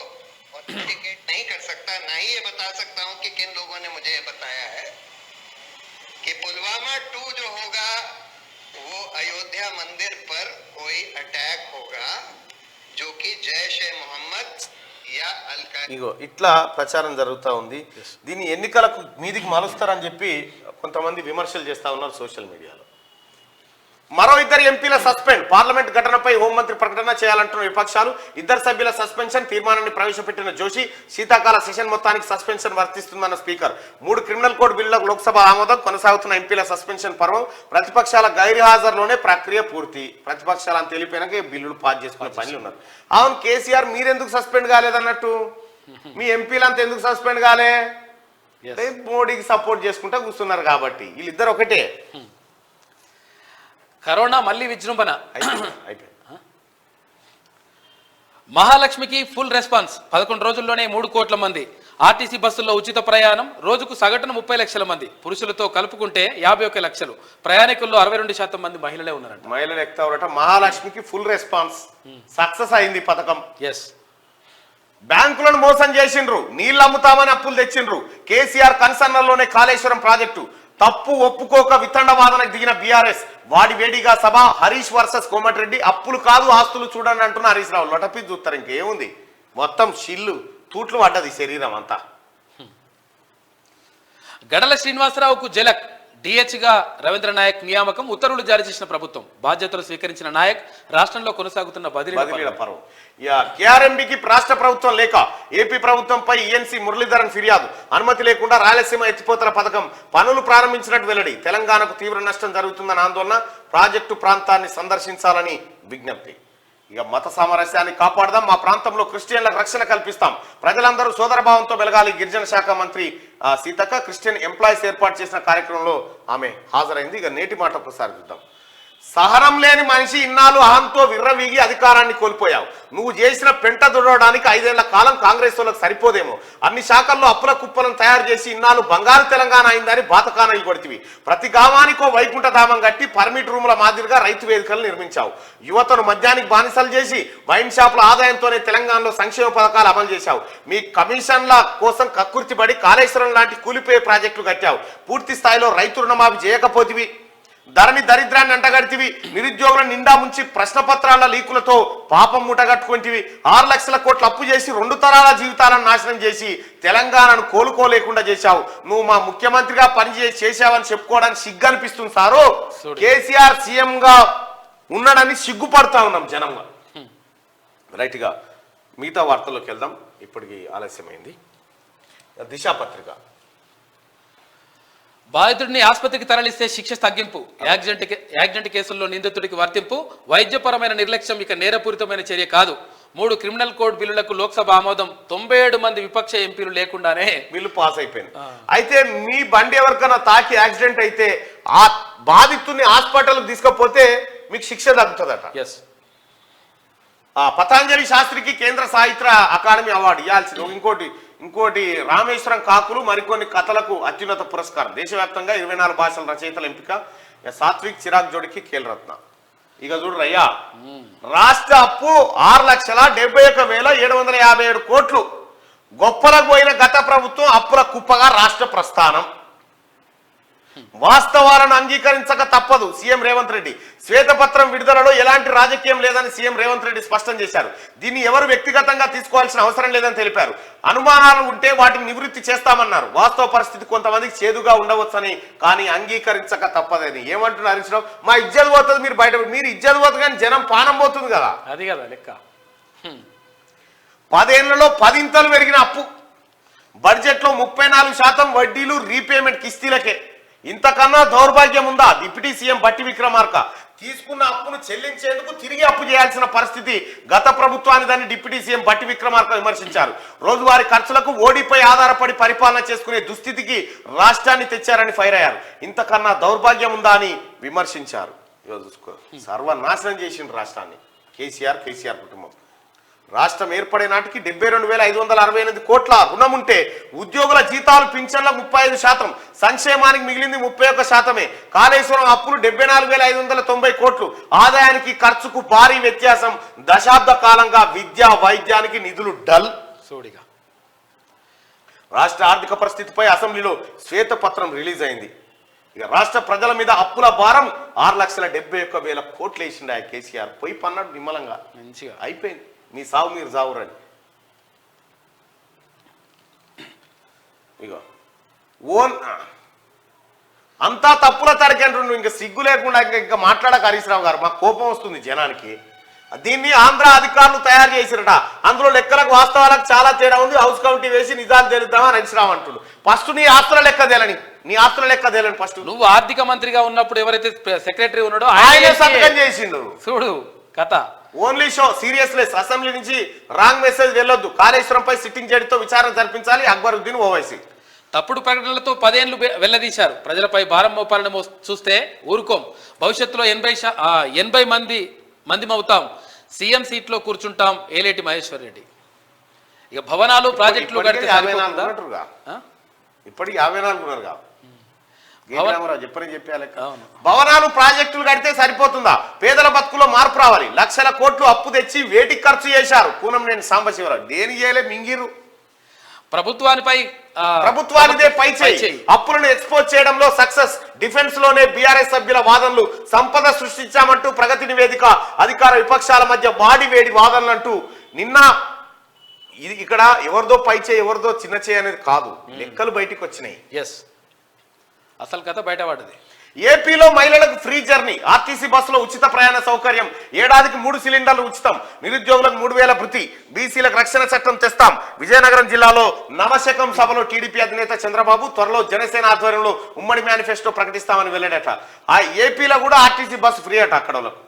ऑथेंटिकेट नहीं कर सकता, ना ही ये बता सकता हूं कि किन लोगों ने मुझे बताया है कि पुलवामा 2 जो होगा वो अयोध्या मंदिर पर कोई अटैक होगा जो कि जैश ए मोहम्मद या अल कायदा. ఇగో ఇట్లా ప్రచారం జరుగుతూ ఉంది. దీన్ని ఎన్నికలకు మీదికి మలుస్తారని చెప్పి కొంతమంది విమర్శలు చేస్తా ఉన్నారు సోషల్ మీడియాలో. మరో 2 ఎంపీల సస్పెండ్. పార్లమెంట్ ఘటనపై హోంమంత్రి ప్రకటన చేయాలంటున్న విపక్షాలు. 2 సభ్యుల సస్పెన్షన్ తీర్మానాన్ని ప్రవేశపెట్టిన జోషి. శీతాకాల సెషన్ మొత్తానికి సస్పెన్షన్ వర్తిస్తుందన్న స్పీకర్. 3 క్రిమినల్ కోడ్ బిల్లులకు లోక్సభ ఆమోదం. కొనసాగుతున్న ఎంపీల సస్పెన్షన్ పర్వం. ప్రతిపక్షాల గైర్హాజరులోనే ప్రక్రియ పూర్తి. ప్రతిపక్షాలను తెలిపినాక బిల్లులు పాస్ చేసుకునే పనులు ఉన్నారు. అవును, కేసీఆర్ మీరెందుకు సస్పెండ్ కాలేదన్నట్టు? మీ ఎంపీలంతా ఎందుకు సస్పెండ్ కాలే? మోడీకి సపోర్ట్ చేసుకుంటా కూర్చున్నారు కాబట్టి. వీళ్ళిద్దరు ఒకటే. కరోనా మళ్ళీ విజృంభణ. మహాలక్ష్మికి ఫుల్ రెస్పాన్స్. 11 రోజుల్లోనే 3 కోట్ల మంది. ఆర్టీసీ బస్సుల్లో ఉచిత ప్రయాణం. రోజుకు సగటున 30 లక్షల మంది. పురుషులతో కలుపుకుంటే 51 లక్షలు. ప్రయాణికుల్లో 62% మంది మహిళలే ఉన్నారంట. మహిళలు ఎక్కుతారట. మహాలక్ష్మికి ఫుల్ రెస్పాన్స్. సక్సెస్ అయింది పథకం. ఎస్. బ్యాంకులను మోసం చేసిండ్రు, నీళ్లు అమ్ముతామని అప్పులు తెచ్చిండ్రు. కేసీఆర్ కన్సర్నల్లోనే కాళేశ్వరం ప్రాజెక్టు తప్పు ఒప్పుకోక వితండవాదనకు దిగిన బీఆర్ఎస్ వాడి వేడిగా సభ. హరీష్ వర్సెస్ కోమటిరెడ్డి. అప్పులు కాదు ఆస్తులు చూడండి అంటున్న హరీష్ రావు. లొటపి చూస్తారు, ఇంకేముంది, మొత్తం షిల్లు తూట్లు పడ్డది శరీరం అంతా. గడల శ్రీనివాసరావుకు జలక్ డిహెచ్గా రవీంద్ర నాయక్ నియామకం. ఉత్తర్వులు జారీ చేసిన ప్రభుత్వం. బాధ్యతలు స్వీకరించిన నాయక్ రాష్ట్రంలో కొనసాగుతున్న బదిలీల పర్వం. కేఆర్ఎంబికి రాష్ట్ర ప్రభుత్వం లేక ఏపీ ప్రభుత్వంపై ఈఎన్సీ మురళీధరన్ ఫిర్యాదు. అనుమతి లేకుండా రాయలసీమ ఎత్తిపోతల పథకం పనులు ప్రారంభించినట్టు వెల్లడి. తెలంగాణకు తీవ్ర నష్టం జరుగుతుందని ఆందోళన. ప్రాజెక్టు ప్రాంతాన్ని సందర్శించాలని విజ్ఞప్తి. ఇక మత సామరస్యాన్ని కాపాడదాం, మా ప్రాంతంలో క్రిస్టియన్లకు రక్షణ కల్పిస్తాం, ప్రజలందరూ సోదరభావంతో వెలగాలి. గిరిజన శాఖ మంత్రి సీతక్క క్రిస్టియన్ ఎంప్లాయీస్ ఏర్పాటు చేసిన కార్యక్రమంలో ఆమె హాజరైంది. ఇక నేటి మాట ఒకసారి చూద్దాం. సహనం లేని మనిషి ఇన్నాళ్ళు అహంతో విర్రవీగి అధికారాన్ని కోల్పోయావు. నువ్వు చేసిన పెంట దుడవడానికి 5 ఏళ్ల కాలం కాంగ్రెస్ వాళ్ళకి సరిపోదేమో. అన్ని శాఖల్లో అప్పుల కుప్పలను తయారు చేసి ఇన్నాళ్ళు బంగారు తెలంగాణ అయిందని బాతకానలు కొడితివి. ప్రతి గ్రామానికో వైకుంఠ ధామం కట్టి పర్మిట్ రూముల మాదిరిగా రైతు వేదికలు నిర్మించావు. యువతను మద్యానికి బానిసలు చేసి వైన్ షాపుల ఆదాయంతోనే తెలంగాణలో సంక్షేమ పథకాలు అమలు చేశావు. మీ కమిషన్ల కోసం కక్కుర్తిపడి కాళేశ్వరం లాంటి కూలిపోయే ప్రాజెక్టులు కట్టావు. పూర్తి స్థాయిలో రైతు రుణమాఫీ చేయకపోతివి. ధరణి దరిద్రాన్ని అంటగడితివి. నిరుద్యోగుల నిండా ముంచి ప్రశ్నపత్రాల లీకులతో పాపం మూటగట్టుకుంటివి. 6 లక్షల కోట్ల అప్పు చేసి 2 తరాల జీవితాలను నాశనం చేసి తెలంగాణను కోలుకోలేకుండా చేశావు. నువ్వు మా ముఖ్యమంత్రిగా చేశావని చెప్పుకోవడానికి సిగ్గు అనిపిస్తుంది సారు. కేసీఆర్ సీఎం గా ఉన్నాడని సిగ్గుపడతా ఉన్నాం జనంగా. రైట్గా మిగతా వార్తల్లోకి వెళ్దాం, ఇప్పటికి ఆలస్యమైంది. బాధితుడిని ఆసుపత్రికి తరలిస్తే శిక్ష తగ్గింపు. యాక్సిడెంట్ కేసుల్లో నిందితుడికి వర్తింపు. వైద్యపరమైన నిర్లక్ష్యం ఇక నేరపూరితమైన చర్య కాదు. 3 క్రిమినల్ కోడ్ బిల్లులకు లోక్సభ ఆమోదం. 97 మంది విపక్ష ఎంపీలు లేకుండానే బిల్లు పాస్ అయిపోయింది. అయితే మీ బండి ఎవరికైనా తాకి యాక్సిడెంట్ అయితే ఆ బాధితుడిని హాస్పిటల్కి తీసుకపోతే మీకు శిక్ష తగ్గుతుందట. ఎస్. పతాంజలి శాస్త్రికి కేంద్ర సాహిత్య అకాడమీ అవార్డు ఇవ్వాల్సింది. ఇంకోటి రామేశ్వరం కాకులు మరికొన్ని కథలకు అత్యున్నత పురస్కారం. దేశవ్యాప్తంగా 24 భాషల రచయితల ఎంపిక. సాత్విక్ చిరాగ్ జోడికి ఖేల్రత్న. ఇక చూడరయ్యా, రాష్ట్ర అప్పు 6,71,757 కోట్లు. గొప్పలకు పోయిన గత ప్రభుత్వం అప్పుల కుప్పగా రాష్ట్ర ప్రస్థానం. వాస్తవాలను అంగీకరించక తప్పదు సీఎం రేవంత్ రెడ్డి. శ్వేతపత్రం విడుదలలో ఎలాంటి రాజకీయం లేదని సీఎం రేవంత్ రెడ్డి స్పష్టం చేశారు. దీన్ని ఎవరు వ్యక్తిగతంగా తీసుకోవాల్సిన అవసరం లేదని తెలిపారు. అనుమానాలు ఉంటే వాటిని నివృత్తి చేస్తామన్నారు. వాస్తవ పరిస్థితి కొంతమందికి చేదుగా ఉండవచ్చని, కానీ అంగీకరించక తప్పదని. ఏమంటున్నారు హరీష్ రావు? మా ఇజ్జత్ పోతుంది, మీరు బయట మీరు ఇజ్జత్ పోతుంది కానీ జనం పానం పోతుంది కదా. అది కదా లెక్క. 10 ఏళ్లలో 10 ఇంతలు పెరిగిన అప్పు. బడ్జెట్లో 34% వడ్డీలు రీపేమెంట్ కిస్తీలకే. ఇంతకన్నా దౌర్భాగ్యం ఉందా? డిప్యూటీ సీఎం బట్టి విక్రమార్క తీసుకున్న అప్పును చెల్లించేందుకు తిరిగి అప్పు చేయాల్సిన పరిస్థితి గత ప్రభుత్వానిదని డిప్యూటీ సీఎం బట్టి విక్రమార్క విమర్శించారు. రోజువారీ ఖర్చులకు ఓడిపై ఆధారపడి పరిపాలన చేసుకునే దుస్థితికి రాష్ట్రాన్ని తెచ్చారని ఫైర్ అయ్యారు. ఇంతకన్నా దౌర్భాగ్యం ఉందా అని విమర్శించారు. చూసుకో, సర్వనాశనం చేసిండు రాష్ట్రాన్ని కేసీఆర్ కుటుంబం. రాష్ట్రం ఏర్పడే నాటికి 72,568 కోట్ల రుణం ఉంటే ఉద్యోగుల జీతాలు పింఛన్లకు 35%, సంక్షేమానికి మిగిలింది 31%. కాళేశ్వరం అప్పులు 74,590 కోట్లు. ఆదాయానికి ఖర్చుకు భారీ వ్యత్యాసం. దశాబ్ద కాలంగా విద్యా వైద్యానికి నిధులు డల్. సోడిగా రాష్ట్ర ఆర్థిక పరిస్థితిపై అసెంబ్లీలో శ్వేతపత్రం రిలీజ్ అయింది. ఇక రాష్ట్ర ప్రజల మీద అప్పుల భారం 6,71,000 కోట్లు వేసిండు ఆ కేసీఆర్. పోయి పన్నాడు నిమ్మలంగా, మంచిగా అయిపోయింది. మీ సావు మీరు సావురని. ఇగో అంతా తప్పుల తరగంటుండు. ఇంకా సిగ్గు లేకుండా ఇంకా మాట్లాడక హరీష్ రావు గారు. మాకు కోపం వస్తుంది జనానికి. దీన్ని ఆంధ్ర అధికారులు తయారు చేసిరట. అందులో లెక్కలకు వాస్తవాలకు చాలా తేడా ఉంది. హౌస్ కమిటీ వేసి నిజాలు తెలుద్దామని హరీష్ రావు అంటుడు. ఫస్ట్ నీ ఆస్తుల లెక్క తేలని ఫస్ట్. నువ్వు ఆర్థిక మంత్రిగా ఉన్నప్పుడు ఎవరైతే సెక్రటరీ ఉన్నాడో ఆయన సంతకం చేసిండు. చూడు కథ. Only show seriousness. అసెంబ్లీ నుంచి రాంగ్ మెసేజ్ వెళ్ళొద్దు. కాళేశ్వరంపై సిట్టింగ్ జడ్జితో విచారణ జరిపించాలి. అక్బరుద్దీన్ ఓవైసీ. తప్పుడు ప్రకటనలతో 10 ఏళ్లు వెల్లదీశారు. ప్రజలపై భారం మోపాలని చూస్తే ఊరుకోం. భవిష్యత్తులో 80 మందిమవుతాం. సీఎం సీట్లో కూర్చుంటాం. ఏలేటి మహేశ్వర్ రెడ్డి. ఇక భవనాలు ప్రాజెక్టులు కడితే ఇప్పటికి 54 ఉన్నారుగా. రామారావు చెప్పాలి. భవనాలు ప్రాజెక్టులు కడితే సరిపోతుందా? పేదల బతుకులో మార్పు రావాలి. లక్షల కోట్లు అప్పు తెచ్చి వేటికి ఖర్చు చేశారు? కూనంనేని సాంబశివరావు. దేని చేయలే మింగిరు. ప్రభుత్వానిదే పై చేయి. అప్పులను ఎక్స్పోజ్ చేయడంలో సక్సెస్. డిఫెన్స్ లోనే బీఆర్ఎస్ సభ్యుల వాదనలు. సంపద సృష్టించామంటూ ప్రగతి నివేదిక. అధికార విపక్షాల మధ్య వాడివేడి వాదనలు అంటూ నిన్న ఇది ఇక్కడ ఎవరిదో పై చేయి ఎవరిదో చిన్న చేయి అనేది కాదు, లెక్కలు బయటికి వచ్చినాయి. అసలు కథ బయటపడ్డది. ఏపీలో మహిళలకు ఫ్రీ జర్నీ. ఆర్టీసీ బస్సులో ఉచిత ప్రయాణ సౌకర్యం. ఏడాదికి 3 సిలిండర్లు ఉచితం. నిరుద్యోగులకు 3000 భృతి. బీసీలకు రక్షణ చట్టం తెస్తాం. విజయనగరం జిల్లాలో నవశకం సభలో టీడీపీ అధినేత చంద్రబాబు త్వరలో జనసేన ఆధ్వర్యంలో ఉమ్మడి మేనిఫెస్టో ప్రకటిస్తామని వెళ్ళాడట. ఆ ఏపీలో కూడా ఆర్టీసీ బస్సు ఫ్రీ అట అక్కడ వాళ్ళకు.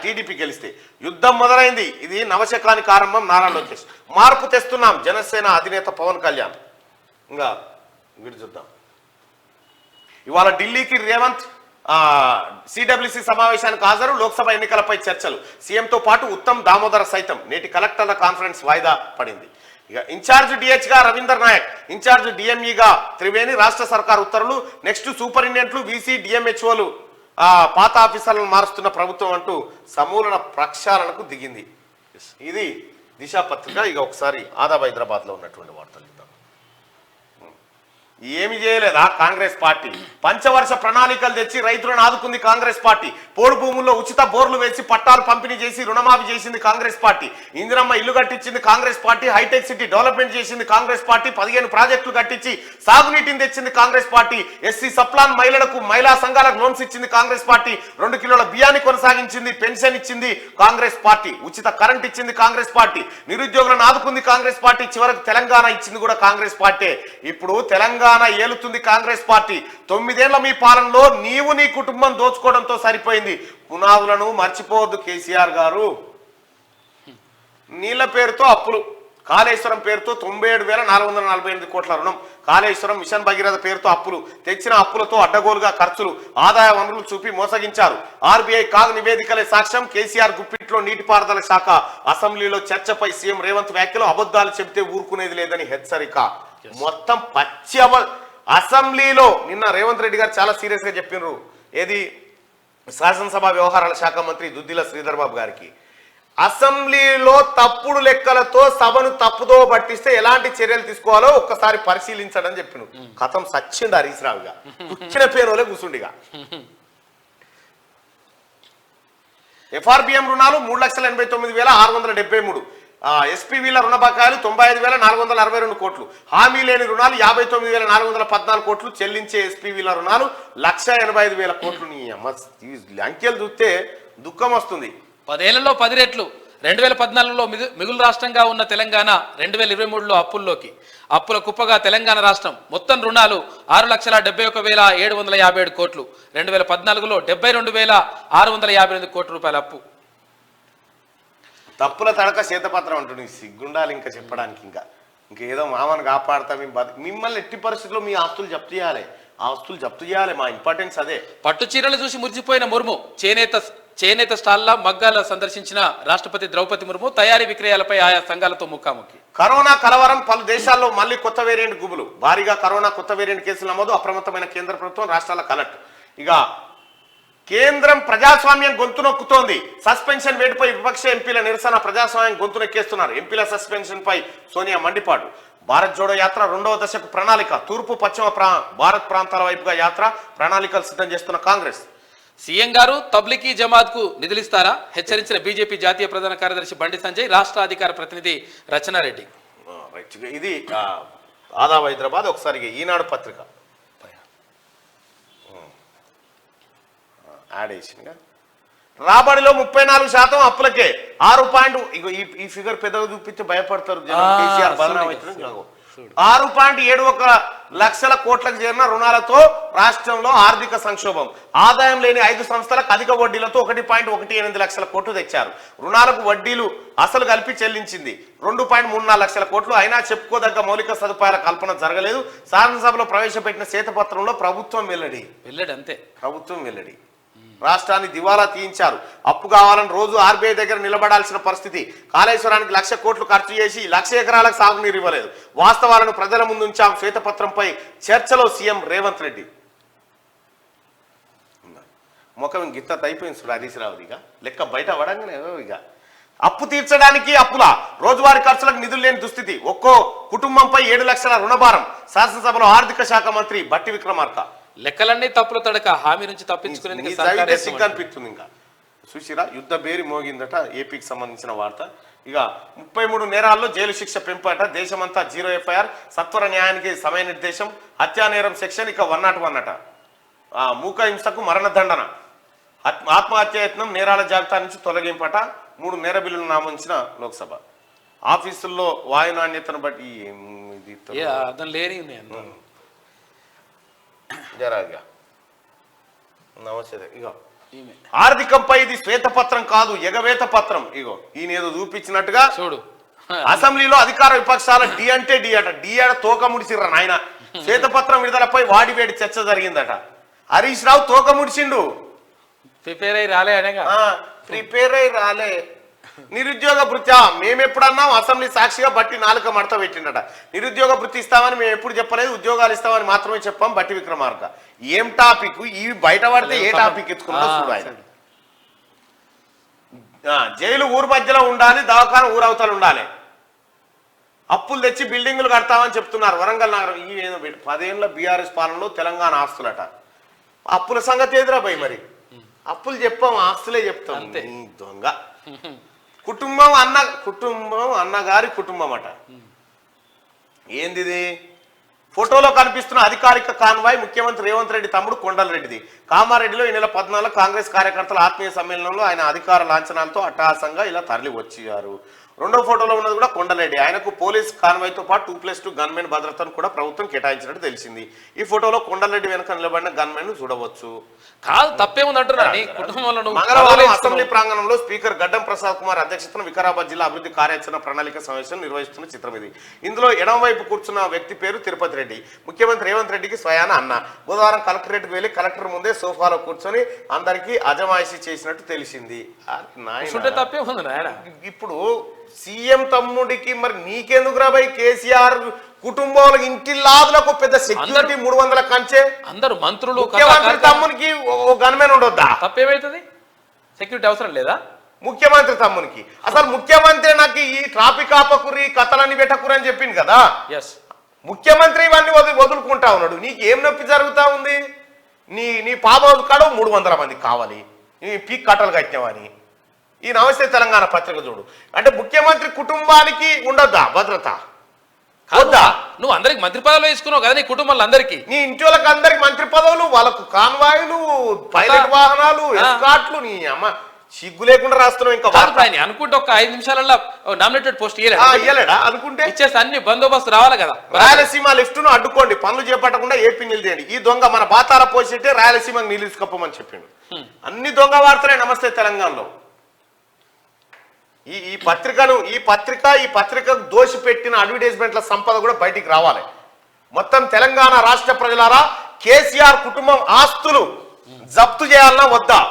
టీడీపీ గెలిస్తే యుద్ధం మొదలైంది. ఇది నవశకానికి ఆరంభం. నారా లోకేష్. మార్పు తెస్తున్నాం. జనసేన అధినేత పవన్ కళ్యాణ్. ఇంకా వీడు చూద్దాం. ఇవాళ ఢిల్లీకి రేవంత్ సిడబ్ల్యూసీ సమావేశానికి హాజరు. లోక్సభ ఎన్నికలపై చర్చలు. సీఎంతో పాటు ఉత్తమ్ దామోదర్ సైతం. నేటి కలెక్టర్ల కాన్ఫరెన్స్ వాయిదా పడింది. ఇక ఇన్ఛార్జ్ డిహెచ్ గా రవీందర్ నాయక్, ఇన్ఛార్జ్ డిఎంఈగా త్రివేణి. రాష్ట్ర సర్కార్ ఉత్తర్వులు. నెక్స్ట్ సూపరింటెండెంట్లు, వీసీ, డిఎంహెచ్ఓలు పాత ఆఫీసర్లను మారుస్తున్న ప్రభుత్వం అంటూ సమూలన ప్రక్షాళనకు దిగింది. ఇది దిశ పత్రిక. ఇక ఒకసారి ఆదాబ్ హైదరాబాద్ లో ఉన్నటువంటి వార్తలు చూద్దాం. ఏమి చేయలేదా కాంగ్రెస్ పార్టీ? పంచవర్ష ప్రణాళికలు తెచ్చి రైతులను ఆదుకుంది కాంగ్రెస్ పార్టీ. పోడు భూముల్లో ఉచిత బోర్లు వేసి పట్టాలు పంపిణీ చేసి రుణమాఫీ చేసింది కాంగ్రెస్ పార్టీ. ఇందిరమ్మ ఇల్లు కట్టించింది Congress party. Hitech city development చేసింది కాంగ్రెస్ పార్టీ. 15 ప్రాజెక్టులు కట్టించి సాగునీటిని తెచ్చింది కాంగ్రెస్ పార్టీ. ఎస్సీ సప్లాన్ మహిళలకు, మహిళా సంఘాలకు లోన్స్ ఇచ్చింది కాంగ్రెస్ పార్టీ. 2 కిలోల బియ్యాన్ని కొనసాగించింది. పెన్షన్ ఇచ్చింది కాంగ్రెస్ పార్టీ. ఉచిత కరెంట్ ఇచ్చింది కాంగ్రెస్ పార్టీ. నిరుద్యోగులను ఆదుకుంది కాంగ్రెస్ పార్టీ. చివరకు తెలంగాణ ఇచ్చింది కూడా కాంగ్రెస్ పార్టీ. ఇప్పుడు తెలంగాణ ఏలుతుంది కాంగ్రెస్ పార్టీ. 9 ఏళ్ల మీ పాలనలో నీవు నీ కుటుంబం దోచుకోవడంతో సరిపోయింది. పునాదులను మర్చిపోవద్దు కేసీఆర్ గారు. నీళ్ల పేరుతో అప్పులు. కాళేశ్వరం పేరుతో 97,448 కోట్ల రుణం. కాళేశ్వరం మిషన్ భగీరథ పేరుతో అప్పులు. తెచ్చిన అప్పులతో అడ్డగోలుగా ఖర్చులు. ఆదాయ వనరులు చూపి మోసగించారు. ఆర్బీఐ కాగ్ నివేదికలే సాక్ష్యం. కేసీఆర్ గుప్పిట్లో నీటిపారుదల శాఖ. అసెంబ్లీలో చర్చపై సీఎం రేవంత్ వ్యాఖ్యలు. అబద్ధాలు చెబితే ఊరుకునేది లేదని హెచ్చరిక. మొత్తం పచ్చి అసెంబ్లీలో నిన్న రేవంత్ రెడ్డి గారు చాలా సీరియస్ గా చెప్పినారు. ఏది శాసనసభ వ్యవహారాల శాఖ మంత్రి దుద్దిల శ్రీధర్ బాబు గారికి అసెంబ్లీలో తప్పుడు లెక్కలతో సభను తప్పుదో పట్టిస్తే ఎలాంటి చర్యలు తీసుకోవాలో ఒక్కసారి పరిశీలించడని చెప్పిన. కథం సచ్చిండు హరీష్ రావుగా. కూర్చున్న పేరులే కూర్చుండిగా. ఎఫ్ఆర్బిఎం రుణాలు 3,89,673. ఎస్పీవీల రుణ బకాయిలు 95,462 కోట్లు. హామీ లేని రుణాలు 59,414 కోట్లు. చెల్లించే ఎస్పీవీల రుణాలు 1,85,000 కోట్లు. నీ అమ్మ అంకెలు చూస్తే దుఃఖం వస్తుంది. 10 ఏళ్లలో 10 రెట్లు. 2014లో మిగులు రాష్ట్రంగా ఉన్న తెలంగాణ 2023లో అప్పుల కుప్పగా తెలంగాణ రాష్ట్రం. మొత్తం రుణాలు 6,71,757 కోట్లు. 2014లో 72,658 కోట్ల రూపాయల అప్పు. తప్పుల తడక చేతపత్రం అంటుంది. సిగ్గుండాలి ఇంకా చెప్పడానికి. ఇంకేదో మామను కాపాడతా మిమ్మల్ని ఎట్టి పరిస్థితుల్లో మీ ఆస్తులు జప్తు చేయాలి. ఆస్తులు జప్తు చేయాలి. మా ఇంపార్టెన్స్ అదే. పట్టు చీరలు చూసి మురిసిపోయిన ముర్ము. చేనేత స్టాల్ల మగ్గాల సందర్శించిన రాష్ట్రపతి ద్రౌపది ముర్ము. తయారీ విక్రయాలపై ఆయా సంఘాలతో ముఖాముఖి. కరోనా కలవరం. పలు దేశాల్లో మళ్లీ కొత్త వేరియంట్ గుబులు. భారీగా కరోనా కొత్త వేరియంట్ కేసులు నమోదు. అప్రమత్తమైన కేంద్ర ప్రభుత్వం, రాష్ట్రాల కలెక్ట్. ఇక కేంద్రం ప్రజాస్వామ్యం గొంతు నొక్కుతోంది. సస్పెన్షన్ వేటుపై విపక్ష ఎంపీల నిరసన. ప్రజాస్వామ్యం గొంతు నొక్కేస్తున్నారు. ఎంపీల సస్పెన్షన్ పై సోనియా మండిపాటు. భారత్ జోడో యాత్ర 2వ దశకు ప్రణాళిక. తూర్పు పశ్చిమ భారత్ ప్రాంతాల వైపుగా యాత్ర. ప్రణాళికలు సిద్ధం చేస్తున్న కాంగ్రెస్. సీఎం గారు తబ్లికీ జమాత్ కు నిధులిస్తారా? హెచ్చరించిన బీజేపీ జాతీయ ప్రధాన కార్యదర్శి బండి సంజయ్. రాష్ట్ర అధికార ప్రతినిధి రచనారెడ్డి. ఇది ఆదాబ్ హైదరాబాద్. ఒకసారి ఈనాడు పత్రిక యాడ్ వేసిందిగా. రాబడిలో 34% అప్పులకే. 6 ఈ ఫిగర్ పెద్దగా చూపించి భయపడతారు. 6.71 లక్షల కోట్లకు చేరిన రుణాలతో రాష్ట్రంలో ఆర్థిక సంక్షోభం. ఆదాయం లేని 5 సంస్థలకు అధిక వడ్డీలతో 1.18 లక్షల కోట్లు తెచ్చారు. రుణాలకు వడ్డీలు అసలు కలిపి చెల్లించింది 2.34 లక్షల కోట్లు. అయినా చెప్పుకోదగ్గ మౌలిక సదుపాయాల కల్పన జరగలేదు. శాసనసభలో ప్రవేశపెట్టిన శ్వేతపత్రంలో ప్రభుత్వం వెల్లడి అంతే. ప్రభుత్వం వెల్లడి. రాష్ట్రాన్ని దివాలా తీయించారు. అప్పు కావాలని రోజు ఆర్బీఐ దగ్గర నిలబడాల్సిన పరిస్థితి. కాళేశ్వరానికి 1,00,000 కోట్లు ఖర్చు చేసి 1,00,000 ఎకరాలకు సాగునీరు ఇవ్వలేదు. వాస్తవాలను ప్రజల ముందుంచాం. శ్వేతపత్రంపై చర్చలో సీఎం రేవంత్ రెడ్డి. ముఖం గిత్త అయిపోయింది చూడు హరీష్ రావుది. ఇక లెక్క బయట పడంగానే ఇక అప్పు తీర్చడానికి అప్పుల రోజువారీ ఖర్చులకు నిధులు లేని దుస్థితి. ఒక్కో కుటుంబంపై 7 లక్షల రుణభారం. శాసనసభలో ఆర్థిక శాఖ మంత్రి బట్టి విక్రమార్క. లెక్కలన్నీ తప్పుల తడక హామీ నుంచి తప్పించుకునేందుకు సర్కార్ సిగ్గు అనిపిస్తుంది. ఇంకా చూసిరా యుద్ధ బేరి మోగిందట ఏపీకి సంబంధించిన వార్త. ఇక 33 నేరాల్లో జైలు శిక్ష పెంపట. దేశమంతా 0 FIR. సత్వర న్యాయానికి సమయ నిర్దేశం. హత్యా నేరం సెక్షన్ ఇక 101 అట. మూక హింసకు మరణదండన. ఆత్మహత్యాయత్నం నేరాల జాబితా నుంచి తొలగింపట. 3 నేర బిల్లులు నామించిన లోక్సభ. ఆఫీసుల్లో వాయు నాణ్యతను బట్టి అర్థం లేని జరాగా నమస్తే. ఇగో ఆర్థికంపై ఇది శ్వేతపత్రం కాదు ఎగవేత పత్రం. ఇగో ఈయన ఏదో చూపించినట్టుగా చూడు. అసెంబ్లీలో అధికార విపక్షాల డి అంటే డి అట. డి ఆడ తోక ముడిసిర్ర నాయన. శ్వేతపత్రం విడుదలపై వాడివేడి చర్చ జరిగిందట. హరీష్ రావు తోక ముడిచిండు. ప్రిపేర్ అయ్యి రాలే అనేగా. ప్రిపేర్ అయ్యి రాలే. నిరుద్యోగ భృత్యా మేము ఎప్పుడన్నాం అసెంబ్లీ సాక్షిగా బట్టి 4 మడత పెట్టిండట. నిరుద్యోగ భృతి ఇస్తామని మేము ఎప్పుడు చెప్పలేదు, ఉద్యోగాలు ఇస్తామని మాత్రమే చెప్పాం బట్టి విక్రమార్క. ఏం టాపిక్ ఇవి బయట పడితే ఏ టాపిక్ ఎత్తుకున్నా చూడు ఆయన. జైలు ఊరు మధ్యలో ఉండాలి, దవాఖాన ఊరవతలు ఉండాలి. అప్పులు తెచ్చి బిల్డింగులు కడతామని చెప్తున్నారు. వరంగల్ నగరం ఈ 10 ఏళ్ళ బీఆర్ఎస్ పాలనలో తెలంగాణ ఆస్తులట. అప్పుల సంగతి ఎదురా పోయి మరి అప్పులు చెప్పాం ఆస్తులే చెప్తాం. దొంగ కుటుంబం అన్నగారి కుటుంబం అట. ఏందిది? ఫోటోలో కనిపిస్తున్న అధికారిక కాన్వాయ్ ముఖ్యమంత్రి రేవంత్ రెడ్డి తమ్ముడు కొండలరెడ్డిది. కామారెడ్డిలో ఈ నెల 14 కాంగ్రెస్ కార్యకర్తల ఆత్మీయ సమ్మేళనంలో ఆయన అధికార లాంఛనాలతో అట్టహాసంగా ఇలా తరలి వచ్చారు. రెండో ఫోటోలో ఉన్నది కూడా కొండలరెడ్డి. ఆయనకు పోలీస్ కాన్వాయ్తో పాటు 2+2 గన్మెన్ భద్రతను కూడా ప్రభుత్వం కేటాయించినట్టు తెలిసింది. ఈ ఫోటోలో కొండలరెడ్డి వెనుక నిలబడిన గన్మెన్ చూడవచ్చు. కాదు తప్పేముందంటున్నారు కుటుంబంలో. మంగళవారం అసెంబ్లీ ప్రాంగణంలో స్పీకర్ గడ్డం ప్రసాద్ కుమార్ అధ్యక్షతన వికారాబాద్ జిల్లా అభివృద్ధి కార్యాచరణ ప్రణాళిక సమావేశం నిర్వహిస్తున్న చిత్రం ఇది. ఇందులో ఎడమవైపు కూర్చున్న వ్యక్తి పేరు తిరుపతి రెడ్డి. ముఖ్యమంత్రి రేవంత్ రెడ్డికి స్వయాన అన్న. బుధవారం కలెక్టరేట్కి వెళ్లి కలెక్టర్ ముందే సోఫాలో కూర్చొని అందరికీ అజమాయిషీ చేసినట్టు తెలిసింది. ఇప్పుడు సీఎం తమ్ముడికి మరి నీకెందుకు రాబాయి? కేసీఆర్ కుటుంబంలో ఇంటిల్లాదులకు పెద్ద సెక్యూరిటీ 300 కంచే. అందరు మంత్రులు ముఖ్యమంత్రి తమ్మునికి గన్మెన్ ఉండొద్దా? తప్పేమైతుంది? సెక్యూరిటీ అవసరం లేదా ముఖ్యమంత్రి తమ్మునికి? అసలు ముఖ్యమంత్రి నాకు ఈ ట్రాఫిక్ ఆపకురి కథలన్నీ పెట్టకురి అని చెప్పింది కదా. ముఖ్యమంత్రి ఇవన్నీ వదులుకుంటా ఉన్నాడు. నీకు ఏం నొప్పి జరుగుతా ఉంది? నీ పాప కాడ 300 మంది కావాలి, నీ పీక్ కట్టలు కట్టినావని. ఈ నమస్తే తెలంగాణ పత్రిక చూడు. అంటే ముఖ్యమంత్రి కుటుంబానికి ఉండొద్దా భద్రత? వద్దా? నువ్వు అందరికి మంత్రి పదవులు వేసుకున్నావు కదా నీ కుటుంబంలో అందరికి. నీ ఇంటి వాళ్ళకి అందరికి మంత్రి పదవులు, వాళ్ళకు కాన్వాయులు, పైలట్ వాహనాలు, ఎస్కాట్లు. నీ అమ్మ సిగ్గు లేకుండా రాస్తున్నావు. ఇంకా అనుకుంటే ఒక 5 నిమిషాలలో నామినేటెడ్ పోస్ట్ ఇయ్యలేడా? అనుకుంటే ఇచ్చేసి అన్ని బందోబస్తు రావాలి కదా. రాయలసీమ లిఫ్ట్ ను అడ్డుకోండి, పనులు చేపట్టకుండా ఏపీ నిలదేయండి. ఈ దొంగ మన బాతార పోసిట్టే రాయలసీమకు నీళ్ళు తీసుకొప్పమని చెప్పిండు. అన్ని దొంగ వార్తలే నమస్తే తెలంగాణలో. ఈ పత్రికకు దోషి పెట్టిన అడ్వర్టైజ్మెంట్ల సంపద కూడా బయటికి రావాలి. మొత్తం తెలంగాణ రాష్ట్ర ప్రజలారా, కేసీఆర్ కుటుంబం ఆస్తులు జప్తు చేయాలన్నా వద్దా?